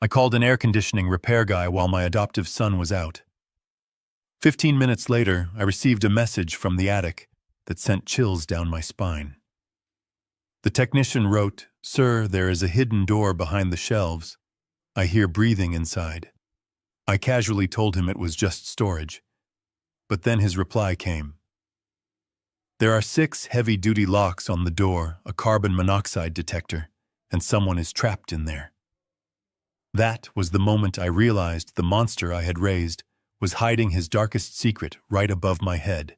I called an air conditioning repair guy while my adoptive son was out. 15 minutes later, I received a message from the attic that sent chills down my spine. The technician wrote, "Sir, there is a hidden door behind the shelves. I hear breathing inside." I casually told him it was just storage. But then his reply came. "There are 6 heavy-duty locks on the door, a carbon monoxide detector, and someone is trapped in there." That was the moment I realized the monster I had raised was hiding his darkest secret right above my head.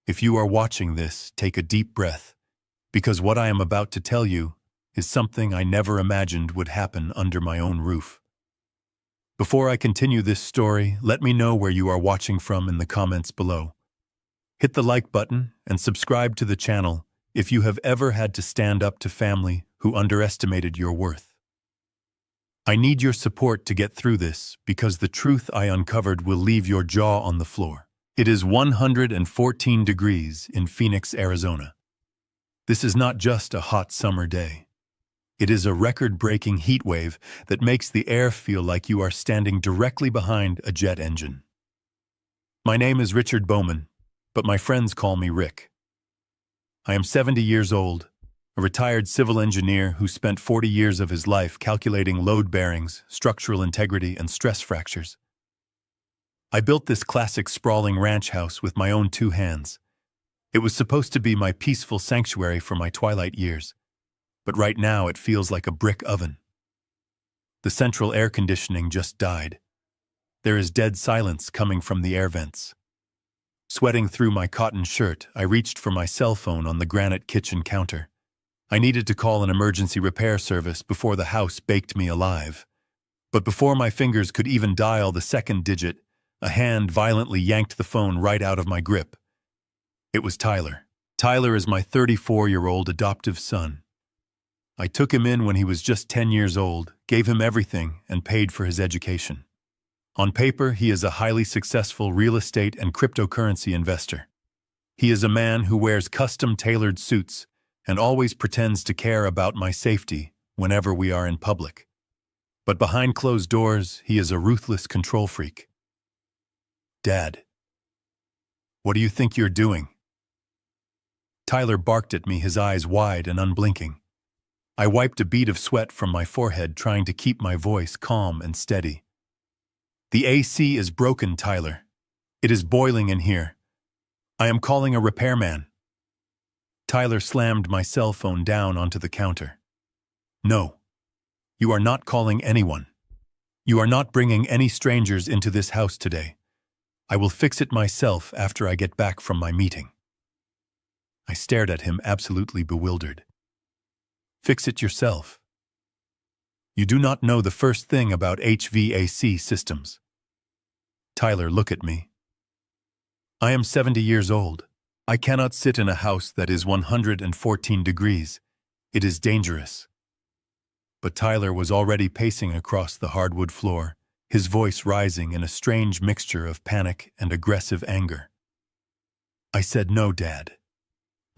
If you are watching this, take a deep breath, because what I am about to tell you is something I never imagined would happen under my own roof. Before I continue this story, let me know where you are watching from in the comments below. Hit the like button and subscribe to the channel if you have ever had to stand up to family who underestimated your worth. I need your support to get through this because the truth I uncovered will leave your jaw on the floor. It is 114 degrees in Phoenix, Arizona. This is not just a hot summer day. It is a record-breaking heat wave that makes the air feel like you are standing directly behind a jet engine. My name is Richard Bowman, but my friends call me Rick. I am 70 years old, a retired civil engineer who spent 40 years of his life calculating load bearings, structural integrity, and stress fractures. I built this classic sprawling ranch house with my own 2 hands. It was supposed to be my peaceful sanctuary for my twilight years, but right now it feels like a brick oven. The central air conditioning just died. There is dead silence coming from the air vents. Sweating through my cotton shirt, I reached for my cell phone on the granite kitchen counter. I needed to call an emergency repair service before the house baked me alive. But before my fingers could even dial the second digit, a hand violently yanked the phone right out of my grip. It was Tyler. Tyler is my 34-year-old adoptive son. I took him in when he was just 10 years old, gave him everything, and paid for his education. On paper, he is a highly successful real estate and cryptocurrency investor. He is a man who wears custom-tailored suits and always pretends to care about my safety whenever we are in public. But behind closed doors, he is a ruthless control freak. "Dad, what do you think you're doing?" Tyler barked at me, his eyes wide and unblinking. I wiped a bead of sweat from my forehead, trying to keep my voice calm and steady. "The AC is broken, Tyler. It is boiling in here. I am calling a repairman." Tyler slammed my cell phone down onto the counter. "No, you are not calling anyone. You are not bringing any strangers into this house today. I will fix it myself after I get back from my meeting." I stared at him, absolutely bewildered. "Fix it yourself? You do not know the first thing about HVAC systems." "Tyler, look at me. I am 70 years old. I cannot sit in a house that is 114 degrees. It is dangerous." But Tyler was already pacing across the hardwood floor, his voice rising in a strange mixture of panic and aggressive anger. I said, "No, Dad.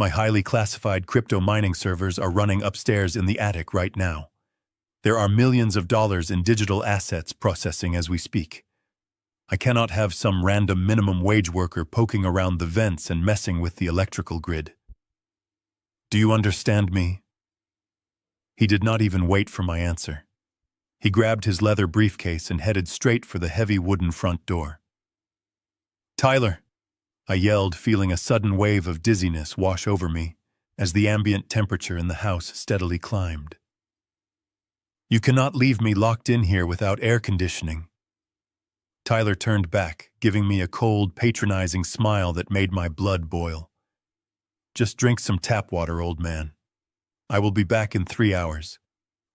My highly classified crypto mining servers are running upstairs in the attic right now. There are millions of dollars in digital assets processing as we speak. I cannot have some random minimum wage worker poking around the vents and messing with the electrical grid. Do you understand me?" He did not even wait for my answer. He grabbed his leather briefcase and headed straight for the heavy wooden front door. "Tyler!" I yelled, feeling a sudden wave of dizziness wash over me as the ambient temperature in the house steadily climbed. "You cannot leave me locked in here without air conditioning." Tyler turned back, giving me a cold, patronizing smile that made my blood boil. "Just drink some tap water, old man. I will be back in 3 hours.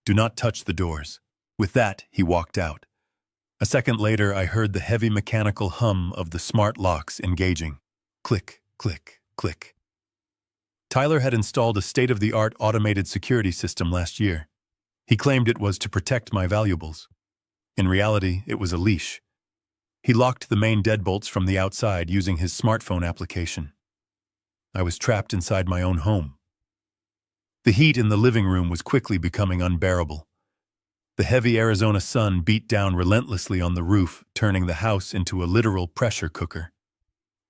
Do not touch the doors." With that, he walked out. A second later, I heard the heavy mechanical hum of the smart locks engaging. Click, click, click. Tyler had installed a state-of-the-art automated security system last year. He claimed it was to protect my valuables. In reality, it was a leash. He locked the main deadbolts from the outside using his smartphone application. I was trapped inside my own home. The heat in the living room was quickly becoming unbearable. The heavy Arizona sun beat down relentlessly on the roof, turning the house into a literal pressure cooker.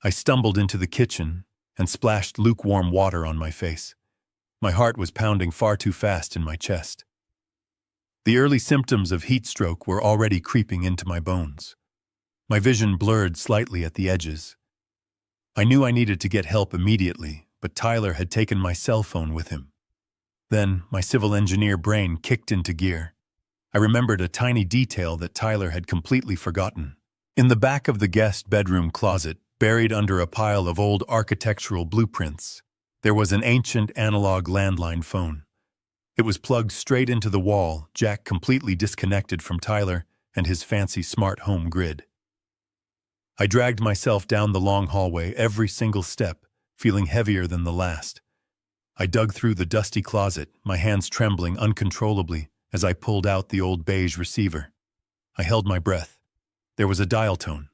I stumbled into the kitchen and splashed lukewarm water on my face. My heart was pounding far too fast in my chest. The early symptoms of heat stroke were already creeping into my bones. My vision blurred slightly at the edges. I knew I needed to get help immediately, but Tyler had taken my cell phone with him. Then, my civil engineer brain kicked into gear. I remembered a tiny detail that Tyler had completely forgotten. In the back of the guest bedroom closet, buried under a pile of old architectural blueprints, there was an ancient analog landline phone. It was plugged straight into the wall, jack completely disconnected from Tyler and his fancy smart home grid. I dragged myself down the long hallway, every single step, feeling heavier than the last. I dug through the dusty closet, my hands trembling uncontrollably as I pulled out the old beige receiver. I held my breath. There was a dial tone.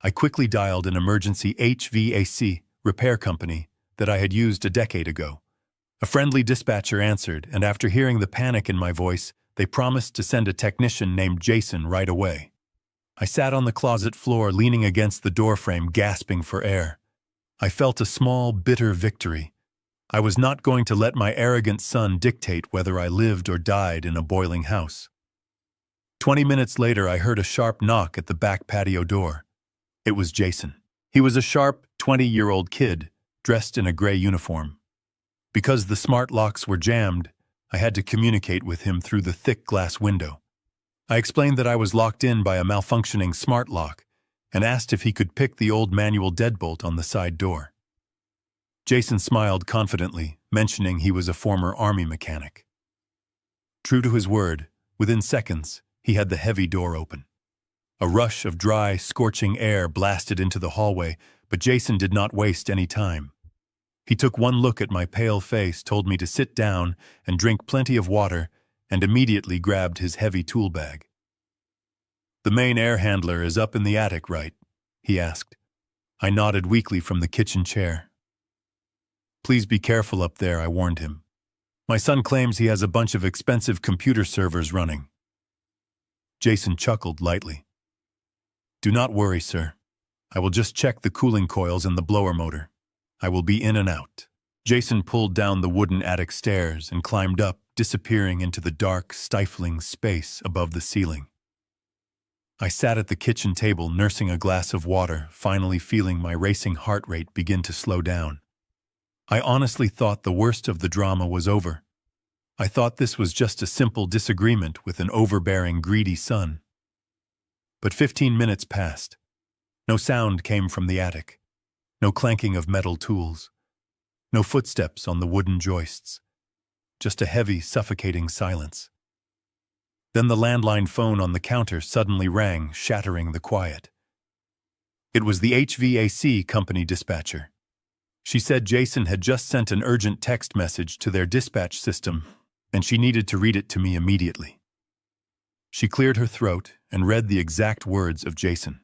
I quickly dialed an emergency HVAC repair company that I had used a decade ago. A friendly dispatcher answered, and after hearing the panic in my voice, they promised to send a technician named Jason right away. I sat on the closet floor, leaning against the doorframe, gasping for air. I felt a small, bitter victory. I was not going to let my arrogant son dictate whether I lived or died in a boiling house. 20 minutes later, I heard a sharp knock at the back patio door. It was Jason. He was a sharp, 20-year-old kid, dressed in a gray uniform. Because the smart locks were jammed, I had to communicate with him through the thick glass window. I explained that I was locked in by a malfunctioning smart lock and asked if he could pick the old manual deadbolt on the side door. Jason smiled confidently, mentioning he was a former Army mechanic. True to his word, within seconds, he had the heavy door open. A rush of dry, scorching air blasted into the hallway, but Jason did not waste any time. He took one look at my pale face, told me to sit down and drink plenty of water, and immediately grabbed his heavy tool bag. "The main air handler is up in the attic, right?" he asked. I nodded weakly from the kitchen chair. "Please be careful up there," I warned him. "My son claims he has a bunch of expensive computer servers running." Jason chuckled lightly. "Do not worry, sir. I will just check the cooling coils and the blower motor. I will be in and out." Jason pulled down the wooden attic stairs and climbed up, disappearing into the dark, stifling space above the ceiling. I sat at the kitchen table, nursing a glass of water, finally feeling my racing heart rate begin to slow down. I honestly thought the worst of the drama was over. I thought this was just a simple disagreement with an overbearing, greedy son. But 15 minutes passed. No sound came from the attic. No clanking of metal tools. No footsteps on the wooden joists. Just a heavy, suffocating silence. Then the landline phone on the counter suddenly rang, shattering the quiet. It was the HVAC company dispatcher. She said Jason had just sent an urgent text message to their dispatch system, and she needed to read it to me immediately. She cleared her throat and read the exact words of Jason.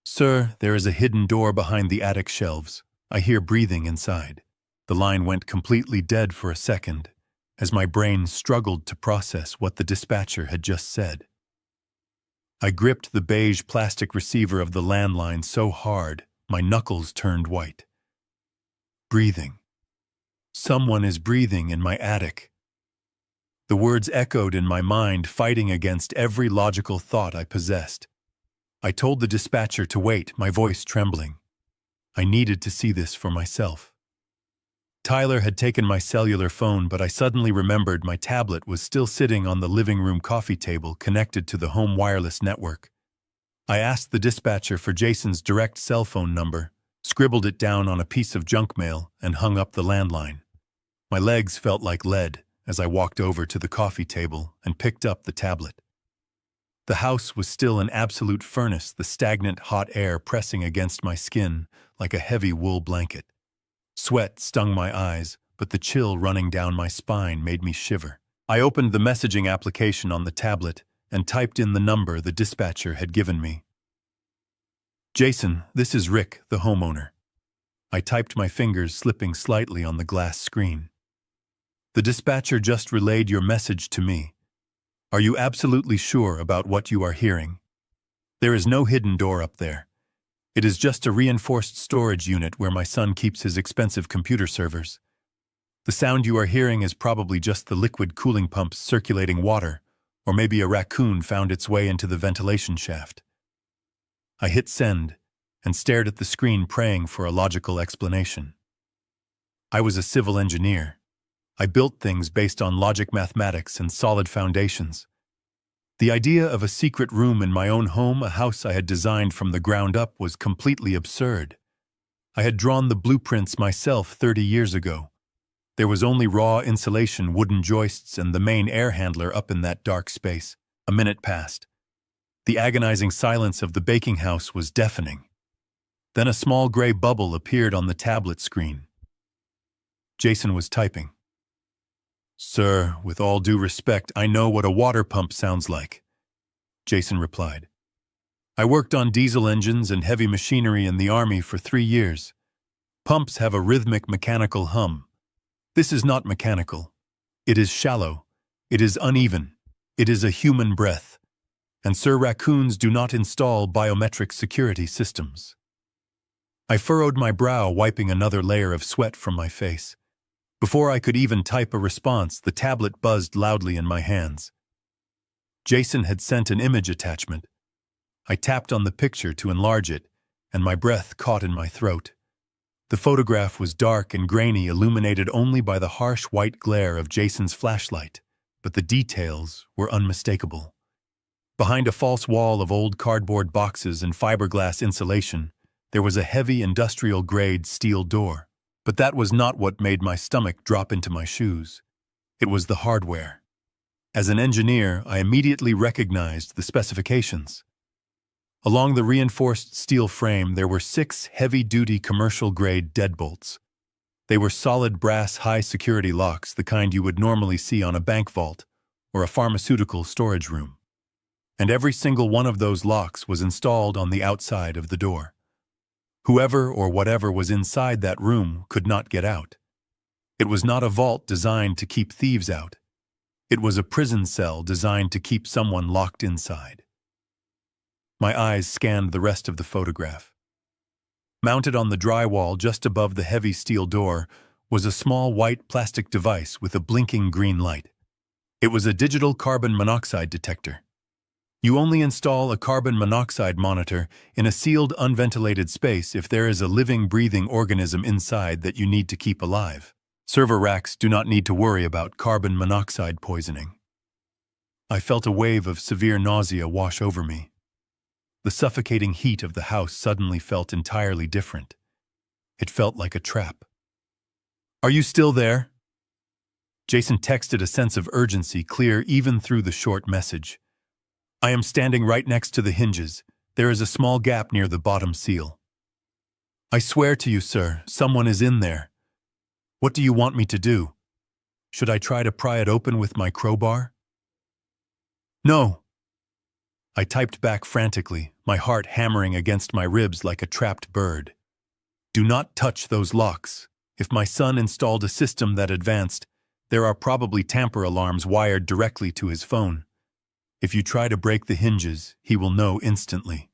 "Sir, there is a hidden door behind the attic shelves. I hear breathing inside." The line went completely dead for a second, as my brain struggled to process what the dispatcher had just said. I gripped the beige plastic receiver of the landline so hard, my knuckles turned white. Breathing. Someone is breathing in my attic. The words echoed in my mind, fighting against every logical thought I possessed. I told the dispatcher to wait, my voice trembling. I needed to see this for myself. Tyler had taken my cellular phone, but I suddenly remembered my tablet was still sitting on the living room coffee table, connected to the home wireless network. I asked the dispatcher for Jason's direct cell phone number, scribbled it down on a piece of junk mail, and hung up the landline. My legs felt like lead as I walked over to the coffee table and picked up the tablet. The house was still an absolute furnace, the stagnant hot air pressing against my skin like a heavy wool blanket. Sweat stung my eyes, but the chill running down my spine made me shiver. I opened the messaging application on the tablet and typed in the number the dispatcher had given me. "Jason, this is Rick, the homeowner." I typed, my fingers slipping slightly on the glass screen. "The dispatcher just relayed your message to me. Are you absolutely sure about what you are hearing? There is no hidden door up there. It is just a reinforced storage unit where my son keeps his expensive computer servers. The sound you are hearing is probably just the liquid cooling pumps circulating water, or maybe a raccoon found its way into the ventilation shaft. I hit send and stared at the screen, praying for a logical explanation. I was a civil engineer. I built things based on logic, mathematics, and solid foundations. The idea of a secret room in my own home, a house I had designed from the ground up, was completely absurd. I had drawn the blueprints myself 30 years ago. There was only raw insulation, wooden joists, and the main air handler up in that dark space. A minute passed. The agonizing silence of the baking house was deafening. Then a small gray bubble appeared on the tablet screen. Jason was typing. "Sir, with all due respect, I know what a water pump sounds like," Jason replied. "I worked on diesel engines and heavy machinery in the Army for 3 years. Pumps have a rhythmic mechanical hum. This is not mechanical. It is shallow. It is uneven. It is a human breath. And Sir, raccoons do not install biometric security systems." I furrowed my brow, wiping another layer of sweat from my face. Before I could even type a response, the tablet buzzed loudly in my hands. Jason had sent an image attachment. I tapped on the picture to enlarge it, and my breath caught in my throat. The photograph was dark and grainy, illuminated only by the harsh white glare of Jason's flashlight, but the details were unmistakable. Behind a false wall of old cardboard boxes and fiberglass insulation, there was a heavy industrial-grade steel door. But that was not what made my stomach drop into my shoes. It was the hardware. As an engineer, I immediately recognized the specifications. Along the reinforced steel frame, there were 6 heavy-duty commercial-grade deadbolts. They were solid brass high-security locks, the kind you would normally see on a bank vault or a pharmaceutical storage room. And every single one of those locks was installed on the outside of the door. Whoever or whatever was inside that room could not get out. It was not a vault designed to keep thieves out. It was a prison cell designed to keep someone locked inside. My eyes scanned the rest of the photograph. Mounted on the drywall just above the heavy steel door was a small white plastic device with a blinking green light. It was a digital carbon monoxide detector. You only install a carbon monoxide monitor in a sealed, unventilated space if there is a living, breathing organism inside that you need to keep alive. Server racks do not need to worry about carbon monoxide poisoning. I felt a wave of severe nausea wash over me. The suffocating heat of the house suddenly felt entirely different. It felt like a trap. "Are you still there?" Jason texted, a sense of urgency clear even through the short message. "I am standing right next to the hinges. There is a small gap near the bottom seal." "I swear to you, sir, someone is in there. What do you want me to do? Should I try to pry it open with my crowbar?" "No." I typed back frantically, my heart hammering against my ribs like a trapped bird. "Do not touch those locks. If my son installed a system that advanced, there are probably tamper alarms wired directly to his phone. If you try to break the hinges, he will know instantly."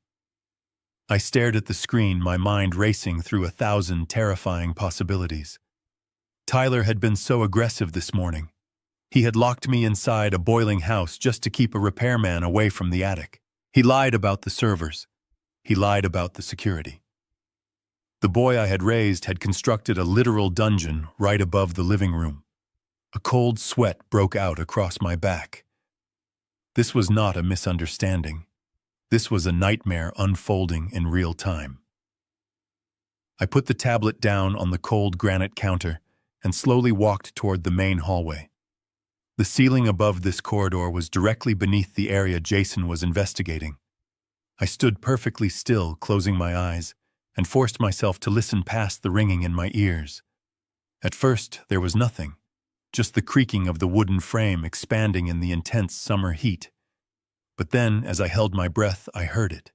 I stared at the screen, my mind racing through 1,000 terrifying possibilities. Tyler had been so aggressive this morning. He had locked me inside a boiling house just to keep a repairman away from the attic. He lied about the servers. He lied about the security. The boy I had raised had constructed a literal dungeon right above the living room. A cold sweat broke out across my back. This was not a misunderstanding. This was a nightmare unfolding in real time. I put the tablet down on the cold granite counter and slowly walked toward the main hallway. The ceiling above this corridor was directly beneath the area Jason was investigating. I stood perfectly still, closing my eyes, and forced myself to listen past the ringing in my ears. At first, there was nothing. Just the creaking of the wooden frame expanding in the intense summer heat. But then, as I held my breath, I heard it.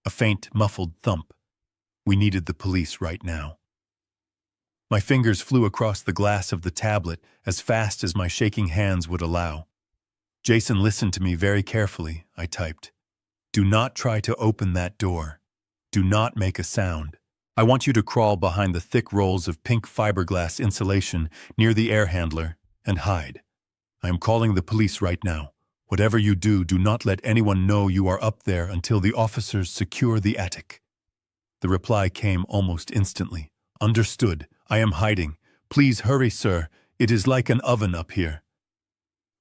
A faint, muffled thump. We needed the police right now. My fingers flew across the glass of the tablet as fast as my shaking hands would allow. Jason listened to me very carefully, I typed. Do not try to open that door. Do not make a sound. I want you to crawl behind the thick rolls of pink fiberglass insulation near the air handler and hide. I am calling the police right now. Whatever you do, do not let anyone know you are up there until the officers secure the attic. The reply came almost instantly. Understood. I am hiding. Please hurry, sir. It is like an oven up here.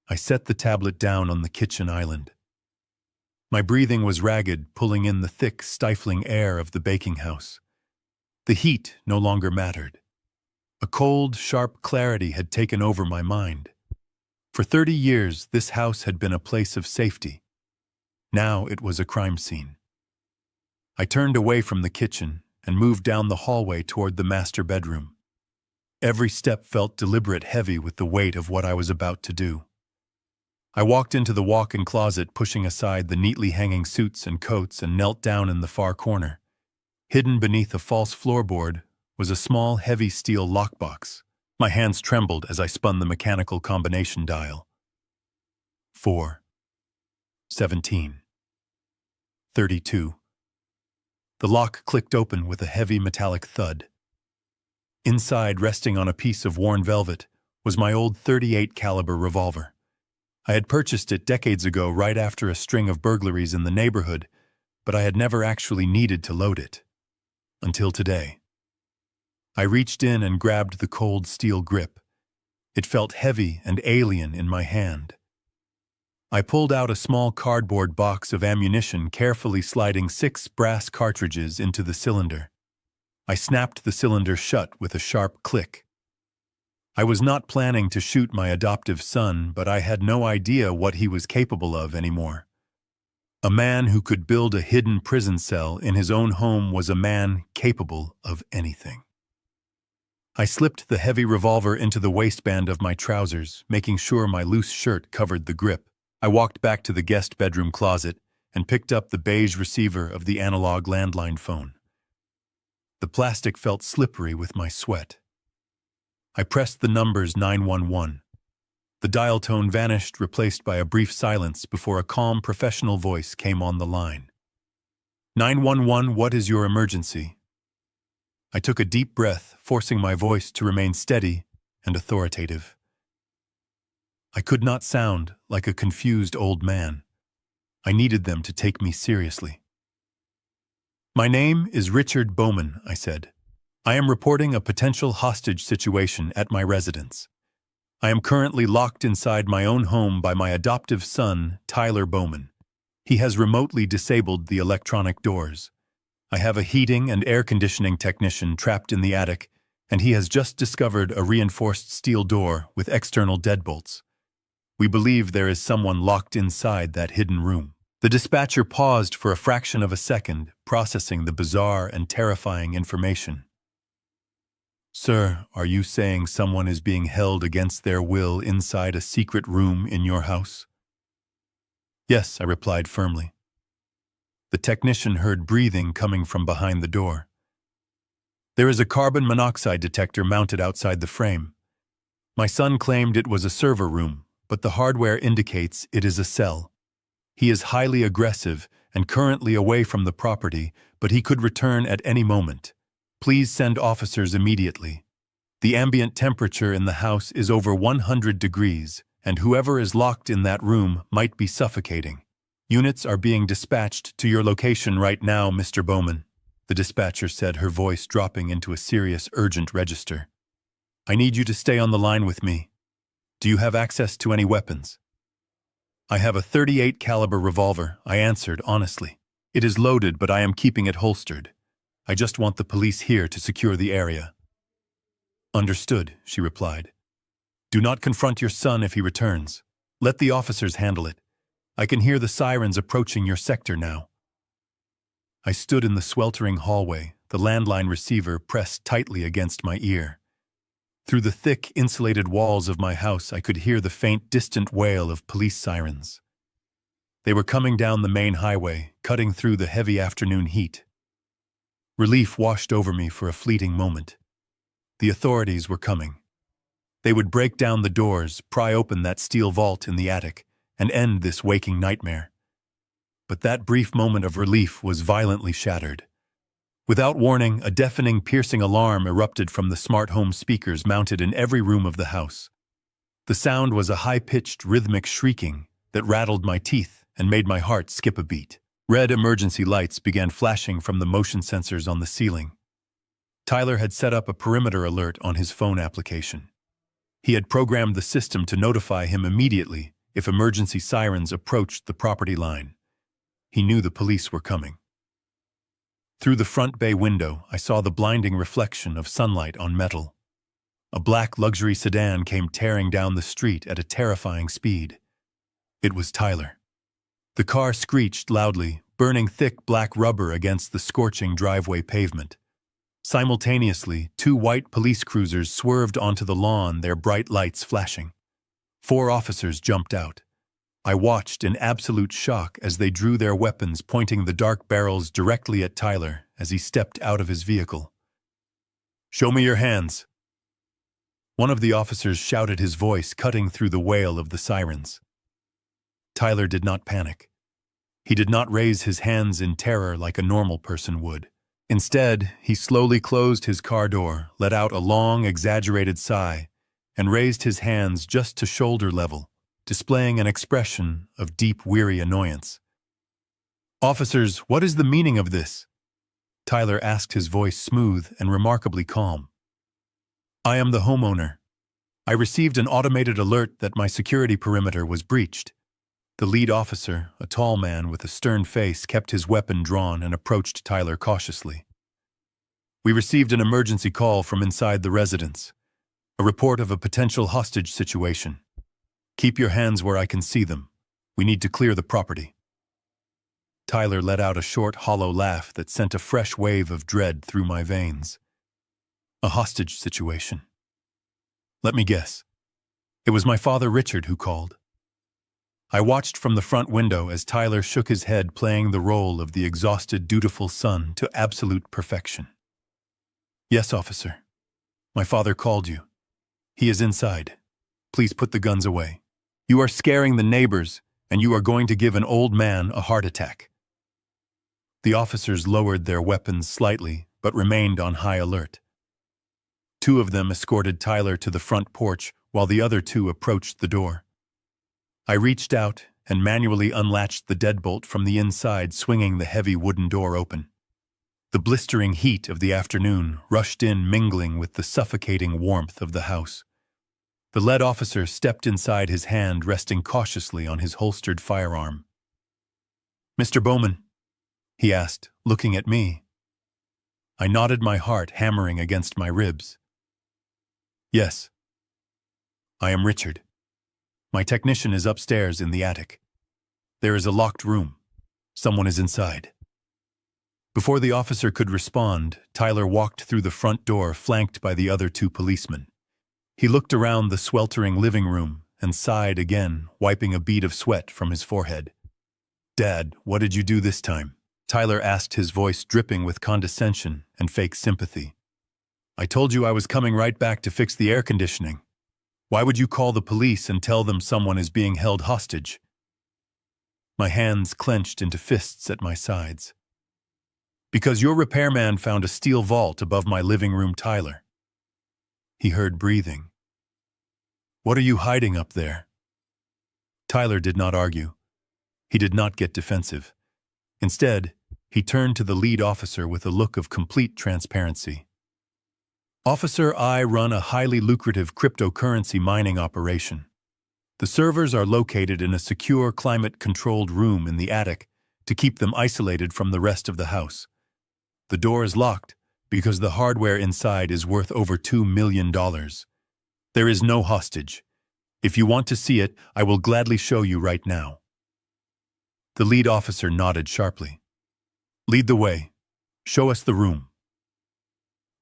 I set the tablet down on the kitchen island. My breathing was ragged, pulling in the thick, stifling air of the baking house. The heat no longer mattered. A cold, sharp clarity had taken over my mind. For 30 years, this house had been a place of safety. Now it was a crime scene. I turned away from the kitchen and moved down the hallway toward the master bedroom. Every step felt deliberate, heavy with the weight of what I was about to do. I walked into the walk-in closet, pushing aside the neatly hanging suits and coats, and knelt down in the far corner. Hidden beneath a false floorboard was a small, heavy steel lockbox. My hands trembled as I spun the mechanical combination dial. 4, 17, 32. The lock clicked open with a heavy metallic thud. Inside, resting on a piece of worn velvet, was my old .38 caliber revolver. I had purchased it decades ago, right after a string of burglaries in the neighborhood, but I had never actually needed to load it. Until today. I reached in and grabbed the cold steel grip. It felt heavy and alien in my hand. I pulled out a small cardboard box of ammunition, carefully sliding 6 brass cartridges into the cylinder. I snapped the cylinder shut with a sharp click. I was not planning to shoot my adoptive son, but I had no idea what he was capable of anymore. A man who could build a hidden prison cell in his own home was a man capable of anything. I slipped the heavy revolver into the waistband of my trousers, making sure my loose shirt covered the grip. I walked back to the guest bedroom closet and picked up the beige receiver of the analog landline phone. The plastic felt slippery with my sweat. I pressed the numbers 911. The dial tone vanished, replaced by a brief silence before a calm, professional voice came on the line. 911, what is your emergency? I took a deep breath, forcing my voice to remain steady and authoritative. I could not sound like a confused old man. I needed them to take me seriously. My name is Richard Bowman, I said. I am reporting a potential hostage situation at my residence. I am currently locked inside my own home by my adoptive son, Tyler Bowman. He has remotely disabled the electronic doors. I have a heating and air conditioning technician trapped in the attic, and he has just discovered a reinforced steel door with external deadbolts. We believe there is someone locked inside that hidden room. The dispatcher paused for a fraction of a second, processing the bizarre and terrifying information. Sir, are you saying someone is being held against their will inside a secret room in your house? Yes, I replied firmly. The technician heard breathing coming from behind the door. There is a carbon monoxide detector mounted outside the frame. My son claimed it was a server room, but the hardware indicates it is a cell. He is highly aggressive and currently away from the property, but he could return at any moment. Please send officers immediately. The ambient temperature in the house is over 100 degrees, and whoever is locked in that room might be suffocating. Units are being dispatched to your location right now, Mr. Bowman, the dispatcher said, her voice dropping into a serious, urgent register. I need you to stay on the line with me. Do you have access to any weapons? I have a .38 caliber revolver, I answered honestly. It is loaded, but I am keeping it holstered. I just want the police here to secure the area. Understood, she replied. Do not confront your son if he returns. Let the officers handle it. I can hear the sirens approaching your sector now. I stood in the sweltering hallway, the landline receiver pressed tightly against my ear. Through the thick, insulated walls of my house, I could hear the faint, distant wail of police sirens. They were coming down the main highway, cutting through the heavy afternoon heat. Relief washed over me for a fleeting moment. The authorities were coming. They would break down the doors, pry open that steel vault in the attic, and end this waking nightmare. But that brief moment of relief was violently shattered. Without warning, a deafening, piercing alarm erupted from the smart home speakers mounted in every room of the house. The sound was a high-pitched, rhythmic shrieking that rattled my teeth and made my heart skip a beat. Red emergency lights began flashing from the motion sensors on the ceiling. Tyler had set up a perimeter alert on his phone application. He had programmed the system to notify him immediately if emergency sirens approached the property line. He knew the police were coming. Through the front bay window, I saw the blinding reflection of sunlight on metal. A black luxury sedan came tearing down the street at a terrifying speed. It was Tyler. The car screeched loudly, burning thick black rubber against the scorching driveway pavement. Simultaneously, 2 white police cruisers swerved onto the lawn, their bright lights flashing. 4 officers jumped out. I watched in absolute shock as they drew their weapons, pointing the dark barrels directly at Tyler as he stepped out of his vehicle. "Show me your hands." One of the officers shouted, his voice cutting through the wail of the sirens. Tyler did not panic. He did not raise his hands in terror like a normal person would. Instead, he slowly closed his car door, let out a long, exaggerated sigh, and raised his hands just to shoulder level, displaying an expression of deep, weary annoyance. "Officers, what is the meaning of this?" Tyler asked, his voice smooth and remarkably calm. "I am the homeowner. I received an automated alert that my security perimeter was breached." The lead officer, a tall man with a stern face, kept his weapon drawn and approached Tyler cautiously. "We received an emergency call from inside the residence. A report of a potential hostage situation. Keep your hands where I can see them. We need to clear the property." Tyler let out a short, hollow laugh that sent a fresh wave of dread through my veins. A hostage situation. Let me guess. It was my father, Richard, who called. I watched from the front window as Tyler shook his head, playing the role of the exhausted, dutiful son to absolute perfection. "Yes, officer. My father called you. He is inside. Please put the guns away. You are scaring the neighbors, and you are going to give an old man a heart attack." The officers lowered their weapons slightly, but remained on high alert. 2 of them escorted Tyler to the front porch, while the other 2 approached the door. I reached out and manually unlatched the deadbolt from the inside, swinging the heavy wooden door open. The blistering heat of the afternoon rushed in, mingling with the suffocating warmth of the house. The lead officer stepped inside, his hand resting cautiously on his holstered firearm. "Mr. Bowman?" he asked, looking at me. I nodded, my heart hammering against my ribs. "Yes. I am Richard. My technician is upstairs in the attic. There is a locked room. Someone is inside." Before the officer could respond, Tyler walked through the front door, flanked by the other 2 policemen. He looked around the sweltering living room and sighed again, wiping a bead of sweat from his forehead. "Dad, what did you do this time?" Tyler asked, his voice dripping with condescension and fake sympathy. "I told you I was coming right back to fix the air conditioning. Why would you call the police and tell them someone is being held hostage?" My hands clenched into fists at my sides. "Because your repairman found a steel vault above my living room, Tyler." He heard breathing. "What are you hiding up there?" Tyler did not argue. He did not get defensive. Instead, he turned to the lead officer with a look of complete transparency. "Officer, I run a highly lucrative cryptocurrency mining operation. The servers are located in a secure, climate-controlled room in the attic to keep them isolated from the rest of the house. The door is locked because the hardware inside is worth over $2 million. There is no hostage. If you want to see it, I will gladly show you right now." The lead officer nodded sharply. "Lead the way. Show us the room."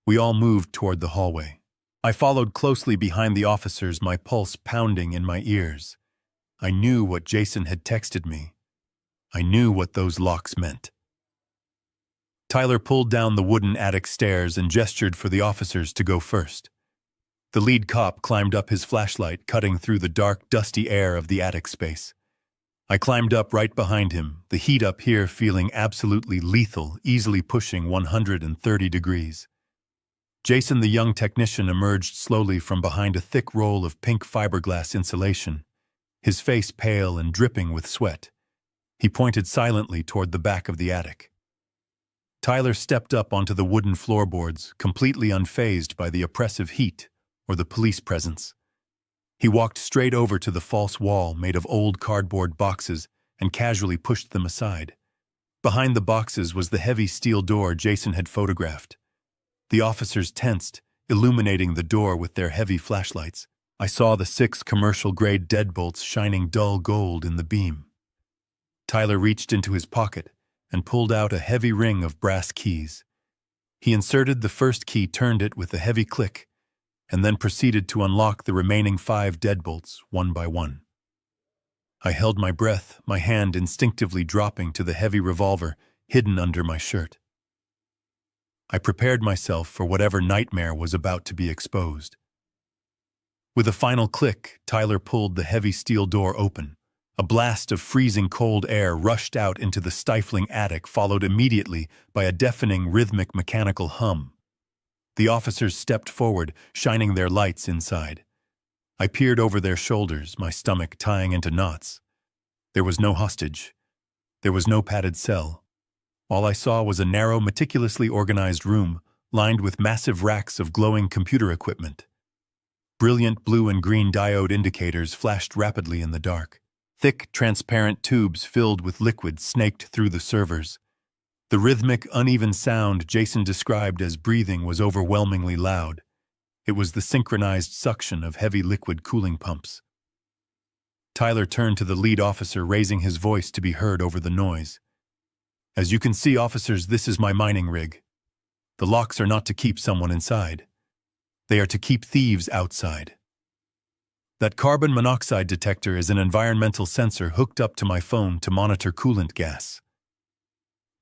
We all moved toward the hallway. I followed closely behind the officers, my pulse pounding in my ears. I knew what Jason had texted me. I knew what those locks meant. Tyler pulled down the wooden attic stairs and gestured for the officers to go first. The lead cop climbed up, his flashlight cutting through the dark, dusty air of the attic space. I climbed up right behind him, the heat up here feeling absolutely lethal, easily pushing 130 degrees. Jason, the young technician, emerged slowly from behind a thick roll of pink fiberglass insulation, his face pale and dripping with sweat. He pointed silently toward the back of the attic. Tyler stepped up onto the wooden floorboards, completely unfazed by the oppressive heat or the police presence. He walked straight over to the false wall made of old cardboard boxes and casually pushed them aside. Behind the boxes was the heavy steel door Jason had photographed. The officers tensed, illuminating the door with their heavy flashlights. I saw the 6 commercial-grade deadbolts shining dull gold in the beam. Tyler reached into his pocket and pulled out a heavy ring of brass keys. He inserted the first key, turned it with a heavy click, and then proceeded to unlock the remaining 5 deadbolts one by one. I held my breath, my hand instinctively dropping to the heavy revolver hidden under my shirt. I prepared myself for whatever nightmare was about to be exposed. With a final click, Tyler pulled the heavy steel door open. A blast of freezing cold air rushed out into the stifling attic, followed immediately by a deafening rhythmic mechanical hum. The officers stepped forward, shining their lights inside. I peered over their shoulders, my stomach tying into knots. There was no hostage. There was no padded cell. All I saw was a narrow, meticulously organized room, lined with massive racks of glowing computer equipment. Brilliant blue and green diode indicators flashed rapidly in the dark. Thick, transparent tubes filled with liquid snaked through the servers. The rhythmic, uneven sound Jason described as breathing was overwhelmingly loud. It was the synchronized suction of heavy liquid cooling pumps. Tyler turned to the lead officer, raising his voice to be heard over the noise. "As you can see, officers, this is my mining rig. The locks are not to keep someone inside. They are to keep thieves outside. That carbon monoxide detector is an environmental sensor hooked up to my phone to monitor coolant gas."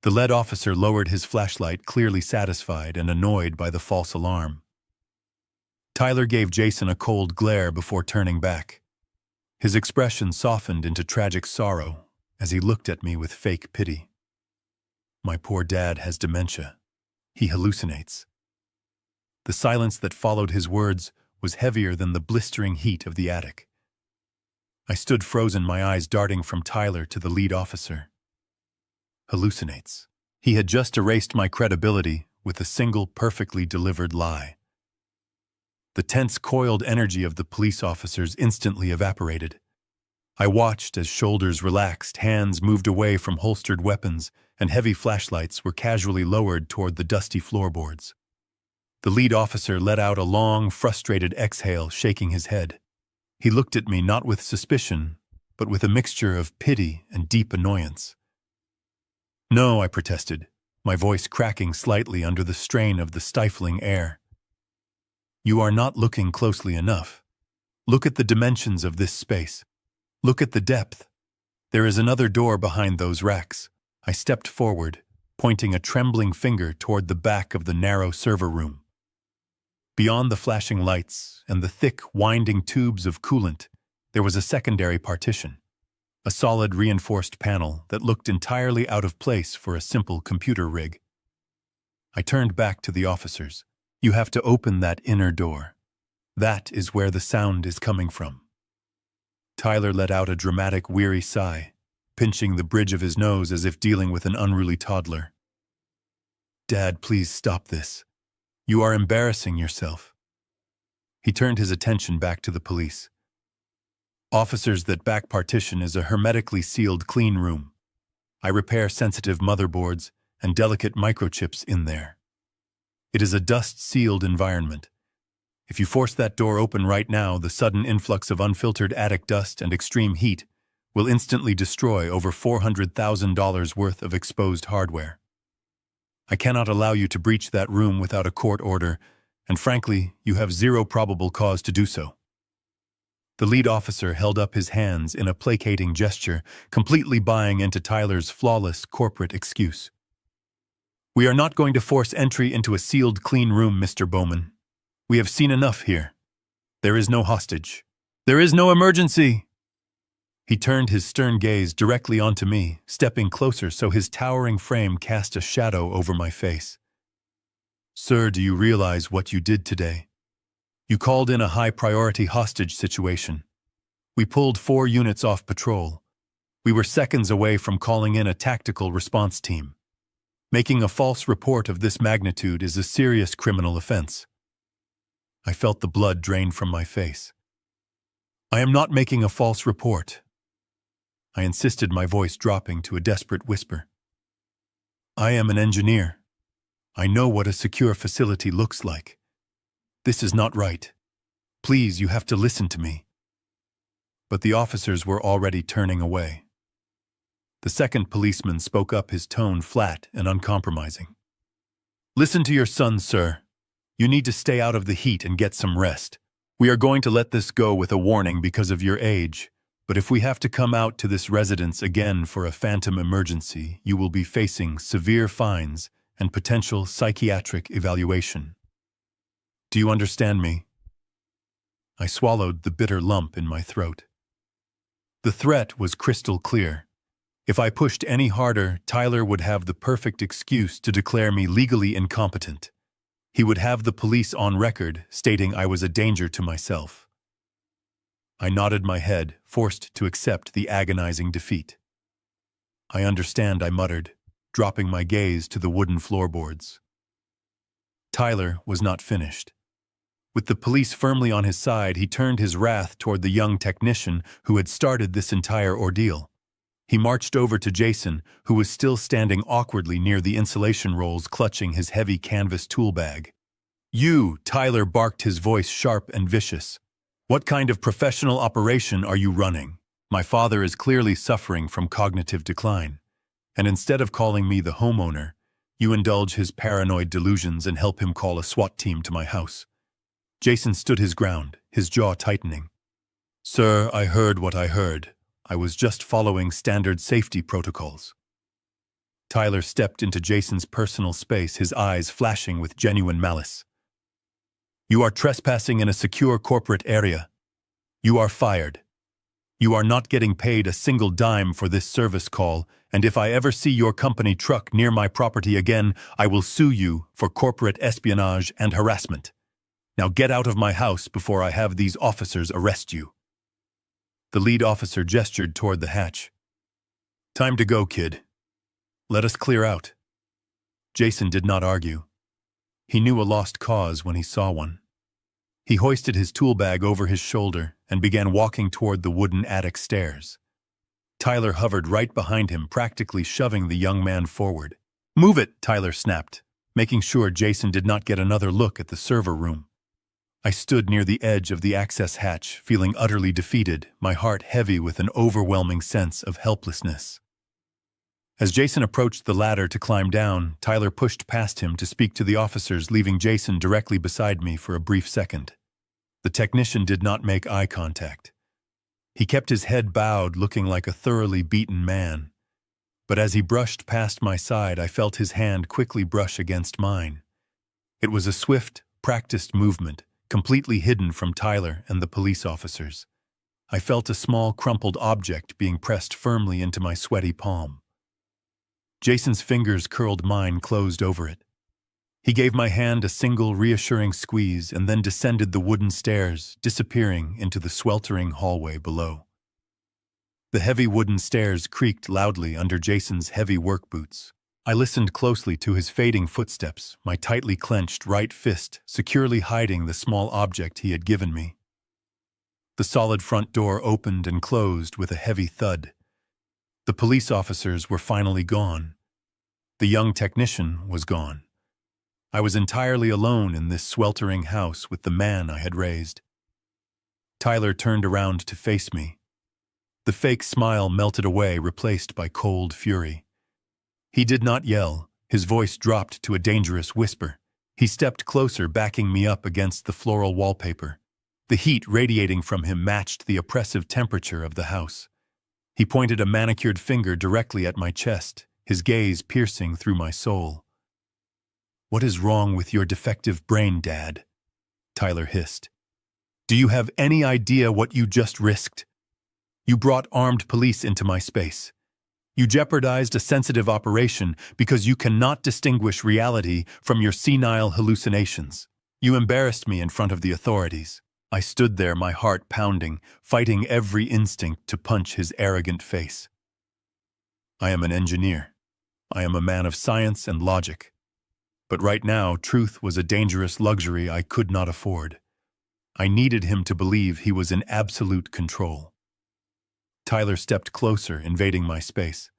The lead officer lowered his flashlight, clearly satisfied and annoyed by the false alarm. Tyler gave Jason a cold glare before turning back. His expression softened into tragic sorrow as he looked at me with fake pity. "My poor dad has dementia. He hallucinates." The silence that followed his words was heavier than the blistering heat of the attic. I stood frozen, my eyes darting from Tyler to the lead officer. Hallucinates. He had just erased my credibility with a single perfectly delivered lie. The tense, coiled energy of the police officers instantly evaporated. I watched as shoulders relaxed, hands moved away from holstered weapons, and heavy flashlights were casually lowered toward the dusty floorboards. The lead officer let out a long, frustrated exhale, shaking his head. He looked at me not with suspicion, but with a mixture of pity and deep annoyance. "No," I protested, my voice cracking slightly under the strain of the stifling air. "You are not looking closely enough. Look at the dimensions of this space. Look at the depth. There is another door behind those racks." I stepped forward, pointing a trembling finger toward the back of the narrow server room. Beyond the flashing lights and the thick, winding tubes of coolant, there was a secondary partition, a solid reinforced panel that looked entirely out of place for a simple computer rig. I turned back to the officers. "You have to open that inner door. That is where the sound is coming from." Tyler let out a dramatic, weary sigh, pinching the bridge of his nose as if dealing with an unruly toddler. "Dad, please stop this. You are embarrassing yourself." He turned his attention back to the police. "Officers, that back partition is a hermetically sealed clean room. I repair sensitive motherboards and delicate microchips in there. It is a dust-sealed environment. If you force that door open right now, the sudden influx of unfiltered attic dust and extreme heat will instantly destroy over $400,000 worth of exposed hardware. I cannot allow you to breach that room without a court order, and frankly, you have zero probable cause to do so." The lead officer held up his hands in a placating gesture, completely buying into Tyler's flawless corporate excuse. "We are not going to force entry into a sealed clean room, Mr. Bowman. We have seen enough here. There is no hostage. There is no emergency." He turned his stern gaze directly onto me, stepping closer so his towering frame cast a shadow over my face. "Sir, do you realize what you did today? You called in a high-priority hostage situation. We pulled 4 units off patrol. We were seconds away from calling in a tactical response team. Making a false report of this magnitude is a serious criminal offense." I felt the blood drain from my face. "I am not making a false report," I insisted, my voice dropping to a desperate whisper. "I am an engineer. I know what a secure facility looks like. This is not right. Please, you have to listen to me." But the officers were already turning away. The second policeman spoke up, his tone flat and uncompromising. "Listen to your son, sir. You need to stay out of the heat and get some rest. We are going to let this go with a warning because of your age. But if we have to come out to this residence again for a phantom emergency, you will be facing severe fines and potential psychiatric evaluation. Do you understand me?" I swallowed the bitter lump in my throat. The threat was crystal clear. If I pushed any harder, Tyler would have the perfect excuse to declare me legally incompetent. He would have the police on record stating I was a danger to myself. I nodded my head, forced to accept the agonizing defeat. "I understand," I muttered, dropping my gaze to the wooden floorboards. Tyler was not finished. With the police firmly on his side, he turned his wrath toward the young technician who had started this entire ordeal. He marched over to Jason, who was still standing awkwardly near the insulation rolls, clutching his heavy canvas tool bag. "You," Tyler barked, his voice sharp and vicious. "What kind of professional operation are you running? My father is clearly suffering from cognitive decline. And instead of calling me the homeowner, you indulge his paranoid delusions and help him call a SWAT team to my house." Jason stood his ground, his jaw tightening. "Sir, I heard what I heard. I was just following standard safety protocols." Tyler stepped into Jason's personal space, his eyes flashing with genuine malice. "You are trespassing in a secure corporate area. You are fired. You are not getting paid a single dime for this service call, and if I ever see your company truck near my property again, I will sue you for corporate espionage and harassment. Now get out of my house before I have these officers arrest you." The lead officer gestured toward the hatch. "Time to go, kid. Let us clear out." Jason did not argue. He knew a lost cause when he saw one. He hoisted his tool bag over his shoulder and began walking toward the wooden attic stairs. Tyler hovered right behind him, practically shoving the young man forward. "Move it," Tyler snapped, making sure Jason did not get another look at the server room. I stood near the edge of the access hatch, feeling utterly defeated, my heart heavy with an overwhelming sense of helplessness. As Jason approached the ladder to climb down, Tyler pushed past him to speak to the officers, leaving Jason directly beside me for a brief second. The technician did not make eye contact. He kept his head bowed, looking like a thoroughly beaten man. But as he brushed past my side, I felt his hand quickly brush against mine. It was a swift, practiced movement, completely hidden from Tyler and the police officers. I felt a small, crumpled object being pressed firmly into my sweaty palm. Jason's fingers curled, mine closed over it. He gave my hand a single, reassuring squeeze and then descended the wooden stairs, disappearing into the sweltering hallway below. The heavy wooden stairs creaked loudly under Jason's heavy work boots. I listened closely to his fading footsteps, my tightly clenched right fist securely hiding the small object he had given me. The solid front door opened and closed with a heavy thud. The police officers were finally gone. The young technician was gone. I was entirely alone in this sweltering house with the man I had raised. Tyler turned around to face me. The fake smile melted away, replaced by cold fury. He did not yell. His voice dropped to a dangerous whisper. He stepped closer, backing me up against the floral wallpaper. The heat radiating from him matched the oppressive temperature of the house. He pointed a manicured finger directly at my chest, his gaze piercing through my soul. "What is wrong with your defective brain, Dad?" Tyler hissed. "Do you have any idea what you just risked?" You brought armed police into my space. You jeopardized a sensitive operation because you cannot distinguish reality from your senile hallucinations. You embarrassed me in front of the authorities. I stood there, my heart pounding, fighting every instinct to punch his arrogant face. I am an engineer. I am a man of science and logic. But right now, truth was a dangerous luxury I could not afford. I needed him to believe he was in absolute control. Tyler stepped closer, invading my space.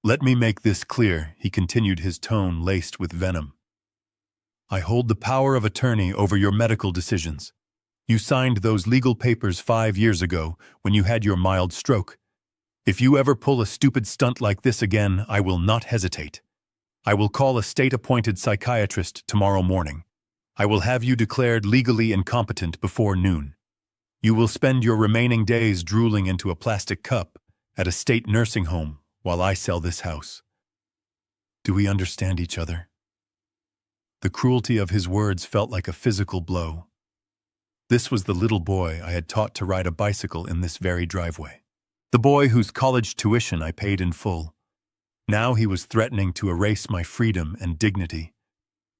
Let me make this clear, he continued, his tone laced with venom. I hold the power of attorney over your medical decisions. You signed those legal papers 5 years ago when you had your mild stroke. If you ever pull a stupid stunt like this again, I will not hesitate. I will call a state-appointed psychiatrist tomorrow morning. I will have you declared legally incompetent before noon. You will spend your remaining days drooling into a plastic cup at a state nursing home while I sell this house. Do we understand each other? The cruelty of his words felt like a physical blow. This was the little boy I had taught to ride a bicycle in this very driveway. The boy whose college tuition I paid in full. Now he was threatening to erase my freedom and dignity.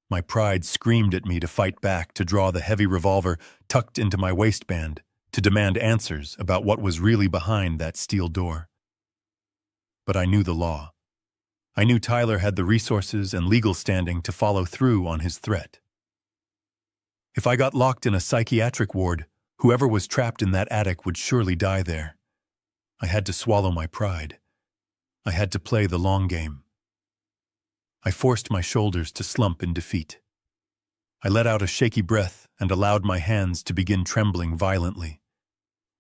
My pride screamed at me to fight back, to draw the heavy revolver tucked into my waistband, to demand answers about what was really behind that steel door. But I knew the law. I knew Tyler had the resources and legal standing to follow through on his threat. If I got locked in a psychiatric ward, whoever was trapped in that attic would surely die there. I had to swallow my pride. I had to play the long game. I forced my shoulders to slump in defeat. I let out a shaky breath and allowed my hands to begin trembling violently.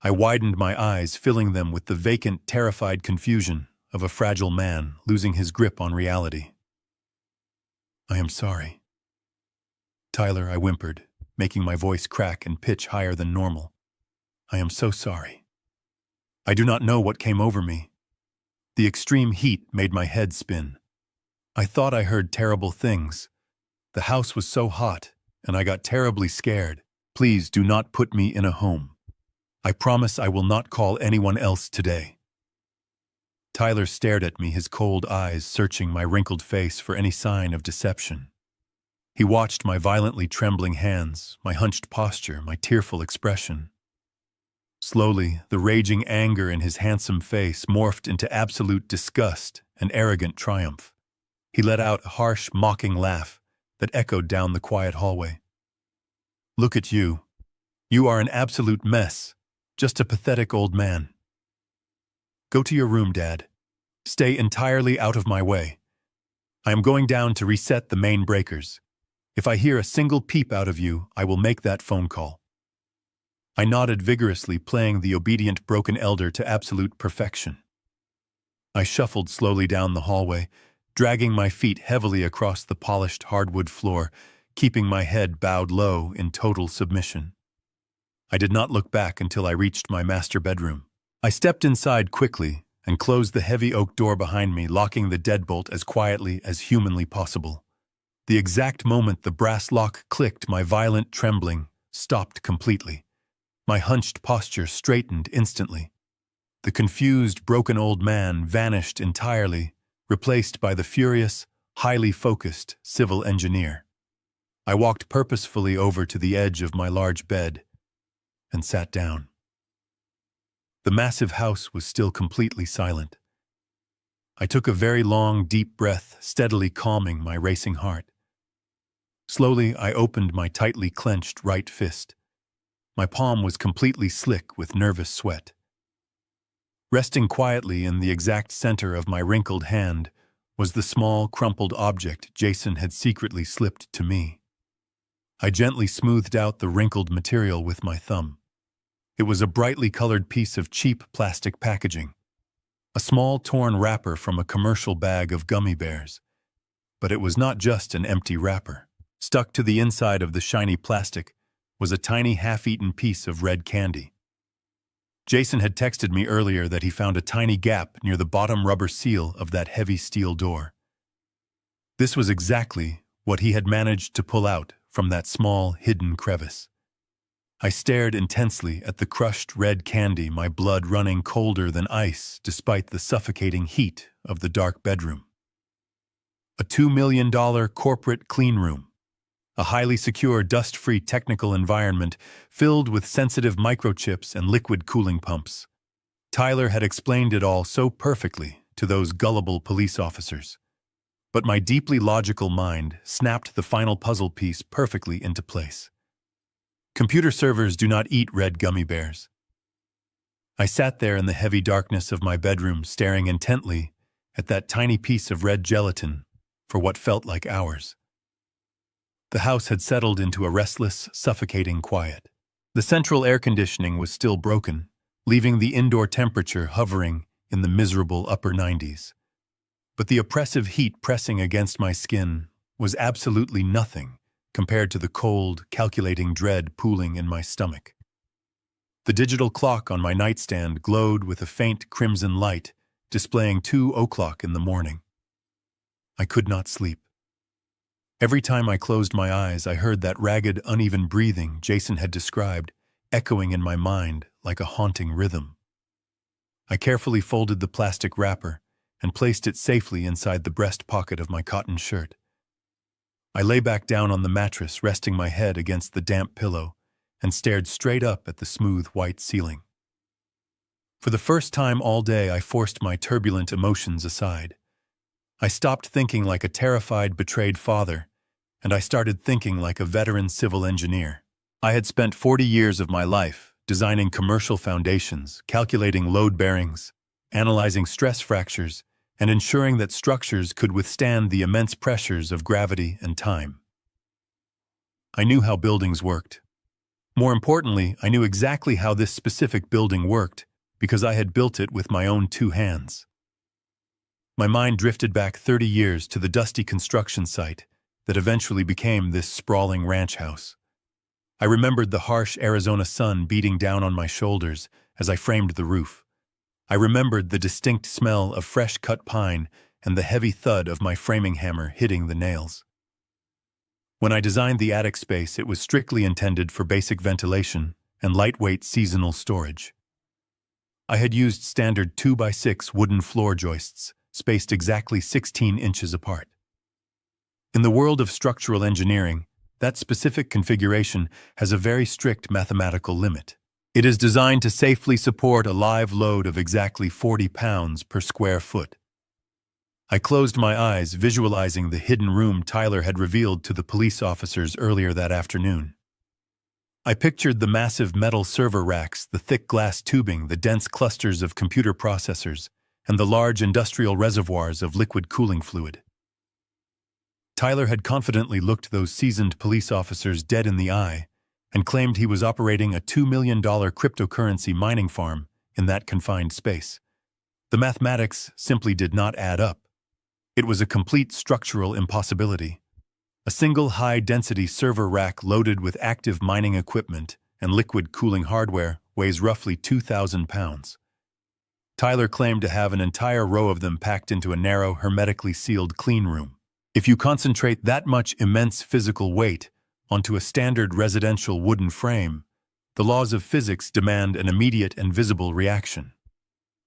I widened my eyes, filling them with the vacant, terrified confusion of a fragile man losing his grip on reality. I am sorry. Tyler, I whimpered, making my voice crack and pitch higher than normal. I am so sorry. I do not know what came over me. The extreme heat made my head spin. I thought I heard terrible things. The house was so hot, and I got terribly scared. Please do not put me in a home. I promise I will not call anyone else today. Tyler stared at me, his cold eyes searching my wrinkled face for any sign of deception. He watched my violently trembling hands, my hunched posture, my tearful expression. Slowly, the raging anger in his handsome face morphed into absolute disgust and arrogant triumph. He let out a harsh, mocking laugh that echoed down the quiet hallway. Look at you. You are an absolute mess, just a pathetic old man. Go to your room, Dad. Stay entirely out of my way. I am going down to reset the main breakers. If I hear a single peep out of you, I will make that phone call. I nodded vigorously, playing the obedient broken elder to absolute perfection. I shuffled slowly down the hallway, dragging my feet heavily across the polished hardwood floor, keeping my head bowed low in total submission. I did not look back until I reached my master bedroom. I stepped inside quickly and closed the heavy oak door behind me, locking the deadbolt as quietly as humanly possible. The exact moment the brass lock clicked, my violent trembling stopped completely. My hunched posture straightened instantly. The confused, broken old man vanished entirely, replaced by the furious, highly focused civil engineer. I walked purposefully over to the edge of my large bed and sat down. The massive house was still completely silent. I took a very long, deep breath, steadily calming my racing heart. Slowly, I opened my tightly clenched right fist. My palm was completely slick with nervous sweat. Resting quietly in the exact center of my wrinkled hand was the small, crumpled object Jason had secretly slipped to me. I gently smoothed out the wrinkled material with my thumb. It was a brightly colored piece of cheap plastic packaging, a small torn wrapper from a commercial bag of gummy bears. But it was not just an empty wrapper. Stuck to the inside of the shiny plastic was a tiny half-eaten piece of red candy. Jason had texted me earlier that he found a tiny gap near the bottom rubber seal of that heavy steel door. This was exactly what he had managed to pull out from that small, hidden crevice. I stared intensely at the crushed red candy, my blood running colder than ice despite the suffocating heat of the dark bedroom. A $2 million corporate clean room. A highly secure, dust-free technical environment filled with sensitive microchips and liquid cooling pumps. Tyler had explained it all so perfectly to those gullible police officers. But my deeply logical mind snapped the final puzzle piece perfectly into place. Computer servers do not eat red gummy bears. I sat there in the heavy darkness of my bedroom, staring intently at that tiny piece of red gelatin for what felt like hours. The house had settled into a restless, suffocating quiet. The central air conditioning was still broken, leaving the indoor temperature hovering in the miserable upper 90s. But the oppressive heat pressing against my skin was absolutely nothing compared to the cold, calculating dread pooling in my stomach. The digital clock on my nightstand glowed with a faint crimson light, displaying 2:00 in the morning. I could not sleep. Every time I closed my eyes, I heard that ragged, uneven breathing Jason had described, echoing in my mind like a haunting rhythm. I carefully folded the plastic wrapper and placed it safely inside the breast pocket of my cotton shirt. I lay back down on the mattress, resting my head against the damp pillow, and stared straight up at the smooth white ceiling. For the first time all day, I forced my turbulent emotions aside. I stopped thinking like a terrified, betrayed father, and I started thinking like a veteran civil engineer. I had spent 40 years of my life designing commercial foundations, calculating load bearings, analyzing stress fractures, and ensuring that structures could withstand the immense pressures of gravity and time. I knew how buildings worked. More importantly, I knew exactly how this specific building worked because I had built it with my own 2 hands. My mind drifted back 30 years to the dusty construction site that eventually became this sprawling ranch house. I remembered the harsh Arizona sun beating down on my shoulders as I framed the roof. I remembered the distinct smell of fresh-cut pine and the heavy thud of my framing hammer hitting the nails. When I designed the attic space, it was strictly intended for basic ventilation and lightweight seasonal storage. I had used standard 2x6 wooden floor joists, spaced exactly 16 inches apart. In the world of structural engineering, that specific configuration has a very strict mathematical limit. It is designed to safely support a live load of exactly 40 pounds per square foot. I closed my eyes, visualizing the hidden room Tyler had revealed to the police officers earlier that afternoon. I pictured the massive metal server racks, the thick glass tubing, the dense clusters of computer processors, and the large industrial reservoirs of liquid cooling fluid. Tyler had confidently looked those seasoned police officers dead in the eye and claimed he was operating a $2 million cryptocurrency mining farm in that confined space. The mathematics simply did not add up. It was a complete structural impossibility. A single high-density server rack loaded with active mining equipment and liquid cooling hardware weighs roughly 2,000 pounds. Tyler claimed to have an entire row of them packed into a narrow, hermetically sealed clean room. If you concentrate that much immense physical weight onto a standard residential wooden frame, the laws of physics demand an immediate and visible reaction.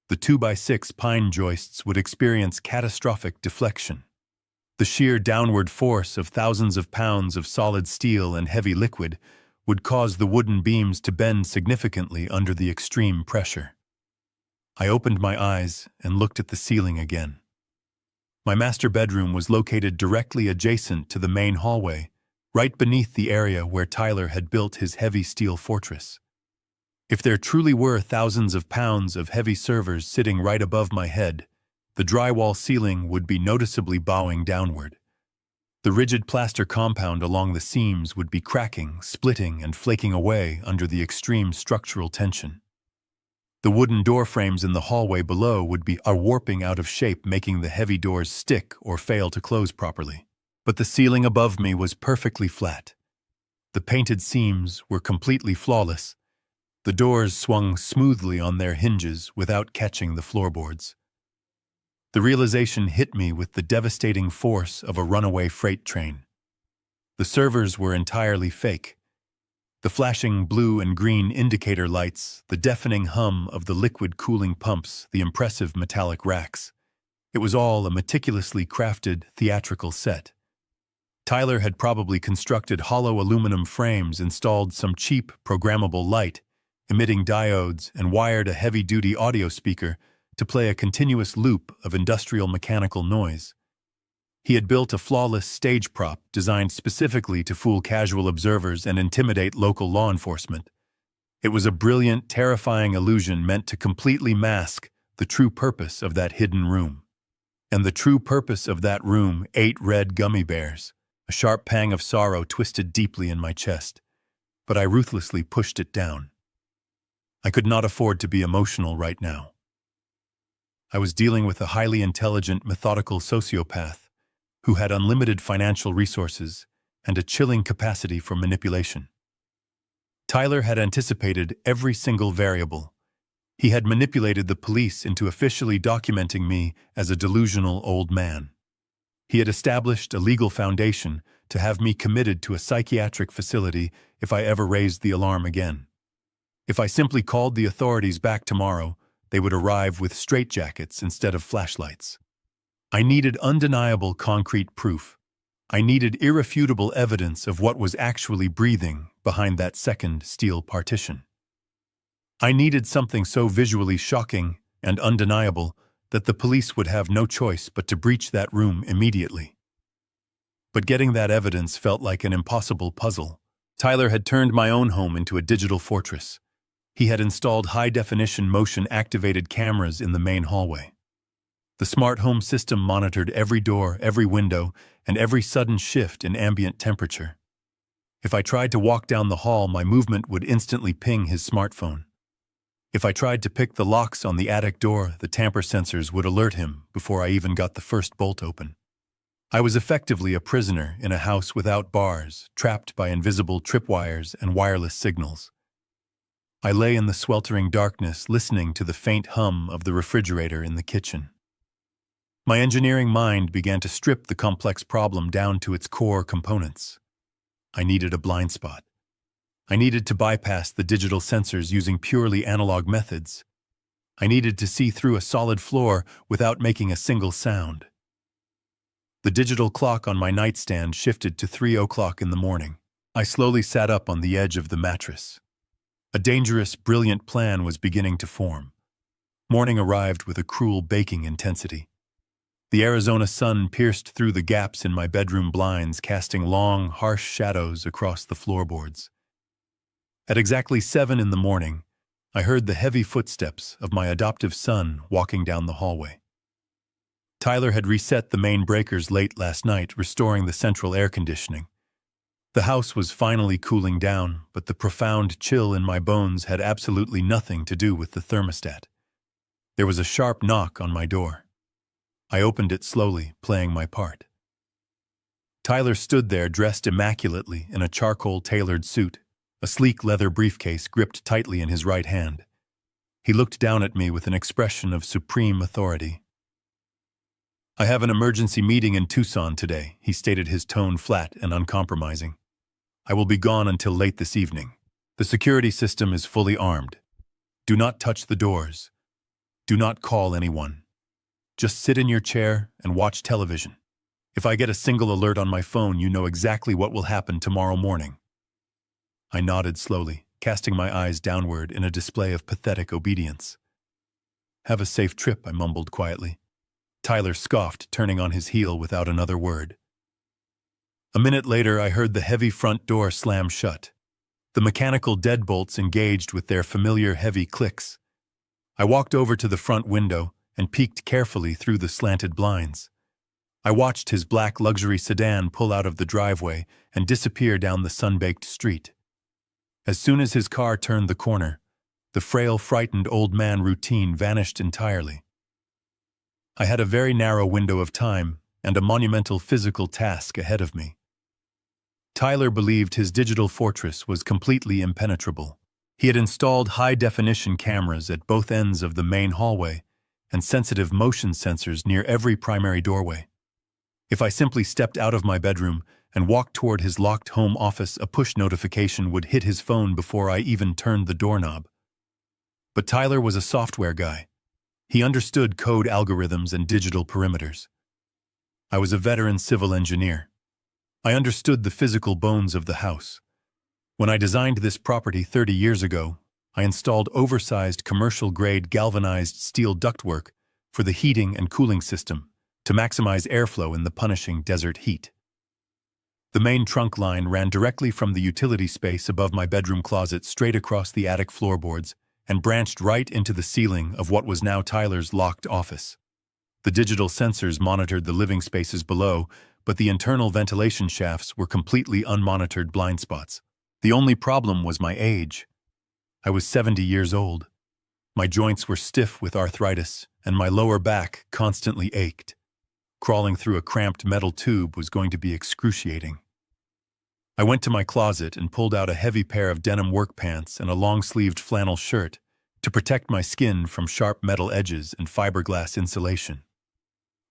The 2x6 pine joists would experience catastrophic deflection. The sheer downward force of thousands of pounds of solid steel and heavy liquid would cause the wooden beams to bend significantly under the extreme pressure. I opened my eyes and looked at the ceiling again. My master bedroom was located directly adjacent to the main hallway, right beneath the area where Tyler had built his heavy steel fortress. If there truly were thousands of pounds of heavy servers sitting right above my head, the drywall ceiling would be noticeably bowing downward. The rigid plaster compound along the seams would be cracking, splitting, and flaking away under the extreme structural tension. The wooden door frames in the hallway below would be warping out of shape, making the heavy doors stick or fail to close properly. But the ceiling above me was perfectly flat. The painted seams were completely flawless. The doors swung smoothly on their hinges without catching the floorboards. The realization hit me with the devastating force of a runaway freight train. The servers were entirely fake. The flashing blue and green indicator lights, the deafening hum of the liquid cooling pumps, the impressive metallic racks. It was all a meticulously crafted, theatrical set. Tyler had probably constructed hollow aluminum frames, installed some cheap, programmable light, emitting diodes, and wired a heavy-duty audio speaker to play a continuous loop of industrial mechanical noise. He had built a flawless stage prop designed specifically to fool casual observers and intimidate local law enforcement. It was a brilliant, terrifying illusion meant to completely mask the true purpose of that hidden room. And the true purpose of that room, 8 red gummy bears. A sharp pang of sorrow twisted deeply in my chest, but I ruthlessly pushed it down. I could not afford to be emotional right now. I was dealing with a highly intelligent, methodical sociopath who had unlimited financial resources and a chilling capacity for manipulation. Tyler had anticipated every single variable. He had manipulated the police into officially documenting me as a delusional old man. He had established a legal foundation to have me committed to a psychiatric facility if I ever raised the alarm again. If I simply called the authorities back tomorrow, they would arrive with straitjackets instead of flashlights. I needed undeniable concrete proof. I needed irrefutable evidence of what was actually breathing behind that second steel partition. I needed something so visually shocking and undeniable that the police would have no choice but to breach that room immediately. But getting that evidence felt like an impossible puzzle. Tyler had turned my own home into a digital fortress. He had installed high-definition motion-activated cameras in the main hallway. The smart home system monitored every door, every window, and every sudden shift in ambient temperature. If I tried to walk down the hall, my movement would instantly ping his smartphone. If I tried to pick the locks on the attic door, the tamper sensors would alert him before I even got the first bolt open. I was effectively a prisoner in a house without bars, trapped by invisible tripwires and wireless signals. I lay in the sweltering darkness, listening to the faint hum of the refrigerator in the kitchen. My engineering mind began to strip the complex problem down to its core components. I needed a blind spot. I needed to bypass the digital sensors using purely analog methods. I needed to see through a solid floor without making a single sound. The digital clock on my nightstand shifted to 3 o'clock in the morning. I slowly sat up on the edge of the mattress. A dangerous, brilliant plan was beginning to form. Morning arrived with a cruel baking intensity. The Arizona sun pierced through the gaps in my bedroom blinds, casting long, harsh shadows across the floorboards. At exactly 7 in the morning, I heard the heavy footsteps of my adoptive son walking down the hallway. Tyler had reset the main breakers late last night, restoring the central air conditioning. The house was finally cooling down, but the profound chill in my bones had absolutely nothing to do with the thermostat. There was a sharp knock on my door. I opened it slowly, playing my part. Tyler stood there dressed immaculately in a charcoal-tailored suit, a sleek leather briefcase gripped tightly in his right hand. He looked down at me with an expression of supreme authority. "I have an emergency meeting in Tucson today," he stated, his tone flat and uncompromising. "I will be gone until late this evening. The security system is fully armed. Do not touch the doors. Do not call anyone. Just sit in your chair and watch television. If I get a single alert on my phone, you know exactly what will happen tomorrow morning." I nodded slowly, casting my eyes downward in a display of pathetic obedience. "Have a safe trip," I mumbled quietly. Tyler scoffed, turning on his heel without another word. A minute later, I heard the heavy front door slam shut. The mechanical deadbolts engaged with their familiar heavy clicks. I walked over to the front window and peeked carefully through the slanted blinds. I watched his black luxury sedan pull out of the driveway and disappear down the sun-baked street. As soon as his car turned the corner, the frail, frightened old man routine vanished entirely. I had a very narrow window of time and a monumental physical task ahead of me. Tyler believed his digital fortress was completely impenetrable. He had installed high-definition cameras at both ends of the main hallway and sensitive motion sensors near every primary doorway. If I simply stepped out of my bedroom and walked toward his locked home office. A push notification would hit his phone before I even turned the doorknob. But Tyler was a software guy. He understood code algorithms and digital perimeters. I was a veteran civil engineer. I understood the physical bones of the house. When I designed this property 30 years ago, I installed oversized commercial-grade galvanized steel ductwork for the heating and cooling system to maximize airflow in the punishing desert heat. The main trunk line ran directly from the utility space above my bedroom closet straight across the attic floorboards and branched right into the ceiling of what was now Tyler's locked office. The digital sensors monitored the living spaces below, but the internal ventilation shafts were completely unmonitored blind spots. The only problem was my age. I was 70 years old. My joints were stiff with arthritis, and my lower back constantly ached. Crawling through a cramped metal tube was going to be excruciating. I went to my closet and pulled out a heavy pair of denim work pants and a long-sleeved flannel shirt to protect my skin from sharp metal edges and fiberglass insulation.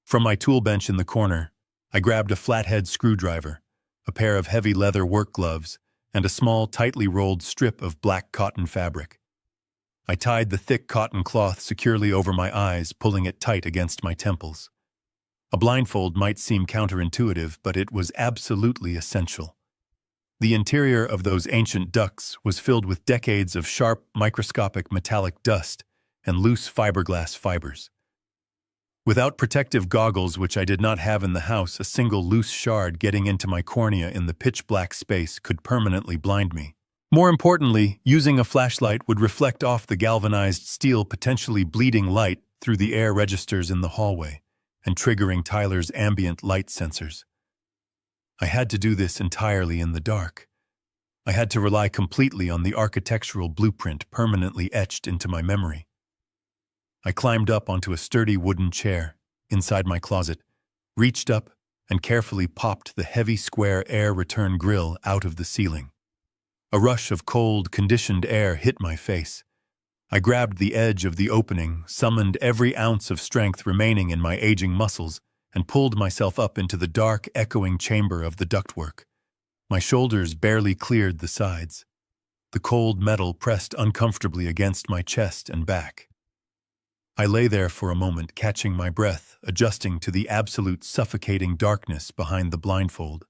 From my tool bench in the corner, I grabbed a flathead screwdriver, a pair of heavy leather work gloves, and a small, tightly rolled strip of black cotton fabric. I tied the thick cotton cloth securely over my eyes, pulling it tight against my temples. A blindfold might seem counterintuitive, but it was absolutely essential. The interior of those ancient ducts was filled with decades of sharp, microscopic metallic dust and loose fiberglass fibers. Without protective goggles, which I did not have in the house, a single loose shard getting into my cornea in the pitch-black space could permanently blind me. More importantly, using a flashlight would reflect off the galvanized steel, potentially bleeding light through the air registers in the hallway and triggering Tyler's ambient light sensors. I had to do this entirely in the dark. I had to rely completely on the architectural blueprint permanently etched into my memory. I climbed up onto a sturdy wooden chair inside my closet, reached up, and carefully popped the heavy square air return grill out of the ceiling. A rush of cold, conditioned air hit my face. I grabbed the edge of the opening, summoned every ounce of strength remaining in my aging muscles, and pulled myself up into the dark, echoing chamber of the ductwork. My shoulders barely cleared the sides. The cold metal pressed uncomfortably against my chest and back. I lay there for a moment, catching my breath, adjusting to the absolute suffocating darkness behind the blindfold.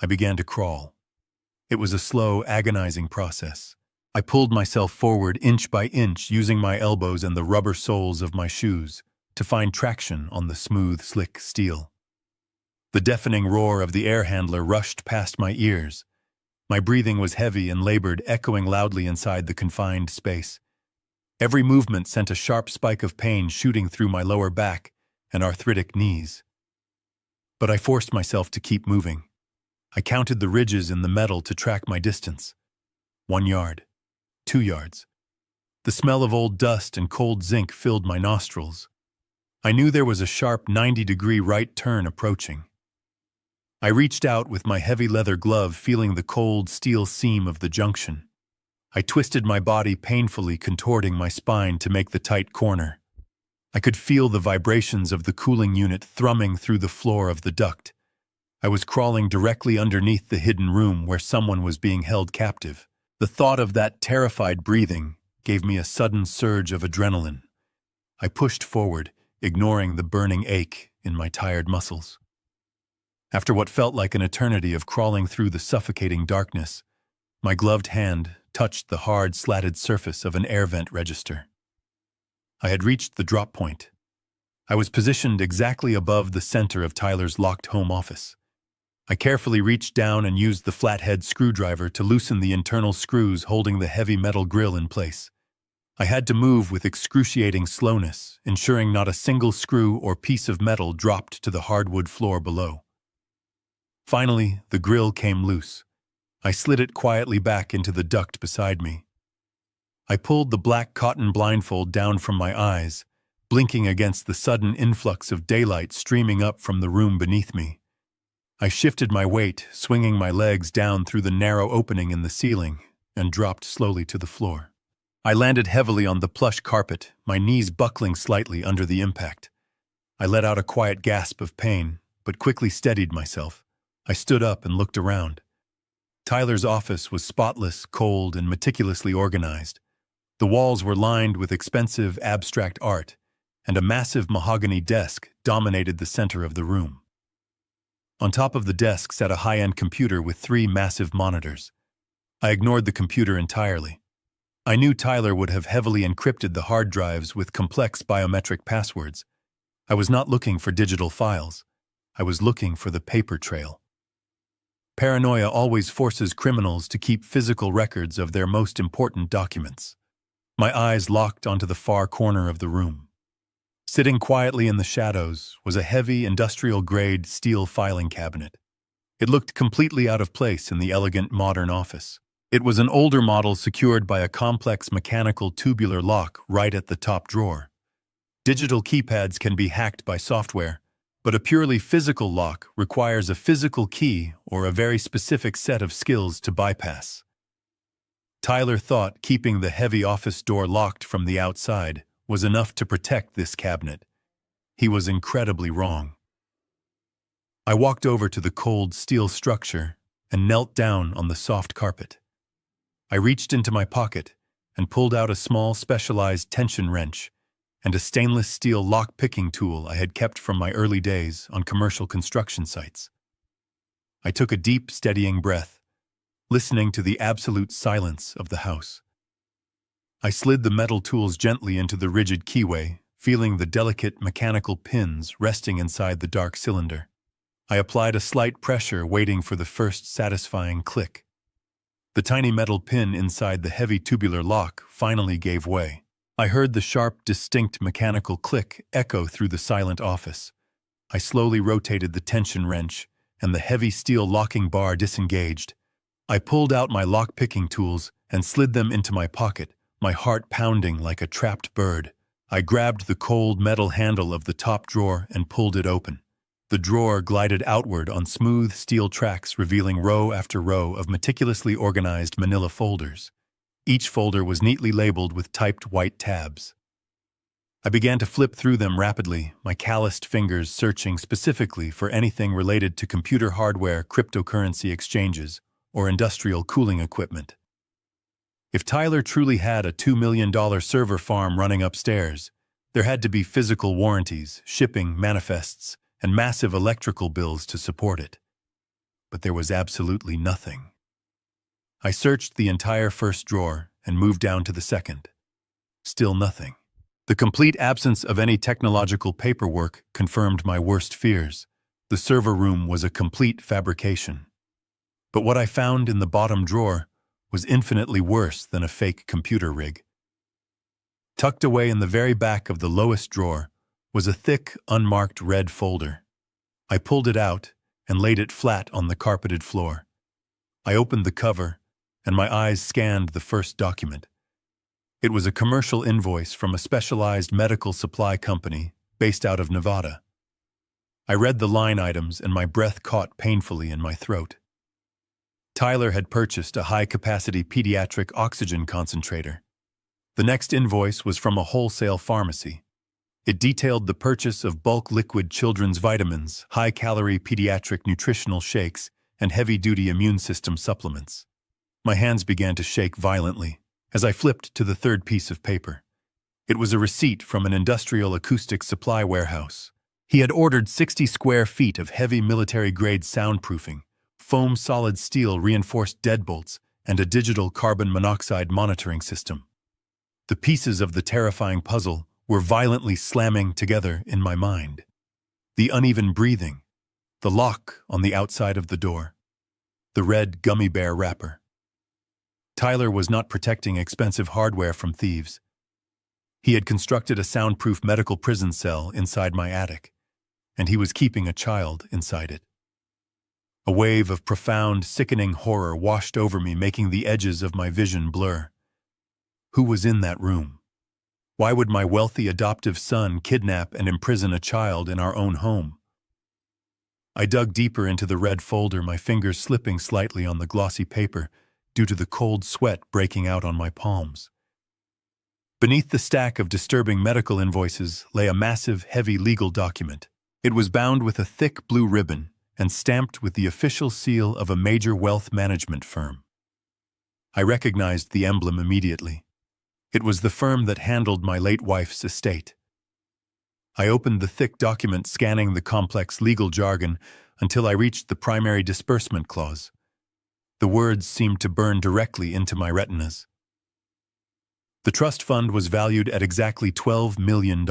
I began to crawl. It was a slow, agonizing process. I pulled myself forward inch by inch, using my elbows and the rubber soles of my shoes to find traction on the smooth, slick steel. The deafening roar of the air handler rushed past my ears. My breathing was heavy and labored, echoing loudly inside the confined space. Every movement sent a sharp spike of pain shooting through my lower back and arthritic knees. But I forced myself to keep moving. I counted the ridges in the metal to track my distance. 1 yard, 2 yards. The smell of old dust and cold zinc filled my nostrils. I knew there was a sharp 90-degree right turn approaching. I reached out with my heavy leather glove, feeling the cold steel seam of the junction. I twisted my body painfully, contorting my spine to make the tight corner. I could feel the vibrations of the cooling unit thrumming through the floor of the duct. I was crawling directly underneath the hidden room where someone was being held captive. The thought of that terrified breathing gave me a sudden surge of adrenaline. I pushed forward, ignoring the burning ache in my tired muscles. After what felt like an eternity of crawling through the suffocating darkness, my gloved hand touched the hard, slatted surface of an air vent register. I had reached the drop point. I was positioned exactly above the center of Tyler's locked home office. I carefully reached down and used the flathead screwdriver to loosen the internal screws holding the heavy metal grill in place. I had to move with excruciating slowness, ensuring not a single screw or piece of metal dropped to the hardwood floor below. Finally, the grill came loose. I slid it quietly back into the duct beside me. I pulled the black cotton blindfold down from my eyes, blinking against the sudden influx of daylight streaming up from the room beneath me. I shifted my weight, swinging my legs down through the narrow opening in the ceiling, and dropped slowly to the floor. I landed heavily on the plush carpet, my knees buckling slightly under the impact. I let out a quiet gasp of pain, but quickly steadied myself. I stood up and looked around. Tyler's office was spotless, cold, and meticulously organized. The walls were lined with expensive, abstract art, and a massive mahogany desk dominated the center of the room. On top of the desk sat a high-end computer with 3 massive monitors. I ignored the computer entirely. I knew Tyler would have heavily encrypted the hard drives with complex biometric passwords. I was not looking for digital files. I was looking for the paper trail. Paranoia always forces criminals to keep physical records of their most important documents. My eyes locked onto the far corner of the room. Sitting quietly in the shadows was a heavy industrial-grade steel filing cabinet. It looked completely out of place in the elegant modern office. It was an older model secured by a complex mechanical tubular lock right at the top drawer. Digital keypads can be hacked by software, but a purely physical lock requires a physical key or a very specific set of skills to bypass. Tyler thought keeping the heavy office door locked from the outside was enough to protect this cabinet. He was incredibly wrong. I walked over to the cold steel structure and knelt down on the soft carpet. I reached into my pocket and pulled out a small specialized tension wrench and a stainless steel lock-picking tool I had kept from my early days on commercial construction sites. I took a deep, steadying breath, listening to the absolute silence of the house. I slid the metal tools gently into the rigid keyway, feeling the delicate mechanical pins resting inside the dark cylinder. I applied a slight pressure, waiting for the first satisfying click. The tiny metal pin inside the heavy tubular lock finally gave way. I heard the sharp, distinct mechanical click echo through the silent office. I slowly rotated the tension wrench, and the heavy steel locking bar disengaged. I pulled out my lock-picking tools and slid them into my pocket, my heart pounding like a trapped bird. I grabbed the cold metal handle of the top drawer and pulled it open. The drawer glided outward on smooth steel tracks, revealing row after row of meticulously organized manila folders. Each folder was neatly labeled with typed white tabs. I began to flip through them rapidly, my calloused fingers searching specifically for anything related to computer hardware, cryptocurrency exchanges, or industrial cooling equipment. If Tyler truly had a $2 million server farm running upstairs, there had to be physical warranties, shipping manifests, and massive electrical bills to support it. But there was absolutely nothing. I searched the entire first drawer and moved down to the second. Still nothing. The complete absence of any technological paperwork confirmed my worst fears. The server room was a complete fabrication. But what I found in the bottom drawer was infinitely worse than a fake computer rig. Tucked away in the very back of the lowest drawer was a thick, unmarked red folder. I pulled it out and laid it flat on the carpeted floor. I opened the cover, and my eyes scanned the first document. It was a commercial invoice from a specialized medical supply company based out of Nevada. I read the line items and my breath caught painfully in my throat. Tyler had purchased a high-capacity pediatric oxygen concentrator. The next invoice was from a wholesale pharmacy. It detailed the purchase of bulk liquid children's vitamins, high-calorie pediatric nutritional shakes, and heavy-duty immune system supplements. My hands began to shake violently as I flipped to the third piece of paper. It was a receipt from an industrial acoustic supply warehouse. He had ordered 60 square feet of heavy military-grade soundproofing, foam solid steel reinforced deadbolts, and a digital carbon monoxide monitoring system. The pieces of the terrifying puzzle were violently slamming together in my mind. The uneven breathing, the lock on the outside of the door, the red gummy bear wrapper. Tyler was not protecting expensive hardware from thieves. He had constructed a soundproof medical prison cell inside my attic, and he was keeping a child inside it. A wave of profound, sickening horror washed over me, making the edges of my vision blur. Who was in that room? Why would my wealthy adoptive son kidnap and imprison a child in our own home? I dug deeper into the red folder, my fingers slipping slightly on the glossy paper due to the cold sweat breaking out on my palms. Beneath the stack of disturbing medical invoices lay a massive, heavy legal document. It was bound with a thick blue ribbon and stamped with the official seal of a major wealth management firm. I recognized the emblem immediately. It was the firm that handled my late wife's estate. I opened the thick document, scanning the complex legal jargon until I reached the primary disbursement clause. The words seemed to burn directly into my retinas. The trust fund was valued at exactly $12 million.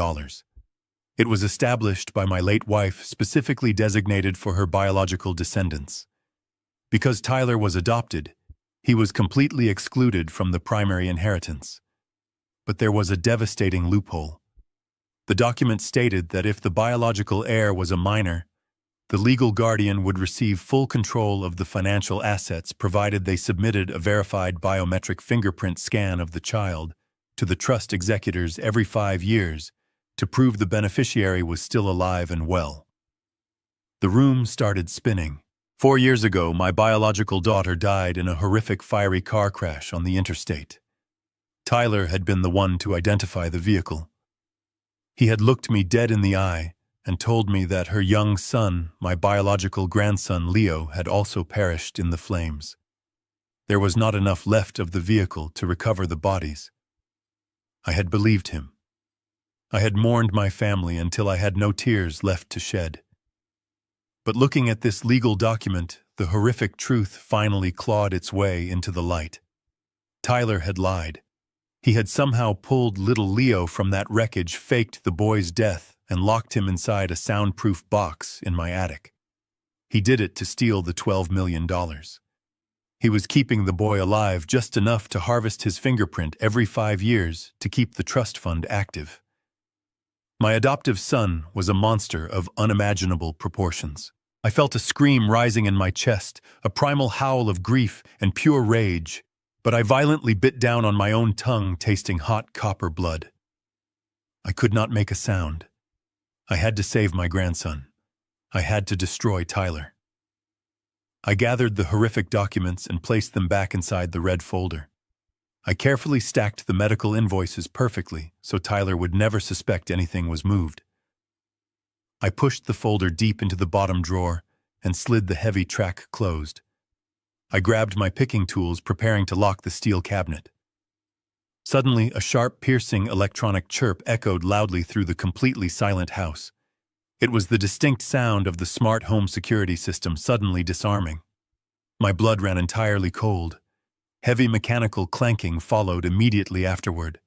It was established by my late wife, specifically designated for her biological descendants. Because Tyler was adopted, he was completely excluded from the primary inheritance. But there was a devastating loophole. The document stated that if the biological heir was a minor, the legal guardian would receive full control of the financial assets provided they submitted a verified biometric fingerprint scan of the child to the trust executors every 5 years to prove the beneficiary was still alive and well. The room started spinning. 4 years ago, my biological daughter died in a horrific fiery car crash on the interstate. Tyler had been the one to identify the vehicle. He had looked me dead in the eye and told me that her young son, my biological grandson Leo, had also perished in the flames. There was not enough left of the vehicle to recover the bodies. I had believed him. I had mourned my family until I had no tears left to shed. But looking at this legal document, the horrific truth finally clawed its way into the light. Tyler had lied. He had somehow pulled little Leo from that wreckage, faked the boy's death, and locked him inside a soundproof box in my attic. He did it to steal the $12 million. He was keeping the boy alive just enough to harvest his fingerprint every 5 years to keep the trust fund active. My adoptive son was a monster of unimaginable proportions. I felt a scream rising in my chest, a primal howl of grief and pure rage, but I violently bit down on my own tongue, tasting hot copper blood. I could not make a sound. I had to save my grandson. I had to destroy Tyler. I gathered the horrific documents and placed them back inside the red folder. I carefully stacked the medical invoices perfectly so Tyler would never suspect anything was moved. I pushed the folder deep into the bottom drawer and slid the heavy track closed. I grabbed my picking tools, preparing to lock the steel cabinet. Suddenly, a sharp, piercing electronic chirp echoed loudly through the completely silent house. It was the distinct sound of the smart home security system suddenly disarming. My blood ran entirely cold. Heavy mechanical clanking followed immediately afterward.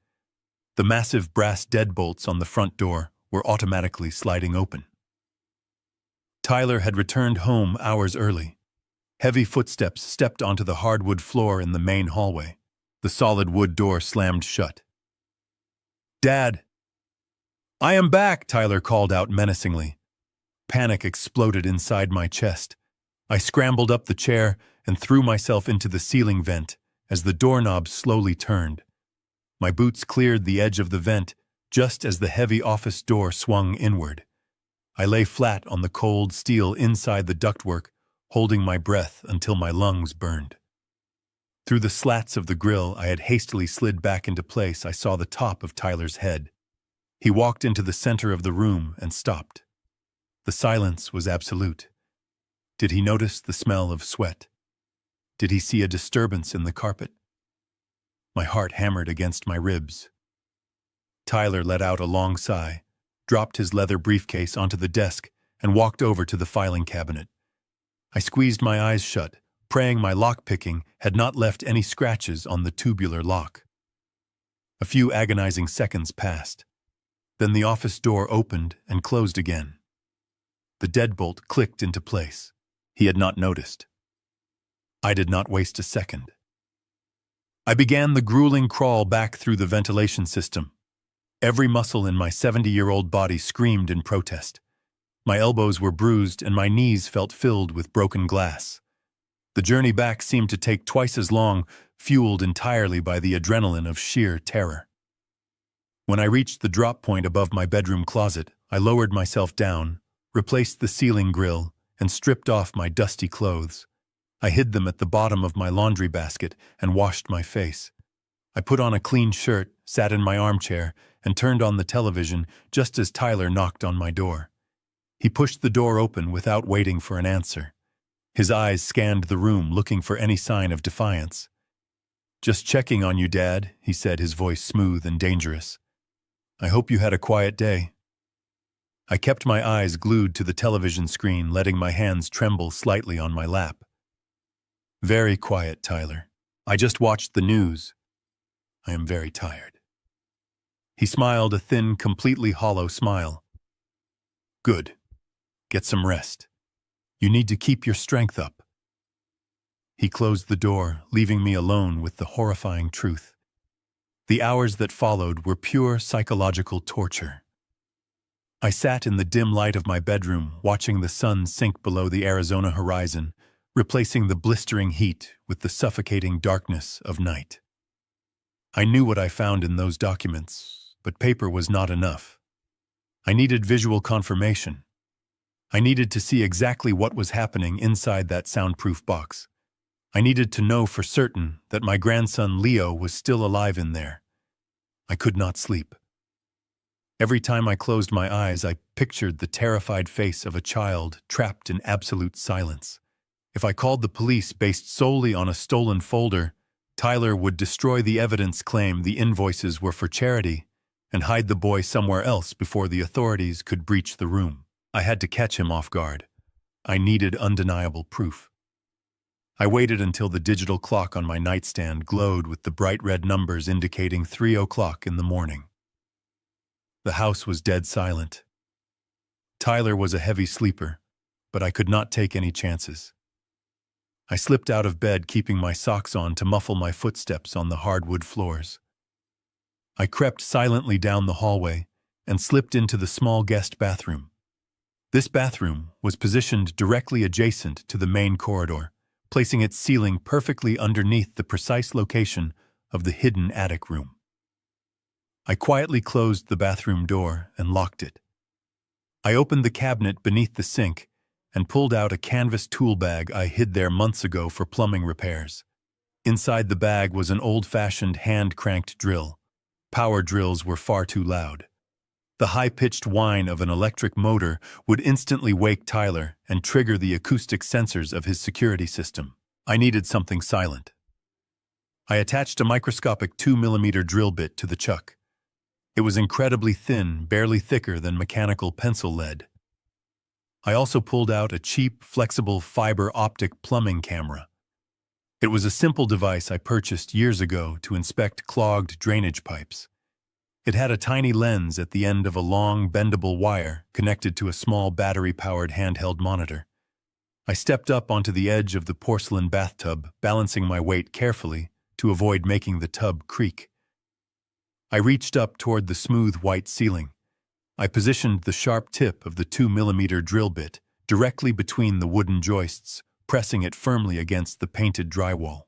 The massive brass deadbolts on the front door were automatically sliding open. Tyler had returned home hours early. Heavy footsteps stepped onto the hardwood floor in the main hallway. The solid wood door slammed shut. "Dad!" "I am back," Tyler called out menacingly. Panic exploded inside my chest. I scrambled up the chair and threw myself into the ceiling vent as the doorknob slowly turned. My boots cleared the edge of the vent just as the heavy office door swung inward. I lay flat on the cold steel inside the ductwork, holding my breath until my lungs burned. Through the slats of the grill I had hastily slid back into place, I saw the top of Tyler's head. He walked into the center of the room and stopped. The silence was absolute. Did he notice the smell of sweat? Did he see a disturbance in the carpet? My heart hammered against my ribs. Tyler let out a long sigh, dropped his leather briefcase onto the desk, and walked over to the filing cabinet. I squeezed my eyes shut, praying my lock-picking had not left any scratches on the tubular lock. A few agonizing seconds passed. Then the office door opened and closed again. The deadbolt clicked into place. He had not noticed. I did not waste a second. I began the grueling crawl back through the ventilation system. Every muscle in my 70-year-old body screamed in protest. My elbows were bruised and my knees felt filled with broken glass. The journey back seemed to take twice as long, fueled entirely by the adrenaline of sheer terror. When I reached the drop point above my bedroom closet, I lowered myself down, replaced the ceiling grill, and stripped off my dusty clothes. I hid them at the bottom of my laundry basket and washed my face. I put on a clean shirt, sat in my armchair, and turned on the television just as Tyler knocked on my door. He pushed the door open without waiting for an answer. His eyes scanned the room, looking for any sign of defiance. "Just checking on you, Dad," he said, his voice smooth and dangerous. "I hope you had a quiet day." I kept my eyes glued to the television screen, letting my hands tremble slightly on my lap. "Very quiet, Tyler. I just watched the news. I am very tired." He smiled, a thin, completely hollow smile. "Good. Get some rest. You need to keep your strength up." He closed the door, leaving me alone with the horrifying truth. The hours that followed were pure psychological torture. I sat in the dim light of my bedroom, watching the sun sink below the Arizona horizon, replacing the blistering heat with the suffocating darkness of night. I knew what I found in those documents, but paper was not enough. I needed visual confirmation. I needed to see exactly what was happening inside that soundproof box. I needed to know for certain that my grandson Leo was still alive in there. I could not sleep. Every time I closed my eyes, I pictured the terrified face of a child trapped in absolute silence. If I called the police based solely on a stolen folder, Tyler would destroy the evidence, claim the invoices were for charity, and hide the boy somewhere else before the authorities could breach the room. I had to catch him off guard. I needed undeniable proof. I waited until the digital clock on my nightstand glowed with the bright red numbers indicating 3 o'clock in the morning. The house was dead silent. Tyler was a heavy sleeper, but I could not take any chances. I slipped out of bed, keeping my socks on to muffle my footsteps on the hardwood floors. I crept silently down the hallway and slipped into the small guest bathroom. This bathroom was positioned directly adjacent to the main corridor, placing its ceiling perfectly underneath the precise location of the hidden attic room. I quietly closed the bathroom door and locked it. I opened the cabinet beneath the sink and pulled out a canvas tool bag I hid there months ago for plumbing repairs. Inside the bag was an old-fashioned hand-cranked drill. Power drills were far too loud. The high-pitched whine of an electric motor would instantly wake Tyler and trigger the acoustic sensors of his security system. I needed something silent. I attached a microscopic 2mm drill bit to the chuck. It was incredibly thin, barely thicker than mechanical pencil lead. I also pulled out a cheap, flexible fiber optic plumbing camera. It was a simple device I purchased years ago to inspect clogged drainage pipes. It had a tiny lens at the end of a long, bendable wire connected to a small battery-powered handheld monitor. I stepped up onto the edge of the porcelain bathtub, balancing my weight carefully to avoid making the tub creak. I reached up toward the smooth white ceiling. I positioned the sharp tip of the 2mm drill bit directly between the wooden joists, pressing it firmly against the painted drywall.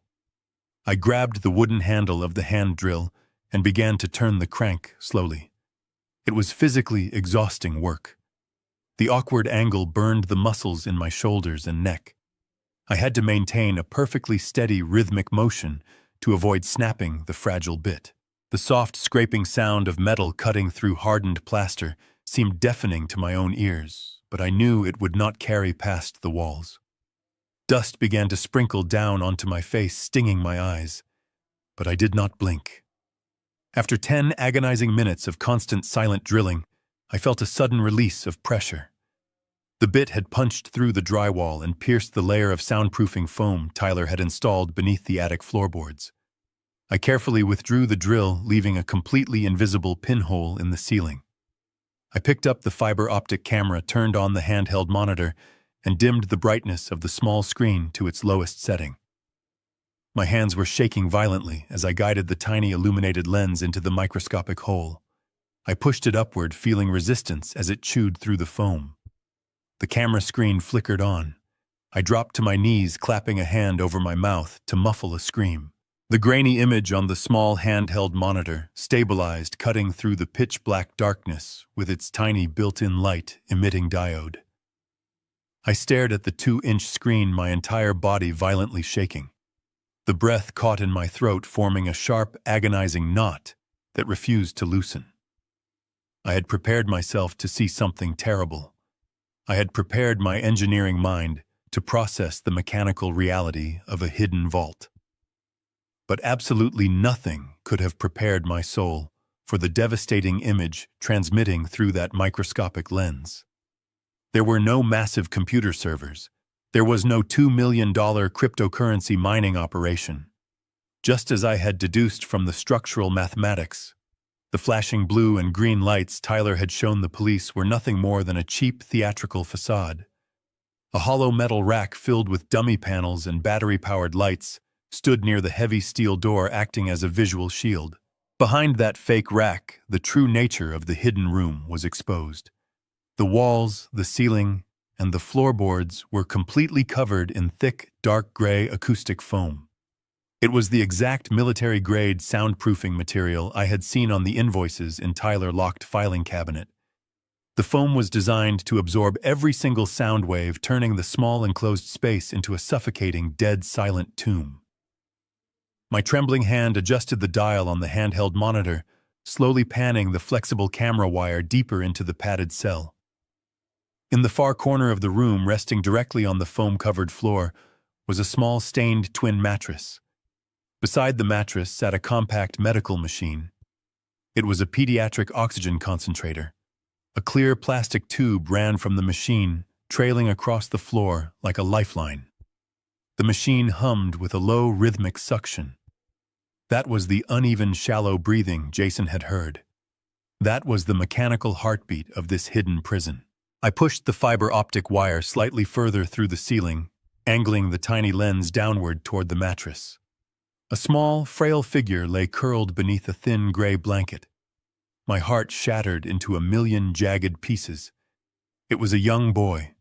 I grabbed the wooden handle of the hand drill and began to turn the crank slowly. It was physically exhausting work. The awkward angle burned the muscles in my shoulders and neck. I had to maintain a perfectly steady rhythmic motion to avoid snapping the fragile bit. The soft scraping sound of metal cutting through hardened plaster seemed deafening to my own ears, but I knew it would not carry past the walls. Dust began to sprinkle down onto my face, stinging my eyes, but I did not blink. After 10 agonizing minutes of constant silent drilling, I felt a sudden release of pressure. The bit had punched through the drywall and pierced the layer of soundproofing foam Tyler had installed beneath the attic floorboards. I carefully withdrew the drill, leaving a completely invisible pinhole in the ceiling. I picked up the fiber optic camera, turned on the handheld monitor, and dimmed the brightness of the small screen to its lowest setting. My hands were shaking violently as I guided the tiny illuminated lens into the microscopic hole. I pushed it upward, feeling resistance as it chewed through the foam. The camera screen flickered on. I dropped to my knees, clapping a hand over my mouth to muffle a scream. The grainy image on the small handheld monitor stabilized, cutting through the pitch-black darkness with its tiny built-in light-emitting diode. I stared at the 2-inch screen, my entire body violently shaking. The breath caught in my throat, forming a sharp, agonizing knot that refused to loosen. I had prepared myself to see something terrible. I had prepared my engineering mind to process the mechanical reality of a hidden vault. But absolutely nothing could have prepared my soul for the devastating image transmitting through that microscopic lens. There were no massive computer servers. There was no $2 million cryptocurrency mining operation. Just as I had deduced from the structural mathematics, the flashing blue and green lights Tyler had shown the police were nothing more than a cheap theatrical facade. A hollow metal rack filled with dummy panels and battery-powered lights stood near the heavy steel door, acting as a visual shield. Behind that fake rack, the true nature of the hidden room was exposed. The walls, the ceiling, and the floorboards were completely covered in thick, dark gray acoustic foam. It was the exact military-grade soundproofing material I had seen on the invoices in Tyler's locked filing cabinet. The foam was designed to absorb every single sound wave, turning the small enclosed space into a suffocating, dead silent tomb. My trembling hand adjusted the dial on the handheld monitor, slowly panning the flexible camera wire deeper into the padded cell. In the far corner of the room, resting directly on the foam-covered floor, was a small stained twin mattress. Beside the mattress sat a compact medical machine. It was a pediatric oxygen concentrator. A clear plastic tube ran from the machine, trailing across the floor like a lifeline. The machine hummed with a low, rhythmic suction. That was the uneven, shallow breathing Jason had heard. That was the mechanical heartbeat of this hidden prison. I pushed the fiber optic wire slightly further through the ceiling, angling the tiny lens downward toward the mattress. A small, frail figure lay curled beneath a thin gray blanket. My heart shattered into a million jagged pieces. It was a young boy.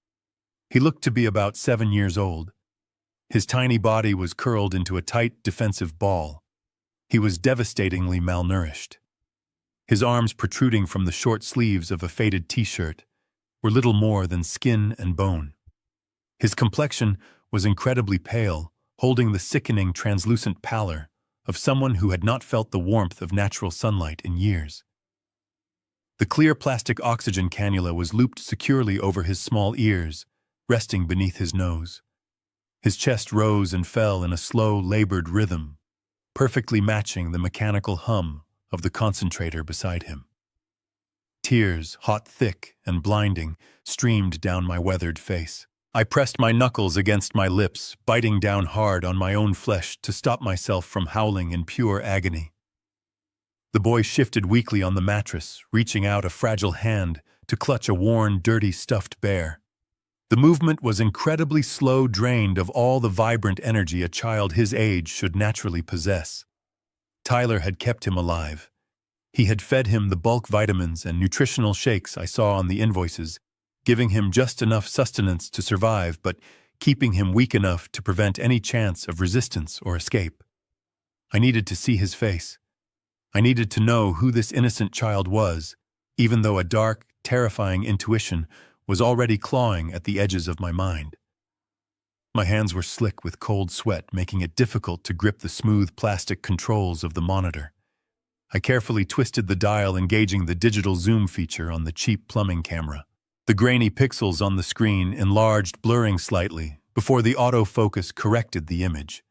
He looked to be about 7 years old. His tiny body was curled into a tight, defensive ball. He was devastatingly malnourished. His arms, protruding from the short sleeves of a faded t-shirt, were little more than skin and bone. His complexion was incredibly pale, holding the sickening, translucent pallor of someone who had not felt the warmth of natural sunlight in years. The clear plastic oxygen cannula was looped securely over his small ears, resting beneath his nose. His chest rose and fell in a slow, labored rhythm, perfectly matching the mechanical hum of the concentrator beside him. Tears, hot, thick, and blinding, streamed down my weathered face. I pressed my knuckles against my lips, biting down hard on my own flesh to stop myself from howling in pure agony. The boy shifted weakly on the mattress, reaching out a fragile hand to clutch a worn, dirty, stuffed bear. The movement was incredibly slow, drained of all the vibrant energy a child his age should naturally possess. Tyler had kept him alive. He had fed him the bulk vitamins and nutritional shakes I saw on the invoices, giving him just enough sustenance to survive, but keeping him weak enough to prevent any chance of resistance or escape. I needed to see his face. I needed to know who this innocent child was, even though a dark, terrifying intuition was already clawing at the edges of my mind. My hands were slick with cold sweat, making it difficult to grip the smooth plastic controls of the monitor. I carefully twisted the dial, engaging the digital zoom feature on the cheap plumbing camera. The grainy pixels on the screen enlarged, blurring slightly, before the autofocus corrected the image.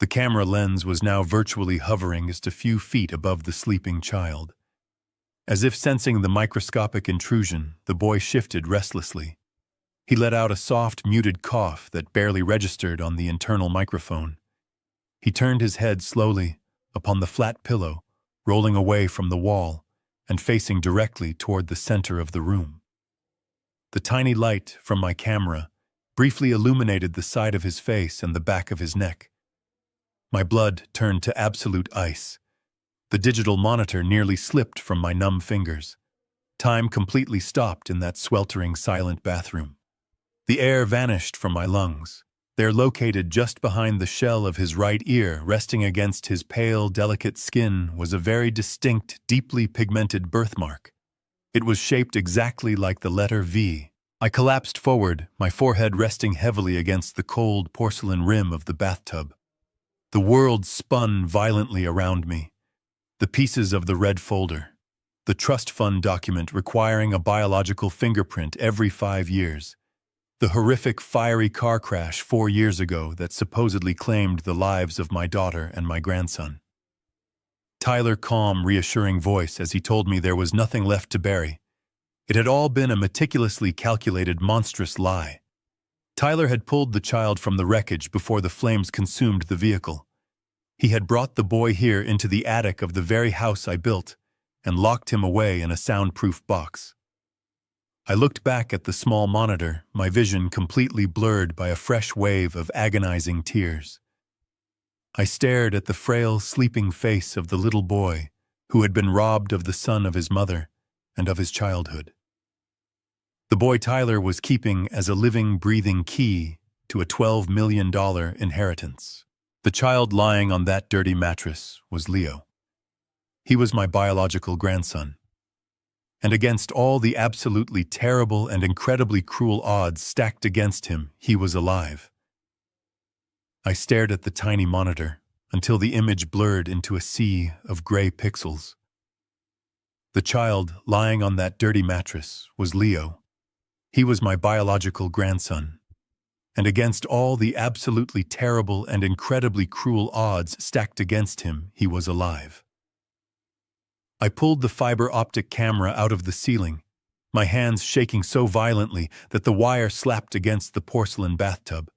The camera lens was now virtually hovering just a few feet above the sleeping child. As if sensing the microscopic intrusion, the boy shifted restlessly. He let out a soft, muted cough that barely registered on the internal microphone. He turned his head slowly upon the flat pillow, rolling away from the wall and facing directly toward the center of the room. The tiny light from my camera briefly illuminated the side of his face and the back of his neck. My blood turned to absolute ice. The digital monitor nearly slipped from my numb fingers. Time completely stopped in that sweltering, silent bathroom. The air vanished from my lungs. There, located just behind the shell of his right ear, resting against his pale, delicate skin, was a very distinct, deeply pigmented birthmark. It was shaped exactly like the letter V. I collapsed forward, my forehead resting heavily against the cold porcelain rim of the bathtub. The world spun violently around me. The pieces of the red folder, the trust fund document requiring a biological fingerprint every 5 years, the horrific fiery car crash 4 years ago that supposedly claimed the lives of my daughter and my grandson. Tyler's calm, reassuring voice as he told me there was nothing left to bury. It had all been a meticulously calculated, monstrous lie. Tyler had pulled the child from the wreckage before the flames consumed the vehicle. He had brought the boy here into the attic of the very house I built and locked him away in a soundproof box. I looked back at the small monitor, my vision completely blurred by a fresh wave of agonizing tears. I stared at the frail, sleeping face of the little boy who had been robbed of the son of his mother and of his childhood. The boy Tyler was keeping as a living, breathing key to a $12 million inheritance. The child lying on that dirty mattress was Leo. He was my biological grandson. And against all the absolutely terrible and incredibly cruel odds stacked against him, he was alive. I stared at the tiny monitor until the image blurred into a sea of gray pixels. The child lying on that dirty mattress was Leo. He was my biological grandson. And against all the absolutely terrible and incredibly cruel odds stacked against him, he was alive. I pulled the fiber optic camera out of the ceiling, my hands shaking so violently that the wire slapped against the porcelain bathtub.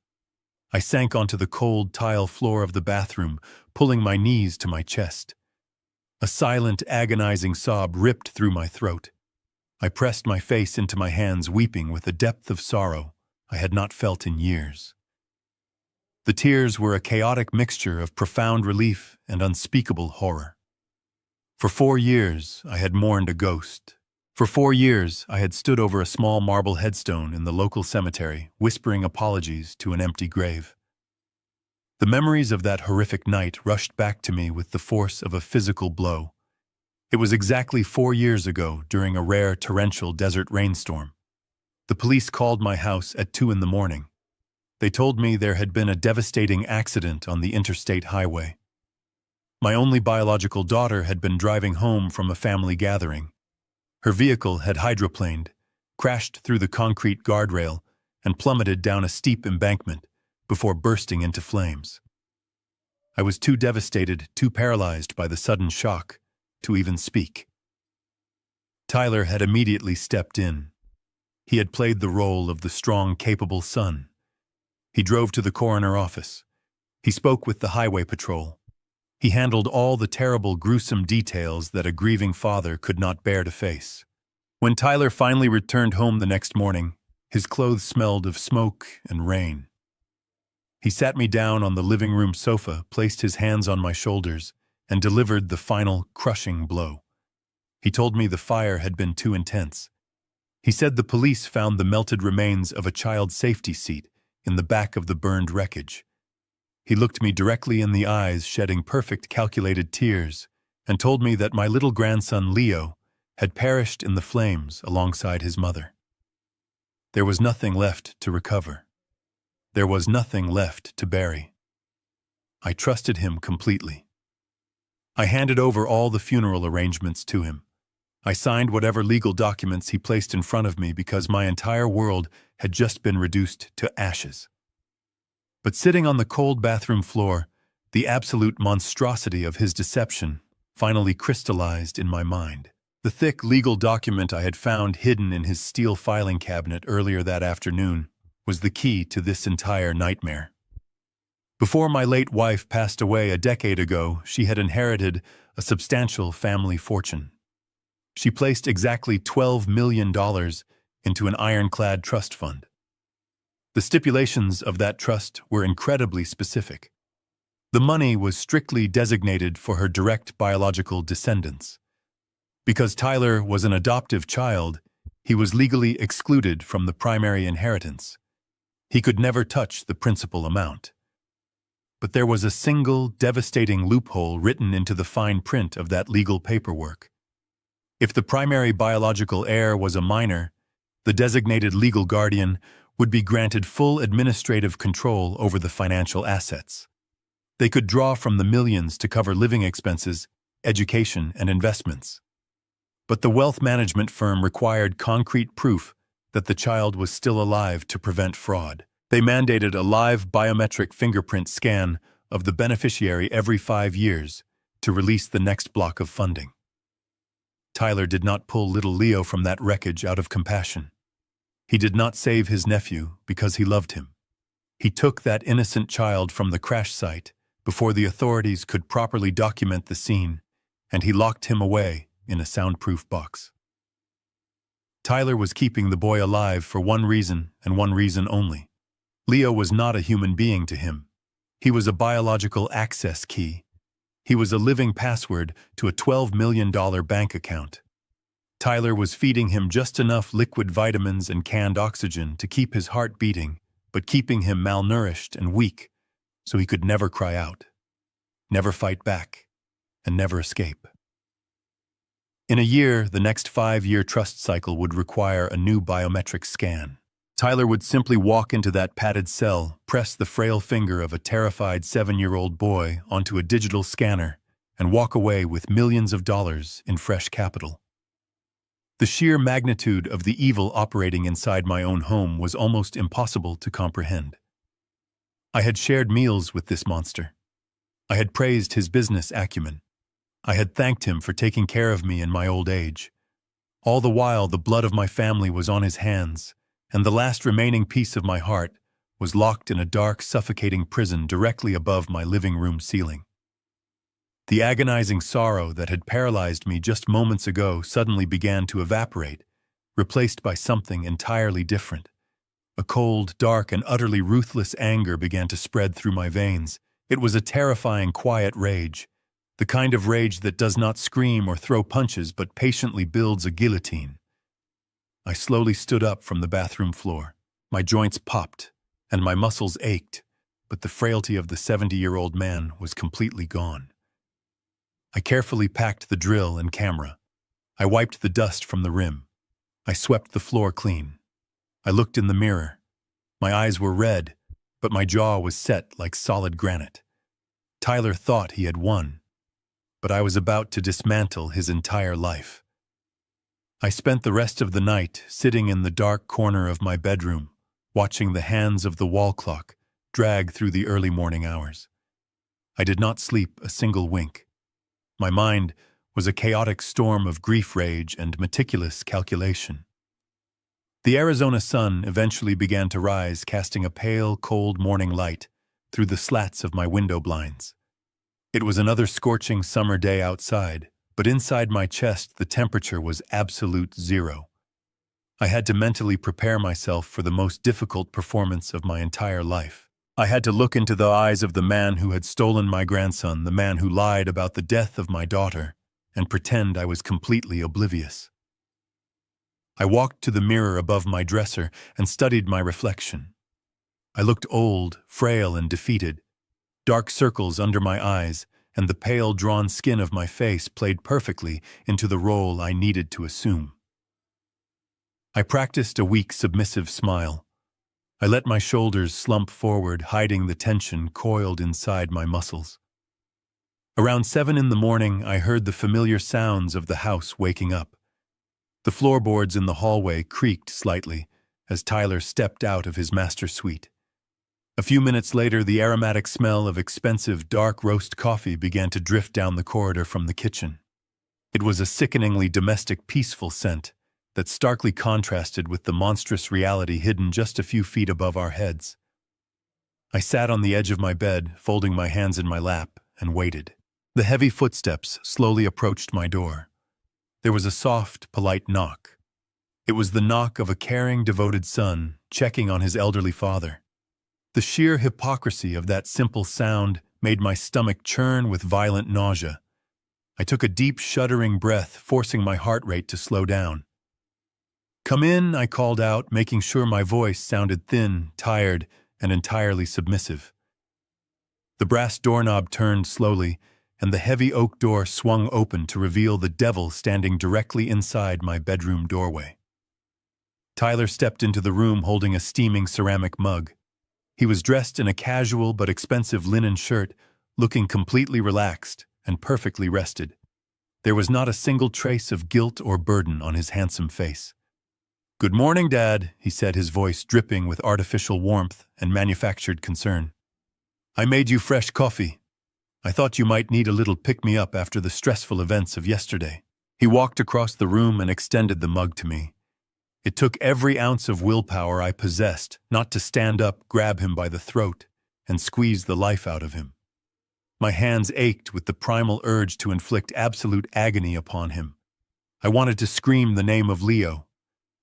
I sank onto the cold tile floor of the bathroom, pulling my knees to my chest. A silent, agonizing sob ripped through my throat. I pressed my face into my hands, weeping with a depth of sorrow I had not felt in years. The tears were a chaotic mixture of profound relief and unspeakable horror. For 4 years, I had mourned a ghost. For 4 years, I had stood over a small marble headstone in the local cemetery, whispering apologies to an empty grave. The memories of that horrific night rushed back to me with the force of a physical blow. It was exactly 4 years ago, during a rare torrential desert rainstorm. The police called my house at 2 a.m. They told me there had been a devastating accident on the interstate highway. My only biological daughter had been driving home from a family gathering. Her vehicle had hydroplaned, crashed through the concrete guardrail, and plummeted down a steep embankment before bursting into flames. I was too devastated, too paralyzed by the sudden shock, to even speak. Tyler had immediately stepped in. He had played the role of the strong, capable son. He drove to the coroner office. He spoke with the highway patrol. He handled all the terrible, gruesome details that a grieving father could not bear to face. When Tyler finally returned home the next morning, his clothes smelled of smoke and rain. He sat me down on the living room sofa, placed his hands on my shoulders, and delivered the final, crushing blow. He told me the fire had been too intense. He said the police found the melted remains of a child's safety seat in the back of the burned wreckage. He looked me directly in the eyes, shedding perfect, calculated tears, and told me that my little grandson, Leo, had perished in the flames alongside his mother. There was nothing left to recover. There was nothing left to bury. I trusted him completely. I handed over all the funeral arrangements to him. I signed whatever legal documents he placed in front of me because my entire world had just been reduced to ashes. But sitting on the cold bathroom floor, the absolute monstrosity of his deception finally crystallized in my mind. The thick legal document I had found hidden in his steel filing cabinet earlier that afternoon was the key to this entire nightmare. Before my late wife passed away a decade ago, she had inherited a substantial family fortune. She placed exactly $12 million into an ironclad trust fund. The stipulations of that trust were incredibly specific. The money was strictly designated for her direct biological descendants. Because Tyler was an adoptive child, he was legally excluded from the primary inheritance. He could never touch the principal amount. But there was a single devastating loophole written into the fine print of that legal paperwork. If the primary biological heir was a minor, the designated legal guardian would be granted full administrative control over the financial assets. They could draw from the millions to cover living expenses, education, and investments. But the wealth management firm required concrete proof that the child was still alive to prevent fraud. They mandated a live biometric fingerprint scan of the beneficiary every 5 years to release the next block of funding. Tyler did not pull little Leo from that wreckage out of compassion. He did not save his nephew because he loved him. He took that innocent child from the crash site before the authorities could properly document the scene, and he locked him away in a soundproof box. Tyler was keeping the boy alive for one reason and one reason only. Leo was not a human being to him. He was a biological access key. He was a living password to a $12 million bank account. Tyler was feeding him just enough liquid vitamins and canned oxygen to keep his heart beating, but keeping him malnourished and weak so he could never cry out, never fight back, and never escape. In a year, the next 5-year trust cycle would require a new biometric scan. Tyler would simply walk into that padded cell, press the frail finger of a terrified 7-year-old boy onto a digital scanner, and walk away with millions of dollars in fresh capital. The sheer magnitude of the evil operating inside my own home was almost impossible to comprehend. I had shared meals with this monster. I had praised his business acumen. I had thanked him for taking care of me in my old age. All the while, the blood of my family was on his hands, and the last remaining piece of my heart was locked in a dark, suffocating prison directly above my living room ceiling. The agonizing sorrow that had paralyzed me just moments ago suddenly began to evaporate, replaced by something entirely different. A cold, dark, and utterly ruthless anger began to spread through my veins. It was a terrifying, quiet rage, the kind of rage that does not scream or throw punches but patiently builds a guillotine. I slowly stood up from the bathroom floor. My joints popped, and my muscles ached, but the frailty of the 70-year-old man was completely gone. I carefully packed the drill and camera. I wiped the dust from the rim. I swept the floor clean. I looked in the mirror. My eyes were red, but my jaw was set like solid granite. Tyler thought he had won, but I was about to dismantle his entire life. I spent the rest of the night sitting in the dark corner of my bedroom, watching the hands of the wall clock drag through the early morning hours. I did not sleep a single wink. My mind was a chaotic storm of grief rage and meticulous calculation. The Arizona sun eventually began to rise, casting a pale, cold morning light through the slats of my window blinds. It was another scorching summer day outside, but inside my chest the temperature was absolute zero. I had to mentally prepare myself for the most difficult performance of my entire life. I had to look into the eyes of the man who had stolen my grandson, the man who lied about the death of my daughter, and pretend I was completely oblivious. I walked to the mirror above my dresser and studied my reflection. I looked old, frail, and defeated. Dark circles under my eyes and the pale, drawn skin of my face played perfectly into the role I needed to assume. I practiced a weak, submissive smile. I let my shoulders slump forward, hiding the tension coiled inside my muscles. Around 7 in the morning, I heard the familiar sounds of the house waking up. The floorboards in the hallway creaked slightly as Tyler stepped out of his master suite. A few minutes later, the aromatic smell of expensive dark roast coffee began to drift down the corridor from the kitchen. It was a sickeningly domestic, peaceful scent that starkly contrasted with the monstrous reality hidden just a few feet above our heads. I sat on the edge of my bed, folding my hands in my lap, and waited. The heavy footsteps slowly approached my door. There was a soft, polite knock. It was the knock of a caring, devoted son checking on his elderly father. The sheer hypocrisy of that simple sound made my stomach churn with violent nausea. I took a deep, shuddering breath, forcing my heart rate to slow down. "Come in," I called out, making sure my voice sounded thin, tired, and entirely submissive. The brass doorknob turned slowly, and the heavy oak door swung open to reveal the devil standing directly inside my bedroom doorway. Tyler stepped into the room holding a steaming ceramic mug. He was dressed in a casual but expensive linen shirt, looking completely relaxed and perfectly rested. There was not a single trace of guilt or burden on his handsome face. "Good morning, Dad," he said, his voice dripping with artificial warmth and manufactured concern. "I made you fresh coffee. I thought you might need a little pick-me-up after the stressful events of yesterday." He walked across the room and extended the mug to me. It took every ounce of willpower I possessed not to stand up, grab him by the throat, and squeeze the life out of him. My hands ached with the primal urge to inflict absolute agony upon him. I wanted to scream the name of Leo.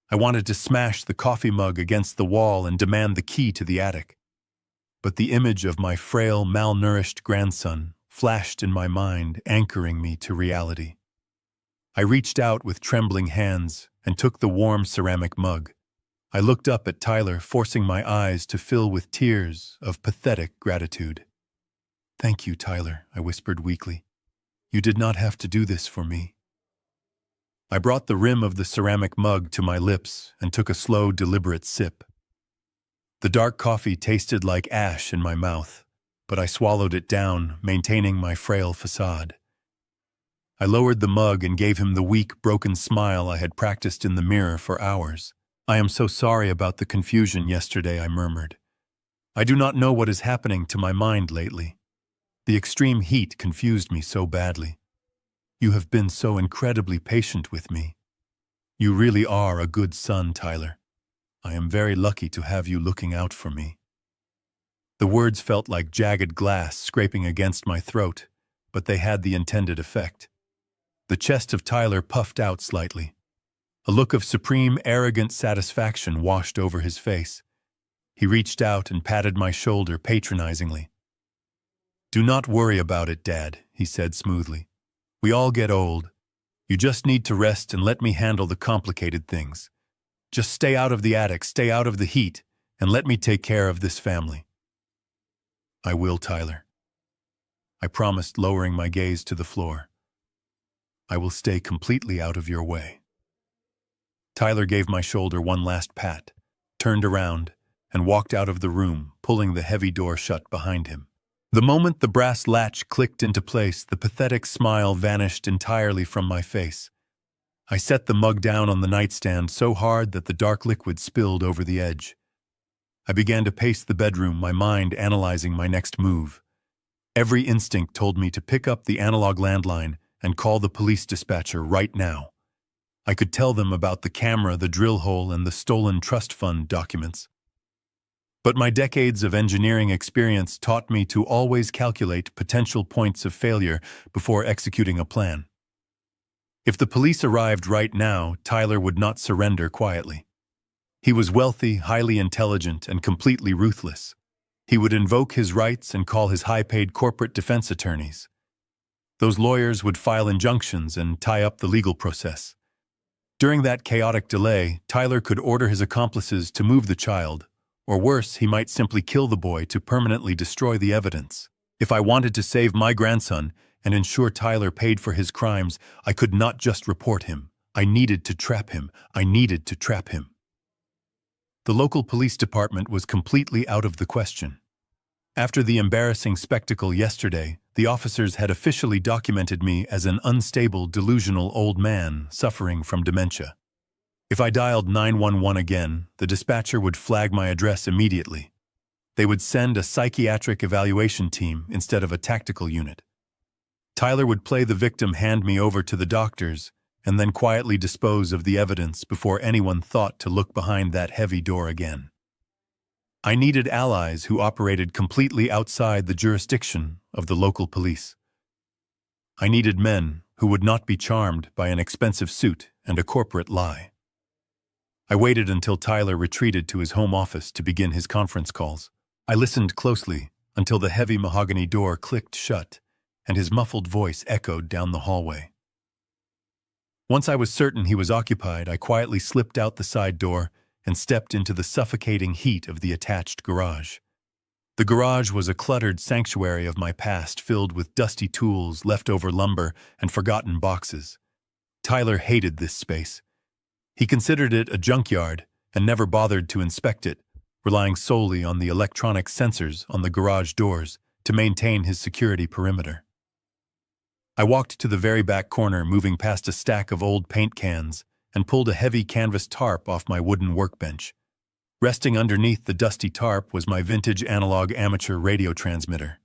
I wanted to smash the coffee mug against the wall and demand the key to the attic. But the image of my frail, malnourished grandson flashed in my mind, anchoring me to reality. I reached out with trembling hands and took the warm ceramic mug. I looked up at Tyler, forcing my eyes to fill with tears of pathetic gratitude. "Thank you, Tyler," I whispered weakly. "You did not have to do this for me." I brought the rim of the ceramic mug to my lips and took a slow, deliberate sip. The dark coffee tasted like ash in my mouth, but I swallowed it down, maintaining my frail facade. I lowered the mug and gave him the weak, broken smile I had practiced in the mirror for hours. "I am so sorry about the confusion yesterday," I murmured. "I do not know what is happening to my mind lately. The extreme heat confused me so badly. You have been so incredibly patient with me. You really are a good son, Tyler. I am very lucky to have you looking out for me." The words felt like jagged glass scraping against my throat, but they had the intended effect. The chest of Tyler puffed out slightly. A look of supreme, arrogant satisfaction washed over his face. He reached out and patted my shoulder patronizingly. "Do not worry about it, Dad," he said smoothly. "We all get old. You just need to rest and let me handle the complicated things. Just stay out of the attic, stay out of the heat, and let me take care of this family." "I will, Tyler," I promised, lowering my gaze to the floor. "I will stay completely out of your way." Tyler gave my shoulder one last pat, turned around, and walked out of the room, pulling the heavy door shut behind him. The moment the brass latch clicked into place, the pathetic smile vanished entirely from my face. I set the mug down on the nightstand so hard that the dark liquid spilled over the edge. I began to pace the bedroom, my mind analyzing my next move. Every instinct told me to pick up the analog landline and call the police dispatcher right now. I could tell them about the camera, the drill hole, and the stolen trust fund documents. But my decades of engineering experience taught me to always calculate potential points of failure before executing a plan. If the police arrived right now, Tyler would not surrender quietly. He was wealthy, highly intelligent, and completely ruthless. He would invoke his rights and call his high-paid corporate defense attorneys. Those lawyers would file injunctions and tie up the legal process. During that chaotic delay, Tyler could order his accomplices to move the child, or worse, he might simply kill the boy to permanently destroy the evidence. If I wanted to save my grandson and ensure Tyler paid for his crimes, I could not just report him. I needed to trap him. I needed to trap him. The local police department was completely out of the question. After the embarrassing spectacle yesterday, the officers had officially documented me as an unstable, delusional old man suffering from dementia. If I dialed 911 again, the dispatcher would flag my address immediately. They would send a psychiatric evaluation team instead of a tactical unit. Tyler would play the victim, hand me over to the doctors, and then quietly dispose of the evidence before anyone thought to look behind that heavy door again. I needed allies who operated completely outside the jurisdiction of the local police. I needed men who would not be charmed by an expensive suit and a corporate lie. I waited until Tyler retreated to his home office to begin his conference calls. I listened closely until the heavy mahogany door clicked shut and his muffled voice echoed down the hallway. Once I was certain he was occupied, I quietly slipped out the side door and stepped into the suffocating heat of the attached garage. The garage was a cluttered sanctuary of my past, filled with dusty tools, leftover lumber, and forgotten boxes. Tyler hated this space. He considered it a junkyard and never bothered to inspect it, relying solely on the electronic sensors on the garage doors to maintain his security perimeter. I walked to the very back corner, moving past a stack of old paint cans, and pulled a heavy canvas tarp off my wooden workbench. Resting underneath the dusty tarp was my vintage analog amateur radio transmitter.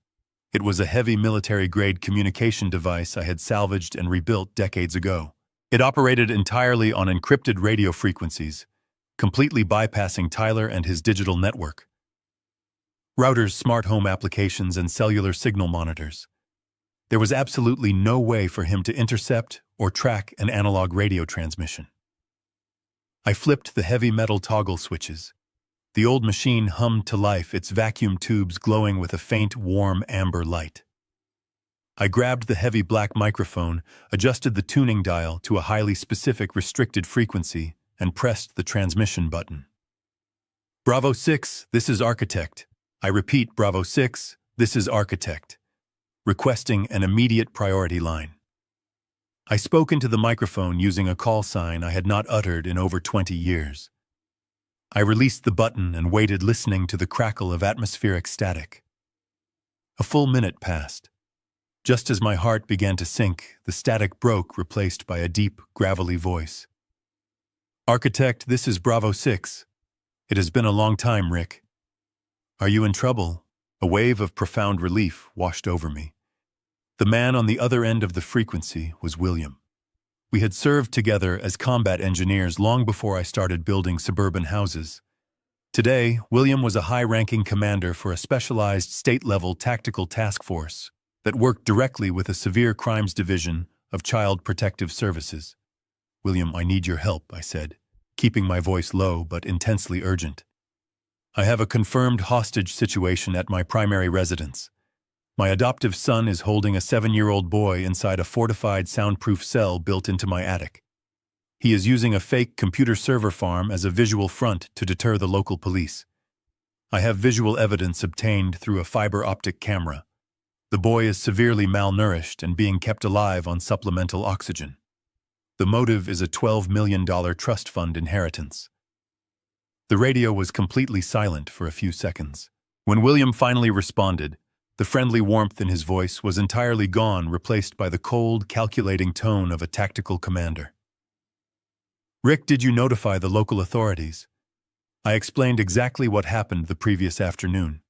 It was a heavy military-grade communication device I had salvaged and rebuilt decades ago. It operated entirely on encrypted radio frequencies, completely bypassing Tyler and his digital network. Routers, smart home applications, and cellular signal monitors. There was absolutely no way for him to intercept or track an analog radio transmission. I flipped the heavy metal toggle switches. The old machine hummed to life, its vacuum tubes glowing with a faint, warm amber light. I grabbed the heavy black microphone, adjusted the tuning dial to a highly specific restricted frequency, and pressed the transmission button. Bravo 6, this is Architect. I repeat, Bravo 6, this is Architect. Requesting an immediate priority line. I spoke into the microphone using a call sign I had not uttered in over 20 years. I released the button and waited, listening to the crackle of atmospheric static. A full minute passed. Just as my heart began to sink, the static broke, replaced by a deep, gravelly voice. Architect, this is Bravo 6. It has been a long time, Rick. Are you in trouble? A wave of profound relief washed over me. The man on the other end of the frequency was William. We had served together as combat engineers long before I started building suburban houses. Today, William was a high-ranking commander for a specialized state-level tactical task force that worked directly with a severe crimes division of Child Protective Services. William, I need your help, I said, keeping my voice low but intensely urgent. I have a confirmed hostage situation at my primary residence. My adoptive son is holding a 7-year-old boy inside a fortified, soundproof cell built into my attic. He is using a fake computer server farm as a visual front to deter the local police. I have visual evidence obtained through a fiber optic camera. The boy is severely malnourished and being kept alive on supplemental oxygen. The motive is a $12 million trust fund inheritance. The radio was completely silent for a few seconds. When William finally responded, the friendly warmth in his voice was entirely gone, replaced by the cold, calculating tone of a tactical commander. Rick, did you notify the local authorities? I explained exactly what happened the previous afternoon.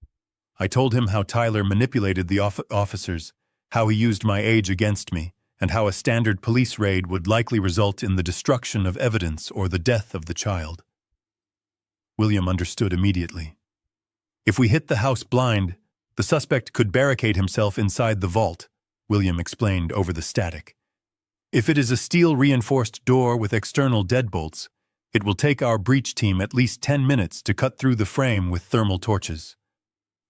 I told him how Tyler manipulated the officers, how he used my age against me, and how a standard police raid would likely result in the destruction of evidence or the death of the child. William understood immediately. If we hit the house blind, the suspect could barricade himself inside the vault, William explained over the static. If it is a steel-reinforced door with external deadbolts, it will take our breach team at least 10 minutes to cut through the frame with thermal torches.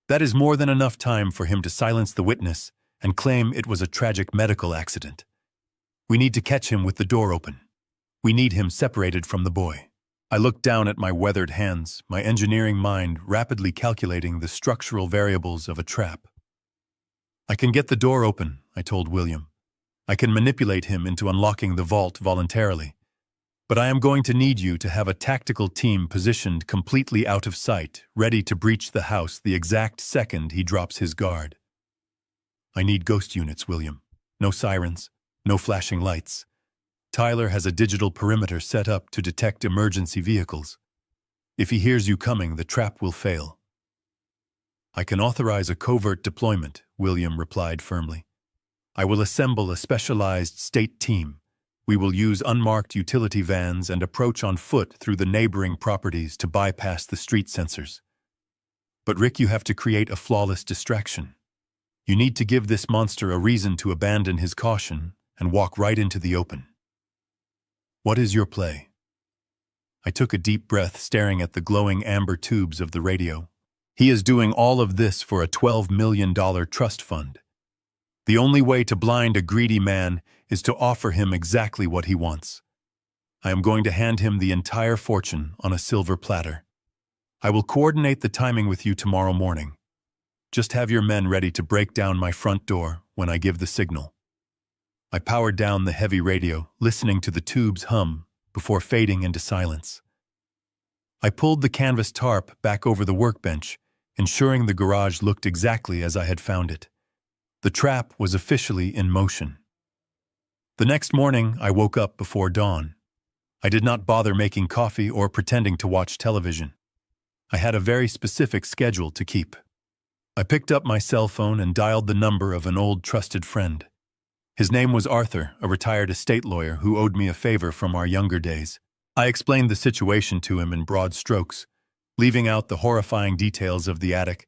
That is more than enough time for him to silence the witness and claim it was a tragic medical accident. We need to catch him with the door open. We need him separated from the boy. I looked down at my weathered hands, my engineering mind rapidly calculating the structural variables of a trap. I can get the door open, I told William. I can manipulate him into unlocking the vault voluntarily. But I am going to need you to have a tactical team positioned completely out of sight, ready to breach the house the exact second he drops his guard. I need ghost units, William. No sirens, no flashing lights. Tyler has a digital perimeter set up to detect emergency vehicles. If he hears you coming, the trap will fail. I can authorize a covert deployment, William replied firmly. I will assemble a specialized state team. We will use unmarked utility vans and approach on foot through the neighboring properties to bypass the street sensors. But Rick, you have to create a flawless distraction. You need to give this monster a reason to abandon his caution and walk right into the open. What is your play? I took a deep breath, staring at the glowing amber tubes of the radio. He is doing all of this for a $12 million trust fund. The only way to blind a greedy man is to offer him exactly what he wants. I am going to hand him the entire fortune on a silver platter. I will coordinate the timing with you tomorrow morning. Just have your men ready to break down my front door when I give the signal. I powered down the heavy radio, listening to the tubes hum before fading into silence. I pulled the canvas tarp back over the workbench, ensuring the garage looked exactly as I had found it. The trap was officially in motion. The next morning, I woke up before dawn. I did not bother making coffee or pretending to watch television. I had a very specific schedule to keep. I picked up my cell phone and dialed the number of an old trusted friend. His name was Arthur, a retired estate lawyer who owed me a favor from our younger days. I explained the situation to him in broad strokes, leaving out the horrifying details of the attic,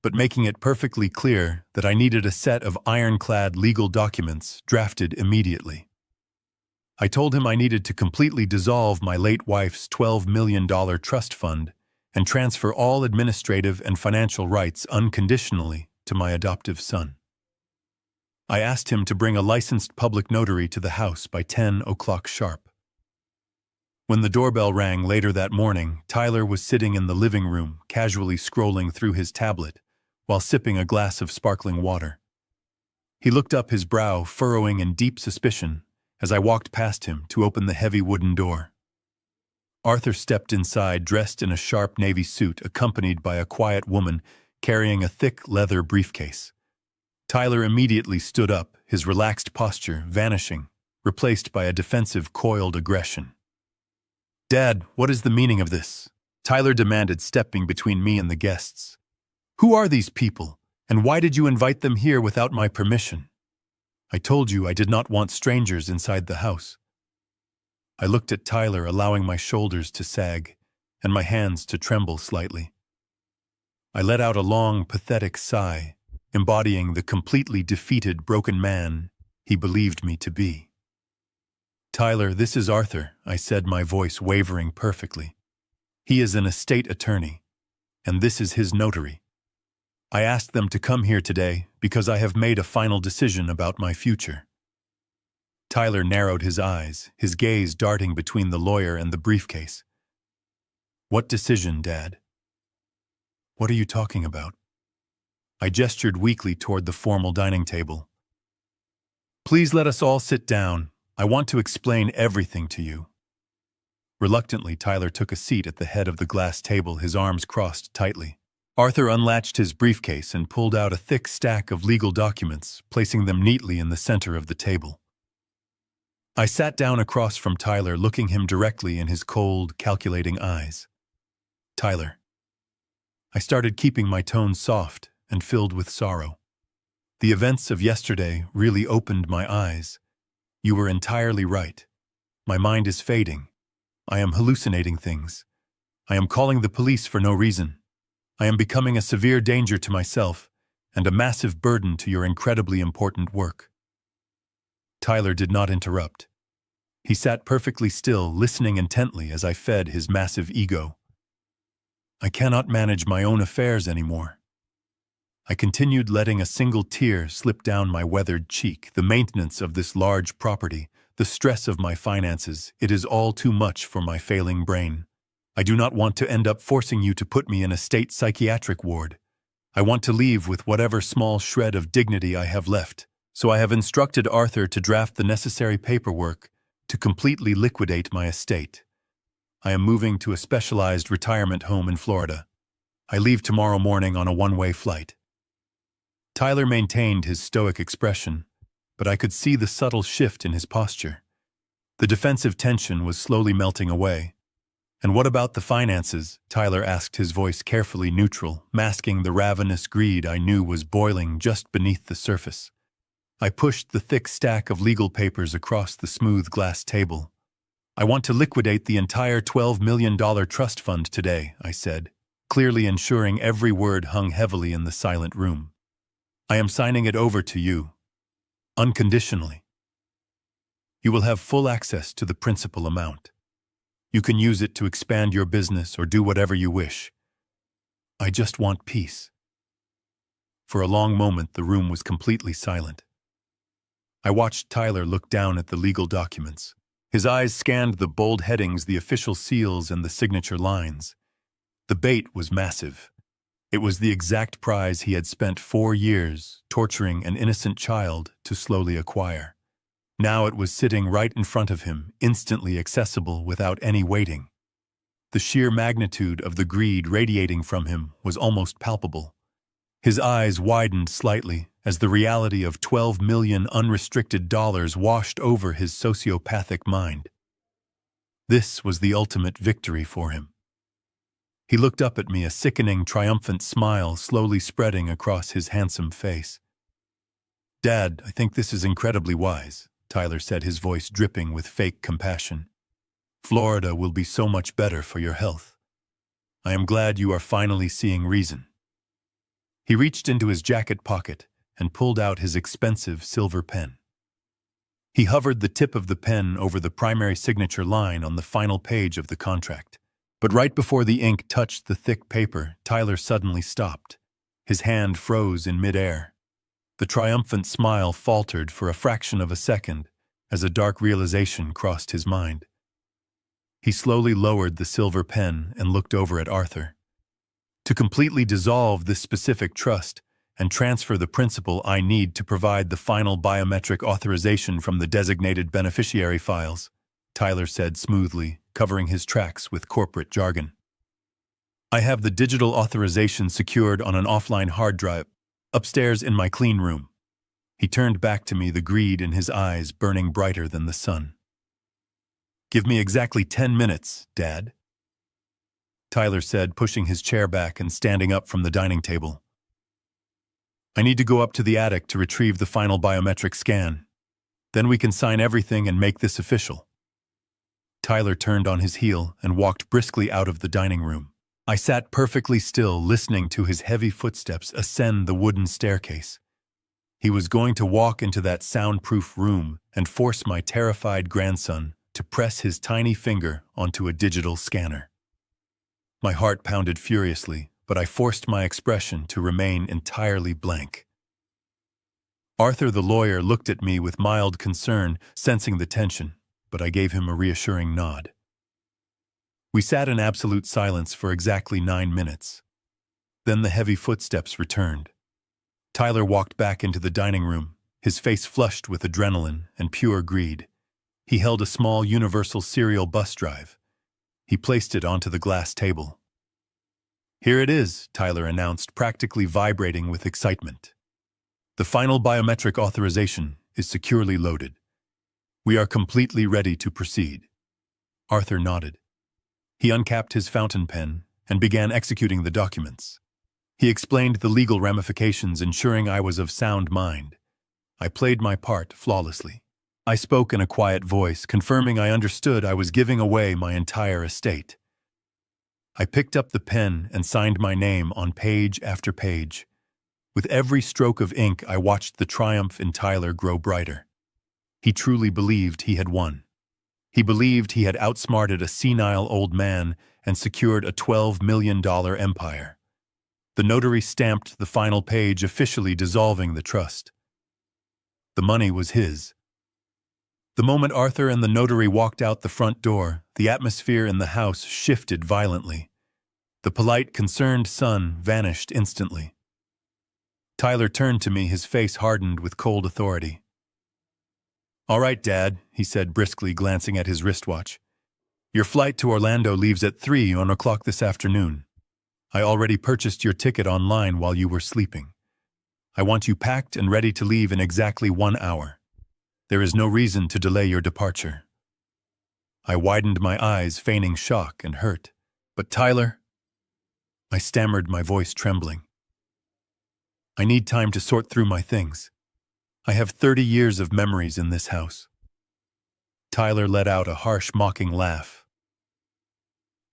but making it perfectly clear that I needed a set of ironclad legal documents drafted immediately. I told him I needed to completely dissolve my late wife's $12 million trust fund and transfer all administrative and financial rights unconditionally to my adoptive son. I asked him to bring a licensed public notary to the house by 10 o'clock sharp. When the doorbell rang later that morning, Tyler was sitting in the living room, casually scrolling through his tablet while sipping a glass of sparkling water. He looked up, his brow furrowing in deep suspicion, as I walked past him to open the heavy wooden door. Arthur stepped inside, dressed in a sharp navy suit, accompanied by a quiet woman carrying a thick leather briefcase. Tyler immediately stood up, his relaxed posture vanishing, replaced by a defensive, coiled aggression. "Dad, what is the meaning of this?" Tyler demanded, stepping between me and the guests. "Who are these people, and why did you invite them here without my permission? I told you I did not want strangers inside the house." I looked at Tyler, allowing my shoulders to sag and my hands to tremble slightly. I let out a long, pathetic sigh, embodying the completely defeated, broken man he believed me to be. "Tyler, this is Arthur," I said, my voice wavering perfectly. "He is an estate attorney, and this is his notary. I asked them to come here today because I have made a final decision about my future." Tyler narrowed his eyes, his gaze darting between the lawyer and the briefcase. "What decision, Dad? What are you talking about?" I gestured weakly toward the formal dining table. "Please let us all sit down. I want to explain everything to you." Reluctantly, Tyler took a seat at the head of the glass table, his arms crossed tightly. Arthur unlatched his briefcase and pulled out a thick stack of legal documents, placing them neatly in the center of the table. I sat down across from Tyler, looking him directly in his cold, calculating eyes. "Tyler." I started, keeping my tone soft and filled with sorrow. "The events of yesterday really opened my eyes. You were entirely right. My mind is fading. I am hallucinating things. I am calling the police for no reason. I am becoming a severe danger to myself and a massive burden to your incredibly important work." Tyler did not interrupt. He sat perfectly still, listening intently as I fed his massive ego. "I cannot manage my own affairs anymore." I continued, letting a single tear slip down my weathered cheek. "The maintenance of this large property, the stress of my finances, it is all too much for my failing brain. I do not want to end up forcing you to put me in a state psychiatric ward. I want to leave with whatever small shred of dignity I have left, so I have instructed Arthur to draft the necessary paperwork to completely liquidate my estate. I am moving to a specialized retirement home in Florida. I leave tomorrow morning on a one-way flight." Tyler maintained his stoic expression, but I could see the subtle shift in his posture. The defensive tension was slowly melting away. "And what about the finances?" Tyler asked, his voice carefully neutral, masking the ravenous greed I knew was boiling just beneath the surface. I pushed the thick stack of legal papers across the smooth glass table. "I want to liquidate the entire $12 million trust fund today," I said, clearly ensuring every word hung heavily in the silent room. "I am signing it over to you, unconditionally. You will have full access to the principal amount. You can use it to expand your business or do whatever you wish. I just want peace." For a long moment, the room was completely silent. I watched Tyler look down at the legal documents. His eyes scanned the bold headings, the official seals, and the signature lines. The bait was massive. It was the exact prize he had spent 4 years torturing an innocent child to slowly acquire. Now it was sitting right in front of him, instantly accessible without any waiting. The sheer magnitude of the greed radiating from him was almost palpable. His eyes widened slightly as the reality of 12 million unrestricted dollars washed over his sociopathic mind. This was the ultimate victory for him. He looked up at me, a sickening, triumphant smile slowly spreading across his handsome face. "Dad, I think this is incredibly wise," Tyler said, his voice dripping with fake compassion. "Florida will be so much better for your health. I am glad you are finally seeing reason." He reached into his jacket pocket and pulled out his expensive silver pen. He hovered the tip of the pen over the primary signature line on the final page of the contract. But right before the ink touched the thick paper, Tyler suddenly stopped. His hand froze in midair. The triumphant smile faltered for a fraction of a second as a dark realization crossed his mind. He slowly lowered the silver pen and looked over at Arthur. "To completely dissolve this specific trust and transfer the principal, I need to provide the final biometric authorization from the designated beneficiary files," Tyler said smoothly, covering his tracks with corporate jargon. "I have the digital authorization secured on an offline hard drive upstairs in my clean room." He turned back to me, the greed in his eyes burning brighter than the sun. "Give me exactly 10 minutes, Dad," Tyler said, pushing his chair back and standing up from the dining table. "I need to go up to the attic to retrieve the final biometric scan. Then we can sign everything and make this official." Tyler turned on his heel and walked briskly out of the dining room. I sat perfectly still, listening to his heavy footsteps ascend the wooden staircase. He was going to walk into that soundproof room and force my terrified grandson to press his tiny finger onto a digital scanner. My heart pounded furiously, but I forced my expression to remain entirely blank. Arthur, the lawyer, looked at me with mild concern, sensing the tension, but I gave him a reassuring nod. We sat in absolute silence for exactly 9 minutes. Then the heavy footsteps returned. Tyler walked back into the dining room, his face flushed with adrenaline and pure greed. He held a small universal serial bus drive. He placed it onto the glass table. "Here it is," Tyler announced, practically vibrating with excitement. "The final biometric authorization is securely loaded. We are completely ready to proceed." Arthur nodded. He uncapped his fountain pen and began executing the documents. He explained the legal ramifications, ensuring I was of sound mind. I played my part flawlessly. I spoke in a quiet voice, confirming I understood I was giving away my entire estate. I picked up the pen and signed my name on page after page. With every stroke of ink, I watched the triumph in Tyler grow brighter. He truly believed he had won. He believed he had outsmarted a senile old man and secured a $12 million empire. The notary stamped the final page, officially dissolving the trust. The money was his. The moment Arthur and the notary walked out the front door, the atmosphere in the house shifted violently. The polite, concerned son vanished instantly. Tyler turned to me, his face hardened with cold authority. "All right, Dad," he said briskly, glancing at his wristwatch. "Your flight to Orlando leaves at 3:00 this afternoon. I already purchased your ticket online while you were sleeping. I want you packed and ready to leave in exactly 1 hour. There is no reason to delay your departure." I widened my eyes, feigning shock and hurt. "But Tyler," I stammered, my voice trembling. "I need time to sort through my things. I have 30 years of memories in this house." Tyler let out a harsh, mocking laugh.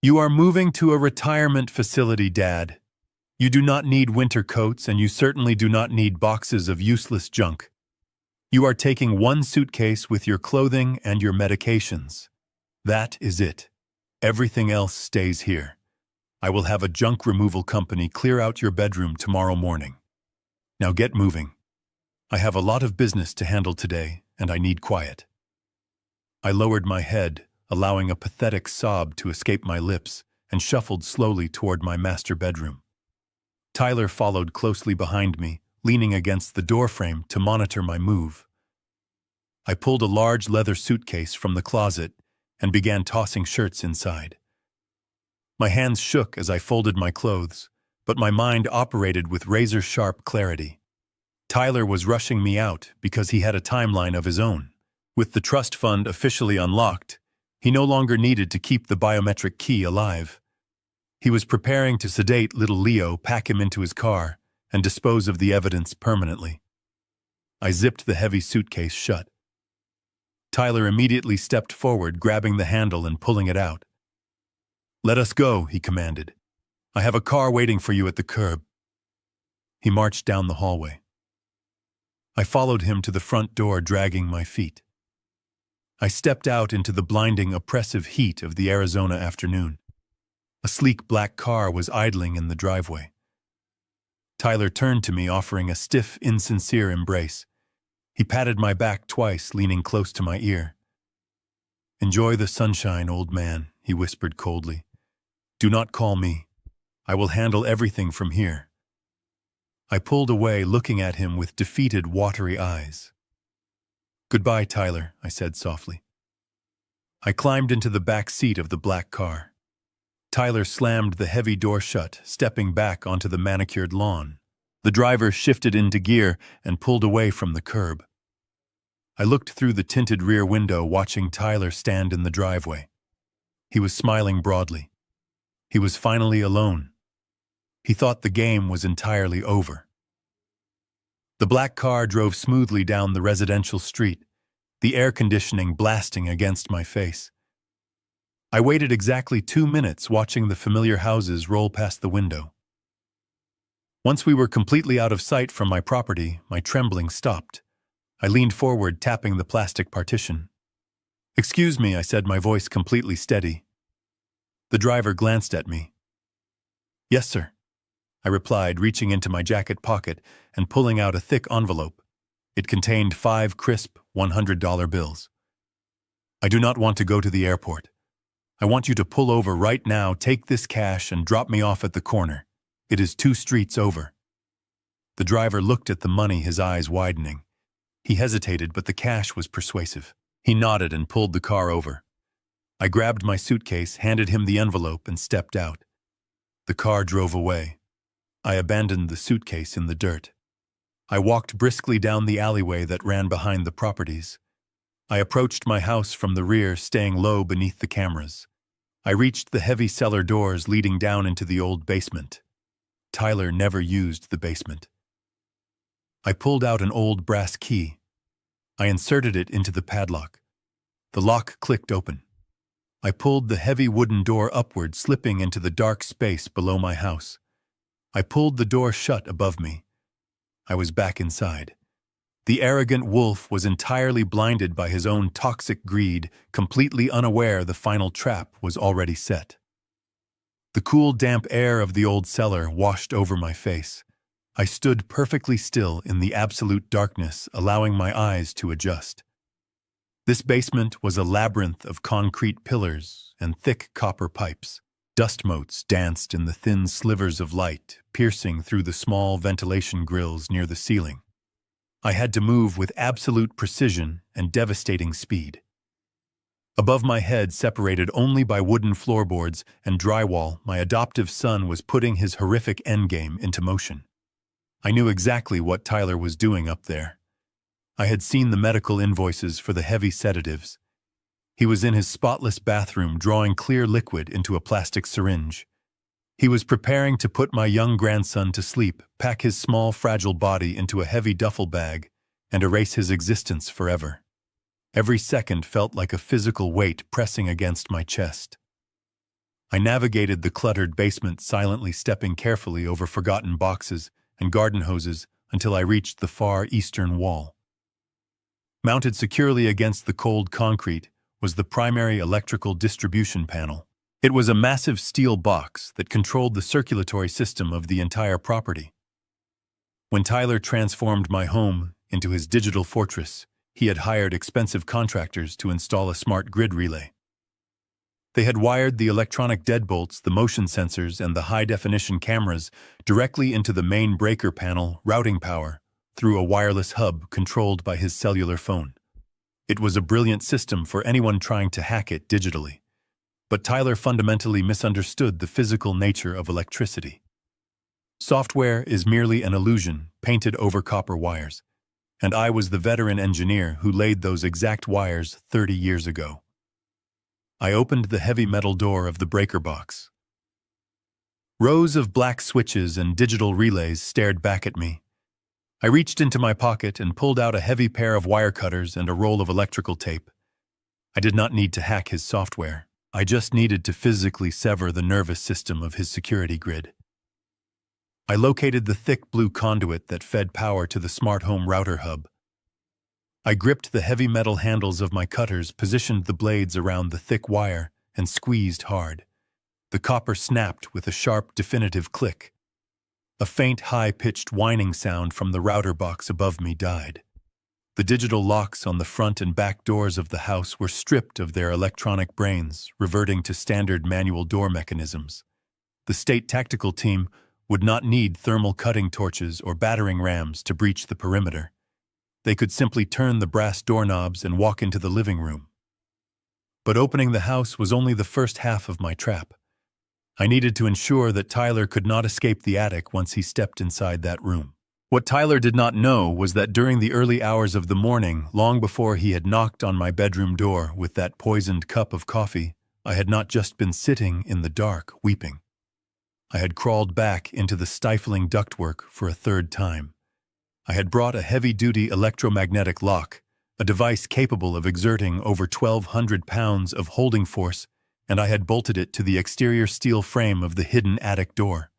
"You are moving to a retirement facility, Dad. You do not need winter coats, and you certainly do not need boxes of useless junk. You are taking one suitcase with your clothing and your medications. That is it. Everything else stays here. I will have a junk removal company clear out your bedroom tomorrow morning. Now get moving. I have a lot of business to handle today, and I need quiet." I lowered my head, allowing a pathetic sob to escape my lips, and shuffled slowly toward my master bedroom. Tyler followed closely behind me, leaning against the doorframe to monitor my move. I pulled a large leather suitcase from the closet and began tossing shirts inside. My hands shook as I folded my clothes, but my mind operated with razor-sharp clarity. Tyler was rushing me out because he had a timeline of his own. With the trust fund officially unlocked, he no longer needed to keep the biometric key alive. He was preparing to sedate little Leo, pack him into his car, and dispose of the evidence permanently. I zipped the heavy suitcase shut. Tyler immediately stepped forward, grabbing the handle and pulling it out. "Let us go," he commanded. "I have a car waiting for you at the curb." He marched down the hallway. I followed him to the front door, dragging my feet. I stepped out into the blinding, oppressive heat of the Arizona afternoon. A sleek black car was idling in the driveway. Tyler turned to me, offering a stiff, insincere embrace. He patted my back twice, leaning close to my ear. "Enjoy the sunshine, old man," he whispered coldly. "Do not call me. I will handle everything from here." I pulled away, looking at him with defeated, watery eyes. "Goodbye, Tyler," I said softly. I climbed into the back seat of the black car. Tyler slammed the heavy door shut, stepping back onto the manicured lawn. The driver shifted into gear and pulled away from the curb. I looked through the tinted rear window, watching Tyler stand in the driveway. He was smiling broadly. He was finally alone. He thought the game was entirely over. The black car drove smoothly down the residential street, the air conditioning blasting against my face. I waited exactly 2 minutes, watching the familiar houses roll past the window. Once we were completely out of sight from my property, my trembling stopped. I leaned forward, tapping the plastic partition. "Excuse me," I said, my voice completely steady. The driver glanced at me. "Yes, sir," I replied, reaching into my jacket pocket and pulling out a thick envelope. It contained 5 crisp $100 bills. "I do not want to go to the airport. I want you to pull over right now, take this cash, and drop me off at the corner. It is 2 streets over." The driver looked at the money, his eyes widening. He hesitated, but the cash was persuasive. He nodded and pulled the car over. I grabbed my suitcase, handed him the envelope, and stepped out. The car drove away. I abandoned the suitcase in the dirt. I walked briskly down the alleyway that ran behind the properties. I approached my house from the rear, staying low beneath the cameras. I reached the heavy cellar doors leading down into the old basement. Tyler never used the basement. I pulled out an old brass key. I inserted it into the padlock. The lock clicked open. I pulled the heavy wooden door upward, slipping into the dark space below my house. I pulled the door shut above me. I was back inside. The arrogant wolf was entirely blinded by his own toxic greed, completely unaware the final trap was already set. The cool, damp air of the old cellar washed over my face. I stood perfectly still in the absolute darkness, allowing my eyes to adjust. This basement was a labyrinth of concrete pillars and thick copper pipes. Dust motes danced in the thin slivers of light, piercing through the small ventilation grills near the ceiling. I had to move with absolute precision and devastating speed. Above my head, separated only by wooden floorboards and drywall, my adoptive son was putting his horrific endgame into motion. I knew exactly what Tyler was doing up there. I had seen the medical invoices for the heavy sedatives. He was in his spotless bathroom, drawing clear liquid into a plastic syringe. He was preparing to put my young grandson to sleep, pack his small, fragile body into a heavy duffel bag, and erase his existence forever. Every second felt like a physical weight pressing against my chest. I navigated the cluttered basement, silently stepping carefully over forgotten boxes and garden hoses until I reached the far eastern wall. Mounted securely against the cold concrete was the primary electrical distribution panel. It was a massive steel box that controlled the circulatory system of the entire property. When Tyler transformed my home into his digital fortress, he had hired expensive contractors to install a smart grid relay. They had wired the electronic deadbolts, the motion sensors, and the high-definition cameras directly into the main breaker panel, routing power through a wireless hub controlled by his cellular phone. It was a brilliant system for anyone trying to hack it digitally. But Tyler fundamentally misunderstood the physical nature of electricity. Software is merely an illusion painted over copper wires, and I was the veteran engineer who laid those exact wires 30 years ago. I opened the heavy metal door of the breaker box. Rows of black switches and digital relays stared back at me. I reached into my pocket and pulled out a heavy pair of wire cutters and a roll of electrical tape. I did not need to hack his software. I just needed to physically sever the nervous system of his security grid. I located the thick blue conduit that fed power to the smart home router hub. I gripped the heavy metal handles of my cutters, positioned the blades around the thick wire, and squeezed hard. The copper snapped with a sharp, definitive click. A faint, high-pitched whining sound from the router box above me died. The digital locks on the front and back doors of the house were stripped of their electronic brains, reverting to standard manual door mechanisms. The state tactical team would not need thermal cutting torches or battering rams to breach the perimeter. They could simply turn the brass doorknobs and walk into the living room. But opening the house was only the first half of my trap. I needed to ensure that Tyler could not escape the attic once he stepped inside that room. What Tyler did not know was that during the early hours of the morning, long before he had knocked on my bedroom door with that poisoned cup of coffee, I had not just been sitting in the dark, weeping. I had crawled back into the stifling ductwork for a third time. I had brought a heavy-duty electromagnetic lock, a device capable of exerting over 1,200 pounds of holding force, and I had bolted it to the exterior steel frame of the hidden attic door.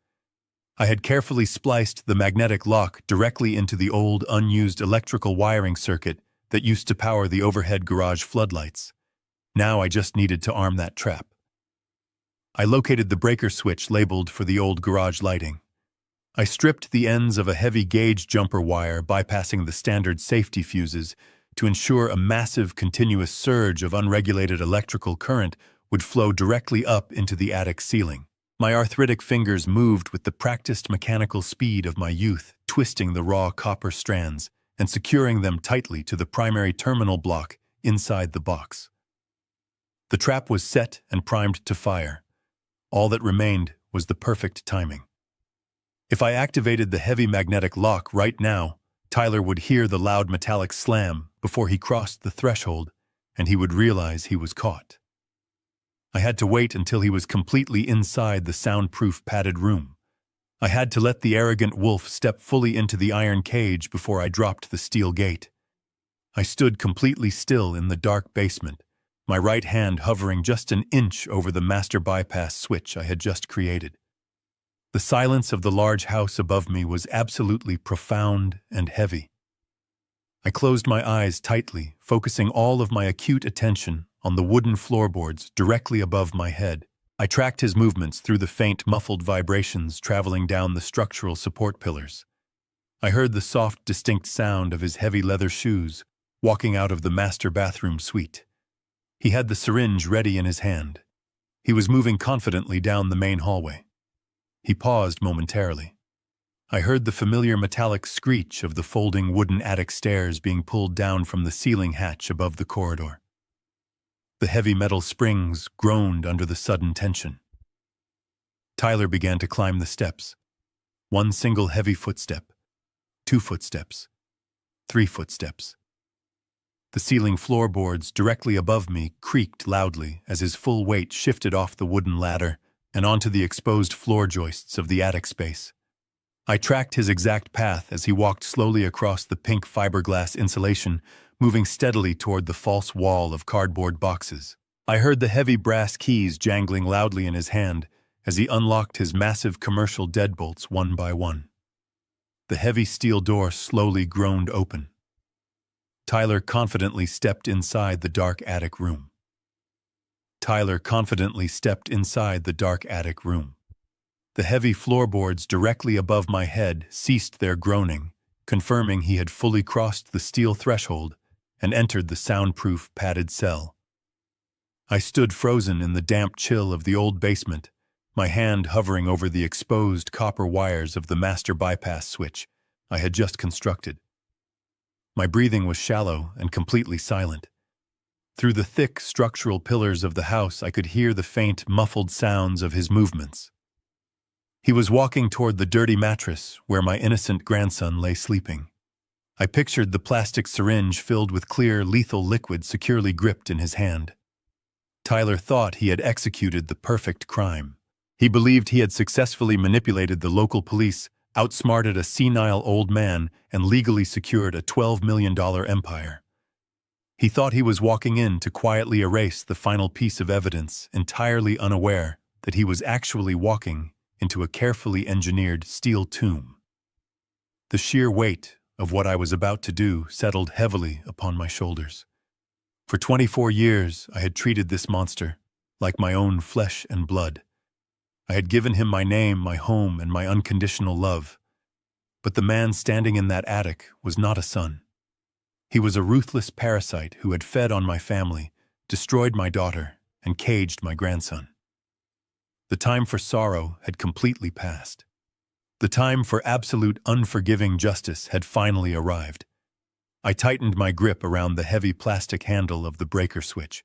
I had carefully spliced the magnetic lock directly into the old, unused electrical wiring circuit that used to power the overhead garage floodlights. Now I just needed to arm that trap. I located the breaker switch labeled for the old garage lighting. I stripped the ends of a heavy gauge jumper wire, bypassing the standard safety fuses, to ensure a massive continuous surge of unregulated electrical current would flow directly up into the attic ceiling. My arthritic fingers moved with the practiced mechanical speed of my youth, twisting the raw copper strands and securing them tightly to the primary terminal block inside the box. The trap was set and primed to fire. All that remained was the perfect timing. If I activated the heavy magnetic lock right now, Tyler would hear the loud metallic slam before he crossed the threshold, and he would realize he was caught. I had to wait until he was completely inside the soundproof padded room. I had to let the arrogant wolf step fully into the iron cage before I dropped the steel gate. I stood completely still in the dark basement, my right hand hovering just an inch over the master bypass switch I had just created. The silence of the large house above me was absolutely profound and heavy. I closed my eyes tightly, focusing all of my acute attention on the wooden floorboards directly above my head. I tracked his movements through the faint, muffled vibrations traveling down the structural support pillars. I heard the soft, distinct sound of his heavy leather shoes walking out of the master bathroom suite. He had the syringe ready in his hand. He was moving confidently down the main hallway. He paused momentarily. I heard the familiar metallic screech of the folding wooden attic stairs being pulled down from the ceiling hatch above the corridor. The heavy metal springs groaned under the sudden tension. Tyler began to climb the steps. One single heavy footstep, 2 footsteps, 3 footsteps. The ceiling floorboards directly above me creaked loudly as his full weight shifted off the wooden ladder and onto the exposed floor joists of the attic space. I tracked his exact path as he walked slowly across the pink fiberglass insulation, moving steadily toward the false wall of cardboard boxes. I heard the heavy brass keys jangling loudly in his hand as he unlocked his massive commercial deadbolts one by one. The heavy steel door slowly groaned open. Tyler confidently stepped inside the dark attic room. Tyler confidently stepped inside the dark attic room. The heavy floorboards directly above my head ceased their groaning, confirming he had fully crossed the steel threshold and entered the soundproof padded cell. I stood frozen in the damp chill of the old basement, my hand hovering over the exposed copper wires of the master bypass switch I had just constructed. My breathing was shallow and completely silent. Through the thick structural pillars of the house, I could hear the faint, muffled sounds of his movements. He was walking toward the dirty mattress where my innocent grandson lay sleeping. I pictured the plastic syringe filled with clear, lethal liquid securely gripped in his hand. Tyler thought he had executed the perfect crime. He believed he had successfully manipulated the local police, outsmarted a senile old man, and legally secured a $12 million empire. He thought he was walking in to quietly erase the final piece of evidence, entirely unaware that he was actually walking into a carefully engineered steel tomb. The sheer weight of what I was about to do settled heavily upon my shoulders. For 24 years, I had treated this monster like my own flesh and blood. I had given him my name, my home, and my unconditional love. But the man standing in that attic was not a son. He was a ruthless parasite who had fed on my family, destroyed my daughter, and caged my grandson. The time for sorrow had completely passed. The time for absolute unforgiving justice had finally arrived. I tightened my grip around the heavy plastic handle of the breaker switch.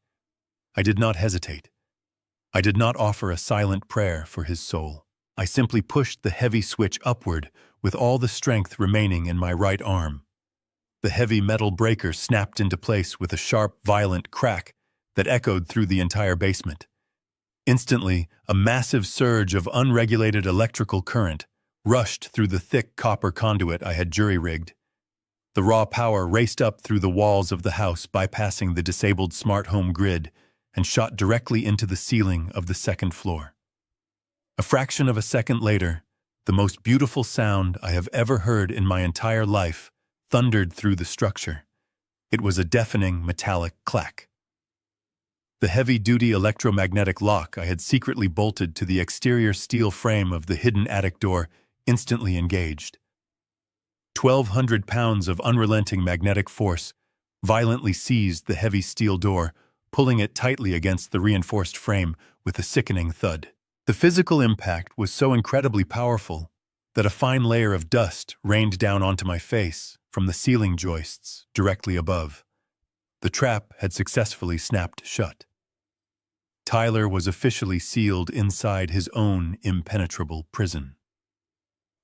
I did not hesitate. I did not offer a silent prayer for his soul. I simply pushed the heavy switch upward with all the strength remaining in my right arm. The heavy metal breaker snapped into place with a sharp, violent crack that echoed through the entire basement. Instantly, a massive surge of unregulated electrical current rushed through the thick copper conduit I had jury-rigged. The raw power raced up through the walls of the house, bypassing the disabled smart home grid, and shot directly into the ceiling of the second floor. A fraction of a second later, the most beautiful sound I have ever heard in my entire life thundered through the structure. It was a deafening metallic clack. The heavy-duty electromagnetic lock I had secretly bolted to the exterior steel frame of the hidden attic door instantly engaged. 1,200 pounds of unrelenting magnetic force violently seized the heavy steel door, pulling it tightly against the reinforced frame with a sickening thud. The physical impact was so incredibly powerful that a fine layer of dust rained down onto my face from the ceiling joists directly above. The trap had successfully snapped shut. Tyler was officially sealed inside his own impenetrable prison.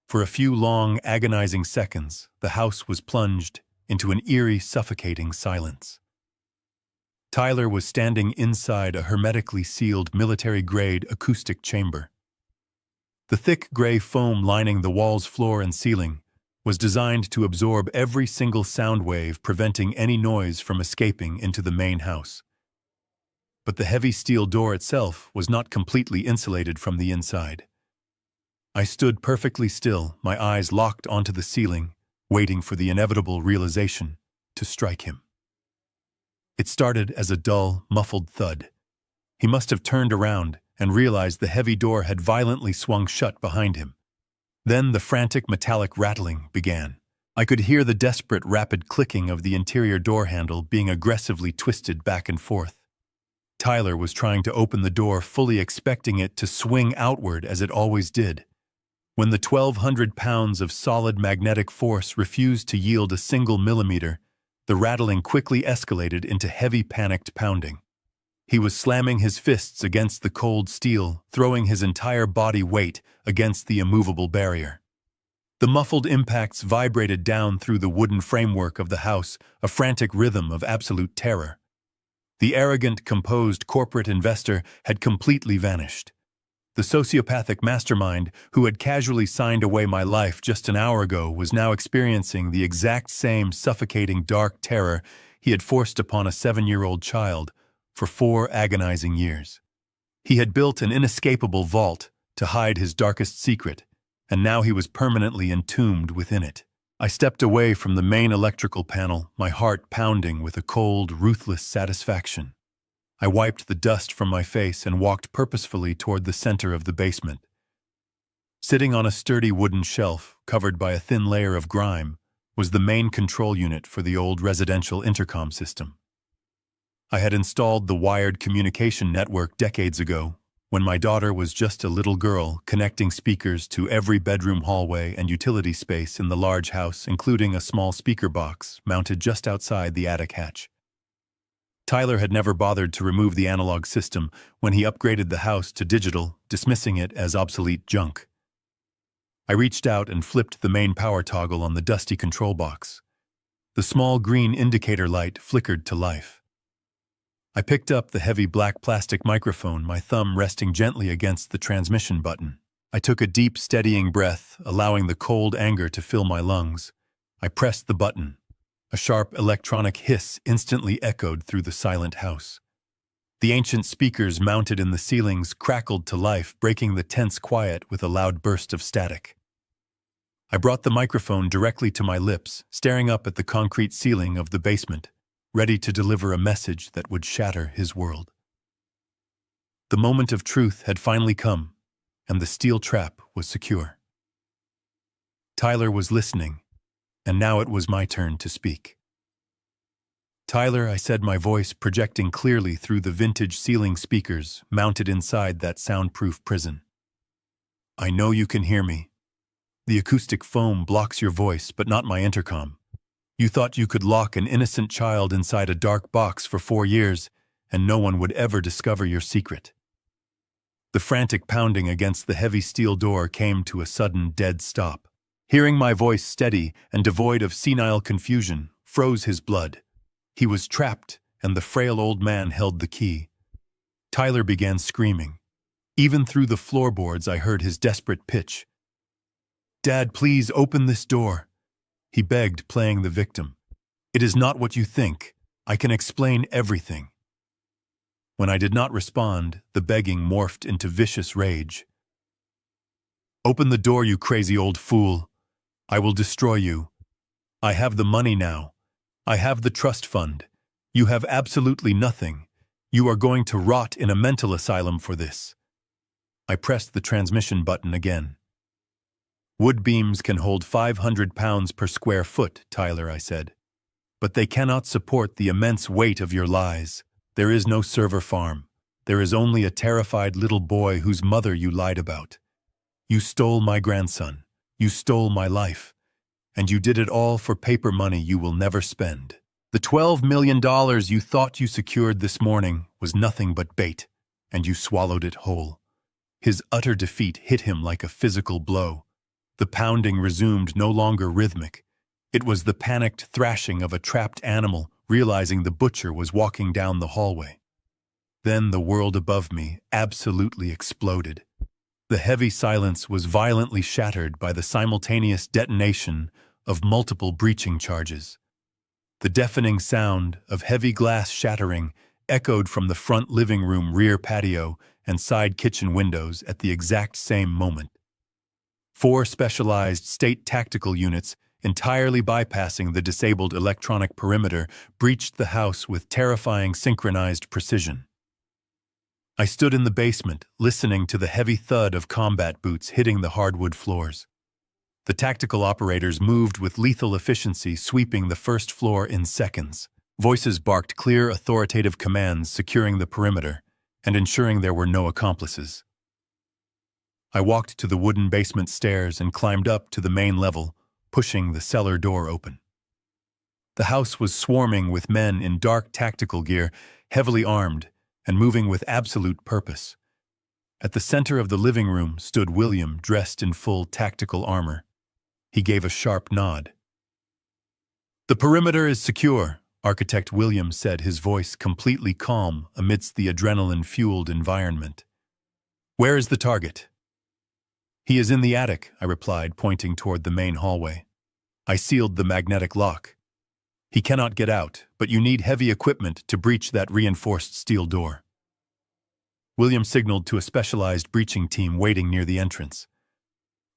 For a few long, agonizing seconds, the house was plunged into an eerie, suffocating silence. Tyler was standing inside a hermetically sealed military-grade acoustic chamber. The thick gray foam lining the walls, floor, and ceiling was designed to absorb every single sound wave, preventing any noise from escaping into the main house. But the heavy steel door itself was not completely insulated from the inside. I stood perfectly still, my eyes locked onto the ceiling, waiting for the inevitable realization to strike him. It started as a dull, muffled thud. He must have turned around and realized the heavy door had violently swung shut behind him. Then the frantic metallic rattling began. I could hear the desperate, rapid clicking of the interior door handle being aggressively twisted back and forth. Tyler was trying to open the door, fully expecting it to swing outward as it always did. When the 1,200 pounds of solid magnetic force refused to yield a single millimeter, the rattling quickly escalated into heavy, panicked pounding. He was slamming his fists against the cold steel, throwing his entire body weight against the immovable barrier. The muffled impacts vibrated down through the wooden framework of the house, a frantic rhythm of absolute terror. The arrogant, composed corporate investor had completely vanished. The sociopathic mastermind who had casually signed away my life just an hour ago was now experiencing the exact same suffocating dark terror he had forced upon a 7-year-old child for 4 agonizing years. He had built an inescapable vault to hide his darkest secret, and now he was permanently entombed within it. I stepped away from the main electrical panel, my heart pounding with a cold, ruthless satisfaction. I wiped the dust from my face and walked purposefully toward the center of the basement. Sitting on a sturdy wooden shelf, covered by a thin layer of grime, was the main control unit for the old residential intercom system. I had installed the wired communication network decades ago, when my daughter was just a little girl, connecting speakers to every bedroom, hallway, and utility space in the large house, including a small speaker box mounted just outside the attic hatch. Tyler had never bothered to remove the analog system when he upgraded the house to digital, dismissing it as obsolete junk. I reached out and flipped the main power toggle on the dusty control box. The small green indicator light flickered to life. I picked up the heavy black plastic microphone, my thumb resting gently against the transmission button. I took a deep, steadying breath, allowing the cold anger to fill my lungs. I pressed the button. A sharp electronic hiss instantly echoed through the silent house. The ancient speakers mounted in the ceilings crackled to life, breaking the tense quiet with a loud burst of static. I brought the microphone directly to my lips, staring up at the concrete ceiling of the basement, ready to deliver a message that would shatter his world. The moment of truth had finally come, and the steel trap was secure. Tyler was listening, and now it was my turn to speak. "Tyler," I said, my voice projecting clearly through the vintage ceiling speakers mounted inside that soundproof prison. "I know you can hear me. The acoustic foam blocks your voice, but not my intercom. You thought you could lock an innocent child inside a dark box for 4 years, and no one would ever discover your secret." The frantic pounding against the heavy steel door came to a sudden dead stop. Hearing my voice steady and devoid of senile confusion froze his blood. He was trapped, and the frail old man held the key. Tyler began screaming. Even through the floorboards I heard his desperate pitch. "Dad, please open this door," he begged, playing the victim. "It is not what you think. I can explain everything." When I did not respond, the begging morphed into vicious rage. "Open the door, you crazy old fool. I will destroy you. I have the money now. I have the trust fund. You have absolutely nothing. You are going to rot in a mental asylum for this." I pressed the transmission button again. "Wood beams can hold 500 pounds per square foot, Tyler," I said. "But they cannot support the immense weight of your lies. There is no server farm. There is only a terrified little boy whose mother you lied about. You stole my grandson. You stole my life. And you did it all for paper money you will never spend. The $12 million you thought you secured this morning was nothing but bait, and you swallowed it whole." His utter defeat hit him like a physical blow. The pounding resumed, no longer rhythmic. It was the panicked thrashing of a trapped animal, realizing the butcher was walking down the hallway. Then the world above me absolutely exploded. The heavy silence was violently shattered by the simultaneous detonation of multiple breaching charges. The deafening sound of heavy glass shattering echoed from the front living room, rear patio, and side kitchen windows at the exact same moment. 4 specialized state tactical units, entirely bypassing the disabled electronic perimeter, breached the house with terrifying synchronized precision. I stood in the basement, listening to the heavy thud of combat boots hitting the hardwood floors. The tactical operators moved with lethal efficiency, sweeping the first floor in seconds. Voices barked clear, authoritative commands, securing the perimeter and ensuring there were no accomplices. I walked to the wooden basement stairs and climbed up to the main level, pushing the cellar door open. The house was swarming with men in dark tactical gear, heavily armed, and moving with absolute purpose. At the center of the living room stood William, dressed in full tactical armor. He gave a sharp nod. "The perimeter is secure," Architect William said, his voice completely calm amidst the adrenaline-fueled environment. "Where is the target?" "He is in the attic," I replied, pointing toward the main hallway. "I sealed the magnetic lock. He cannot get out, but you need heavy equipment to breach that reinforced steel door." William signaled to a specialized breaching team waiting near the entrance.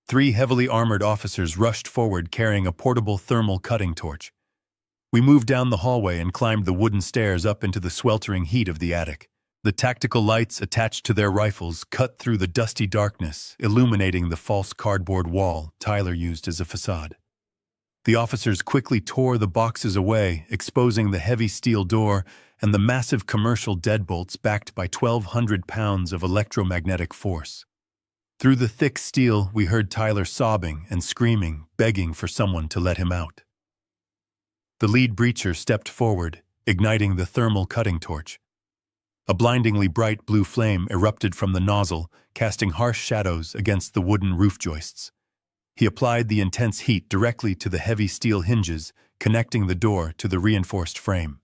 3 heavily armored officers rushed forward carrying a portable thermal cutting torch. We moved down the hallway and climbed the wooden stairs up into the sweltering heat of the attic. The tactical lights attached to their rifles cut through the dusty darkness, illuminating the false cardboard wall Tyler used as a facade. The officers quickly tore the boxes away, exposing the heavy steel door and the massive commercial deadbolts backed by 1,200 pounds of electromagnetic force. Through the thick steel, we heard Tyler sobbing and screaming, begging for someone to let him out. The lead breacher stepped forward, igniting the thermal cutting torch. A blindingly bright blue flame erupted from the nozzle, casting harsh shadows against the wooden roof joists. He applied the intense heat directly to the heavy steel hinges, connecting the door to the reinforced frame.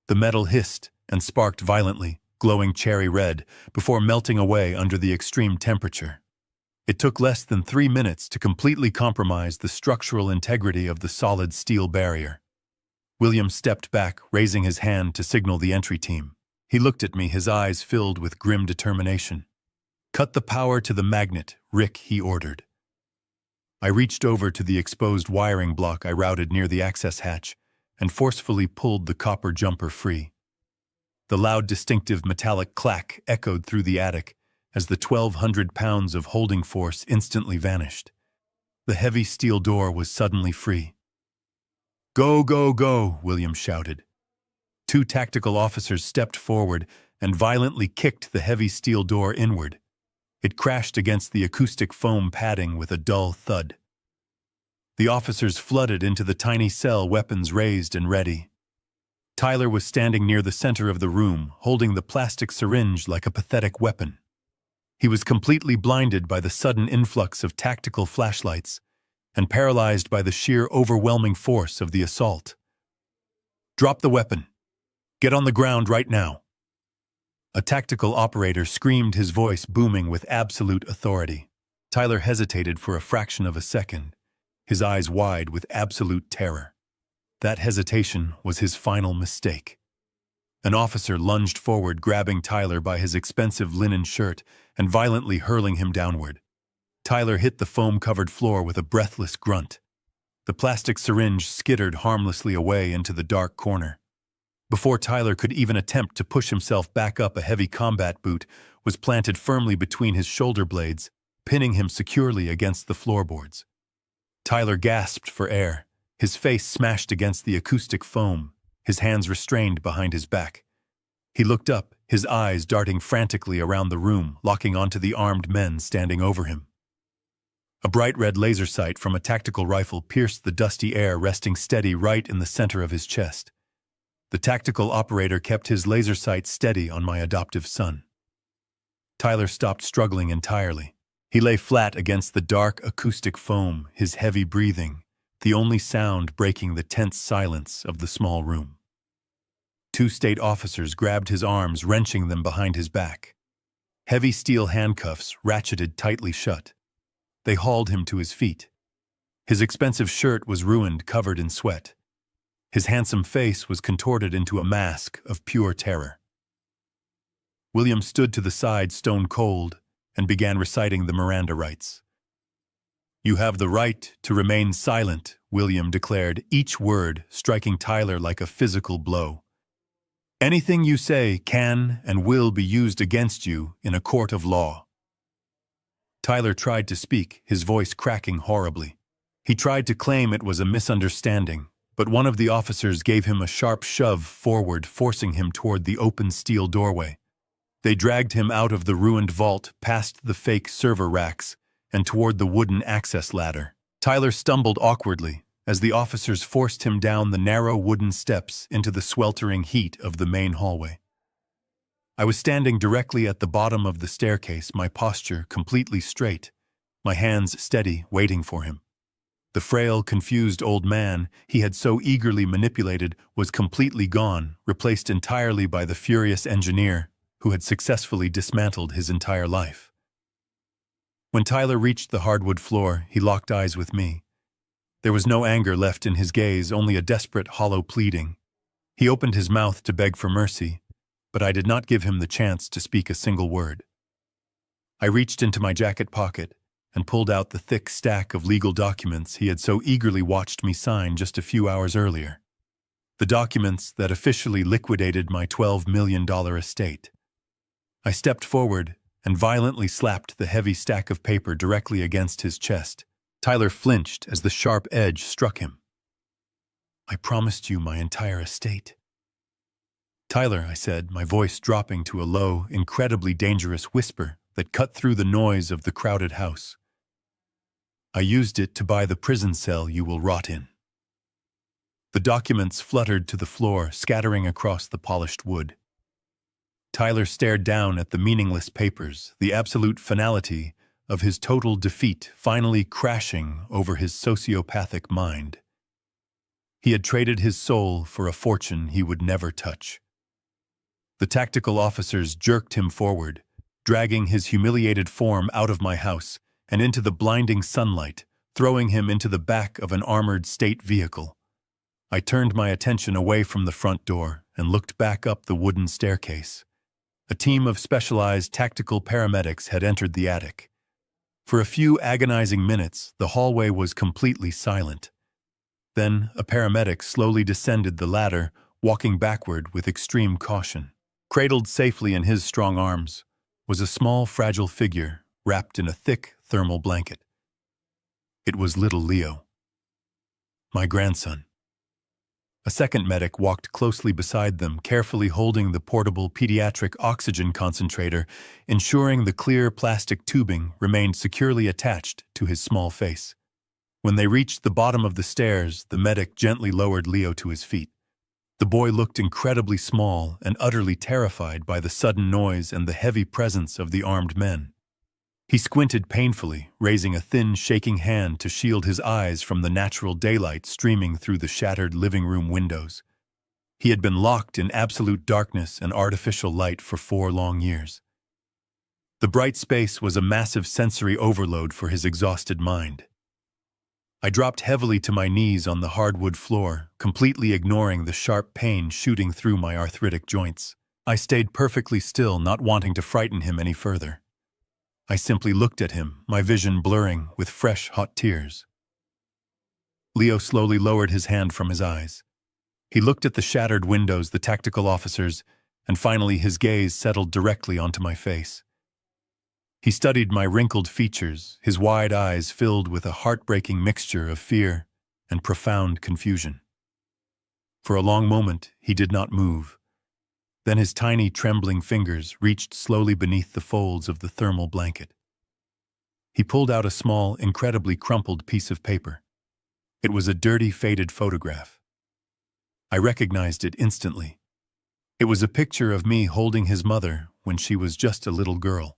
The metal hissed and sparked violently, glowing cherry red, before melting away under the extreme temperature. It took less than 3 minutes to completely compromise the structural integrity of the solid steel barrier. William stepped back, raising his hand to signal the entry team. He looked at me, his eyes filled with grim determination. "Cut the power to the magnet, Rick," he ordered. I reached over to the exposed wiring block I routed near the access hatch and forcefully pulled the copper jumper free. The loud, distinctive metallic clack echoed through the attic as the 1,200 pounds of holding force instantly vanished. The heavy steel door was suddenly free. "Go, go, go," William shouted. 2 tactical officers stepped forward and violently kicked the heavy steel door inward. It crashed against the acoustic foam padding with a dull thud. The officers flooded into the tiny cell, weapons raised and ready. Tyler was standing near the center of the room, holding the plastic syringe like a pathetic weapon. He was completely blinded by the sudden influx of tactical flashlights and paralyzed by the sheer overwhelming force of the assault. "Drop the weapon. Get on the ground right now." A tactical operator screamed, his voice booming with absolute authority. Tyler hesitated for a fraction of a second, his eyes wide with absolute terror. That hesitation was his final mistake. An officer lunged forward, grabbing Tyler by his expensive linen shirt and violently hurling him downward. Tyler hit the foam-covered floor with a breathless grunt. The plastic syringe skittered harmlessly away into the dark corner. Before Tyler could even attempt to push himself back up, a heavy combat boot was planted firmly between his shoulder blades, pinning him securely against the floorboards. Tyler gasped for air, his face smashed against the acoustic foam, his hands restrained behind his back. He looked up, his eyes darting frantically around the room, locking onto the armed men standing over him. A bright red laser sight from a tactical rifle pierced the dusty air, resting steady right in the center of his chest. The tactical operator kept his laser sight steady on my adoptive son. Tyler stopped struggling entirely. He lay flat against the dark acoustic foam, his heavy breathing, the only sound breaking the tense silence of the small room. 2 state officers grabbed his arms, wrenching them behind his back. Heavy steel handcuffs ratcheted tightly shut. They hauled him to his feet. His expensive shirt was ruined, covered in sweat. His handsome face was contorted into a mask of pure terror. William stood to the side, stone cold, and began reciting the Miranda rights. "You have the right to remain silent," William declared, each word striking Tyler like a physical blow. "Anything you say can and will be used against you in a court of law." Tyler tried to speak, his voice cracking horribly. He tried to claim it was a misunderstanding, but one of the officers gave him a sharp shove forward, forcing him toward the open steel doorway. They dragged him out of the ruined vault, past the fake server racks, and toward the wooden access ladder. Tyler stumbled awkwardly as the officers forced him down the narrow wooden steps into the sweltering heat of the main hallway. I was standing directly at the bottom of the staircase, my posture completely straight, my hands steady, waiting for him. The frail, confused old man he had so eagerly manipulated was completely gone, replaced entirely by the furious engineer who had successfully dismantled his entire life. When Tyler reached the hardwood floor, he locked eyes with me. There was no anger left in his gaze, only a desperate, hollow pleading. He opened his mouth to beg for mercy, but I did not give him the chance to speak a single word. I reached into my jacket pocket and pulled out the thick stack of legal documents he had so eagerly watched me sign just a few hours earlier. The documents that officially liquidated my $12 million estate. I stepped forward and violently slapped the heavy stack of paper directly against his chest. Tyler flinched as the sharp edge struck him. "I promised you my entire estate." "Tyler," I said, my voice dropping to a low, incredibly dangerous whisper that cut through the noise of the crowded house. "I used it to buy the prison cell you will rot in." The documents fluttered to the floor, scattering across the polished wood. Tyler stared down at the meaningless papers, the absolute finality of his total defeat finally crashing over his sociopathic mind. He had traded his soul for a fortune he would never touch. The tactical officers jerked him forward, dragging his humiliated form out of my house and into the blinding sunlight, throwing him into the back of an armored state vehicle. I turned my attention away from the front door and looked back up the wooden staircase. A team of specialized tactical paramedics had entered the attic. For a few agonizing minutes, the hallway was completely silent. Then, a paramedic slowly descended the ladder, walking backward with extreme caution. Cradled safely in his strong arms was a small, fragile figure wrapped in a thick thermal blanket. It was little Leo, my grandson. A second medic walked closely beside them, carefully holding the portable pediatric oxygen concentrator, ensuring the clear plastic tubing remained securely attached to his small face. When they reached the bottom of the stairs, the medic gently lowered Leo to his feet. The boy looked incredibly small and utterly terrified by the sudden noise and the heavy presence of the armed men. He squinted painfully, raising a thin, shaking hand to shield his eyes from the natural daylight streaming through the shattered living room windows. He had been locked in absolute darkness and artificial light for 4 long years. The bright space was a massive sensory overload for his exhausted mind. I dropped heavily to my knees on the hardwood floor, completely ignoring the sharp pain shooting through my arthritic joints. I stayed perfectly still, not wanting to frighten him any further. I simply looked at him, my vision blurring with fresh, hot tears. Leo slowly lowered his hand from his eyes. He looked at the shattered windows, the tactical officers, and finally his gaze settled directly onto my face. He studied my wrinkled features, his wide eyes filled with a heartbreaking mixture of fear and profound confusion. For a long moment, he did not move. Then his tiny, trembling fingers reached slowly beneath the folds of the thermal blanket. He pulled out a small, incredibly crumpled piece of paper. It was a dirty, faded photograph. I recognized it instantly. It was a picture of me holding his mother when she was just a little girl.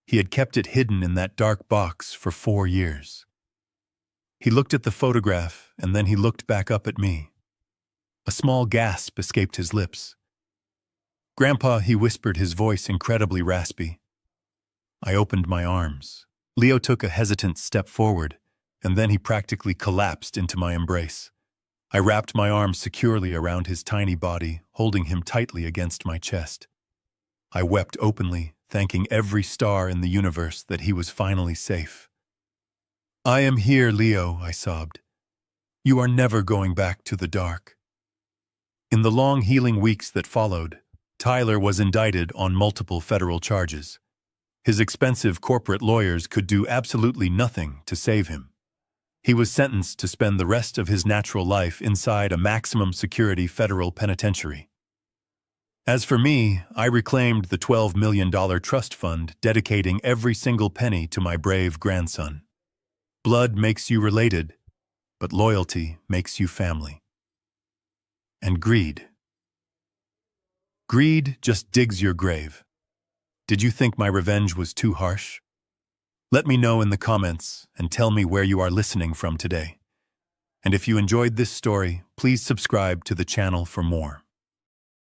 He had kept it hidden in that dark box for 4 years. He looked at the photograph, and then he looked back up at me. A small gasp escaped his lips. "Grandpa," he whispered, his voice incredibly raspy. I opened my arms. Leo took a hesitant step forward, and then he practically collapsed into my embrace. I wrapped my arms securely around his tiny body, holding him tightly against my chest. I wept openly, thanking every star in the universe that he was finally safe. "I am here, Leo," I sobbed. "You are never going back to the dark." In the long healing weeks that followed, Tyler was indicted on multiple federal charges. His expensive corporate lawyers could do absolutely nothing to save him. He was sentenced to spend the rest of his natural life inside a maximum security federal penitentiary. As for me, I reclaimed the $12 million trust fund, dedicating every single penny to my brave grandson. Blood makes you related, but loyalty makes you family. And greed. Greed just digs your grave. Did you think my revenge was too harsh? Let me know in the comments and tell me where you are listening from today. And if you enjoyed this story, please subscribe to the channel for more.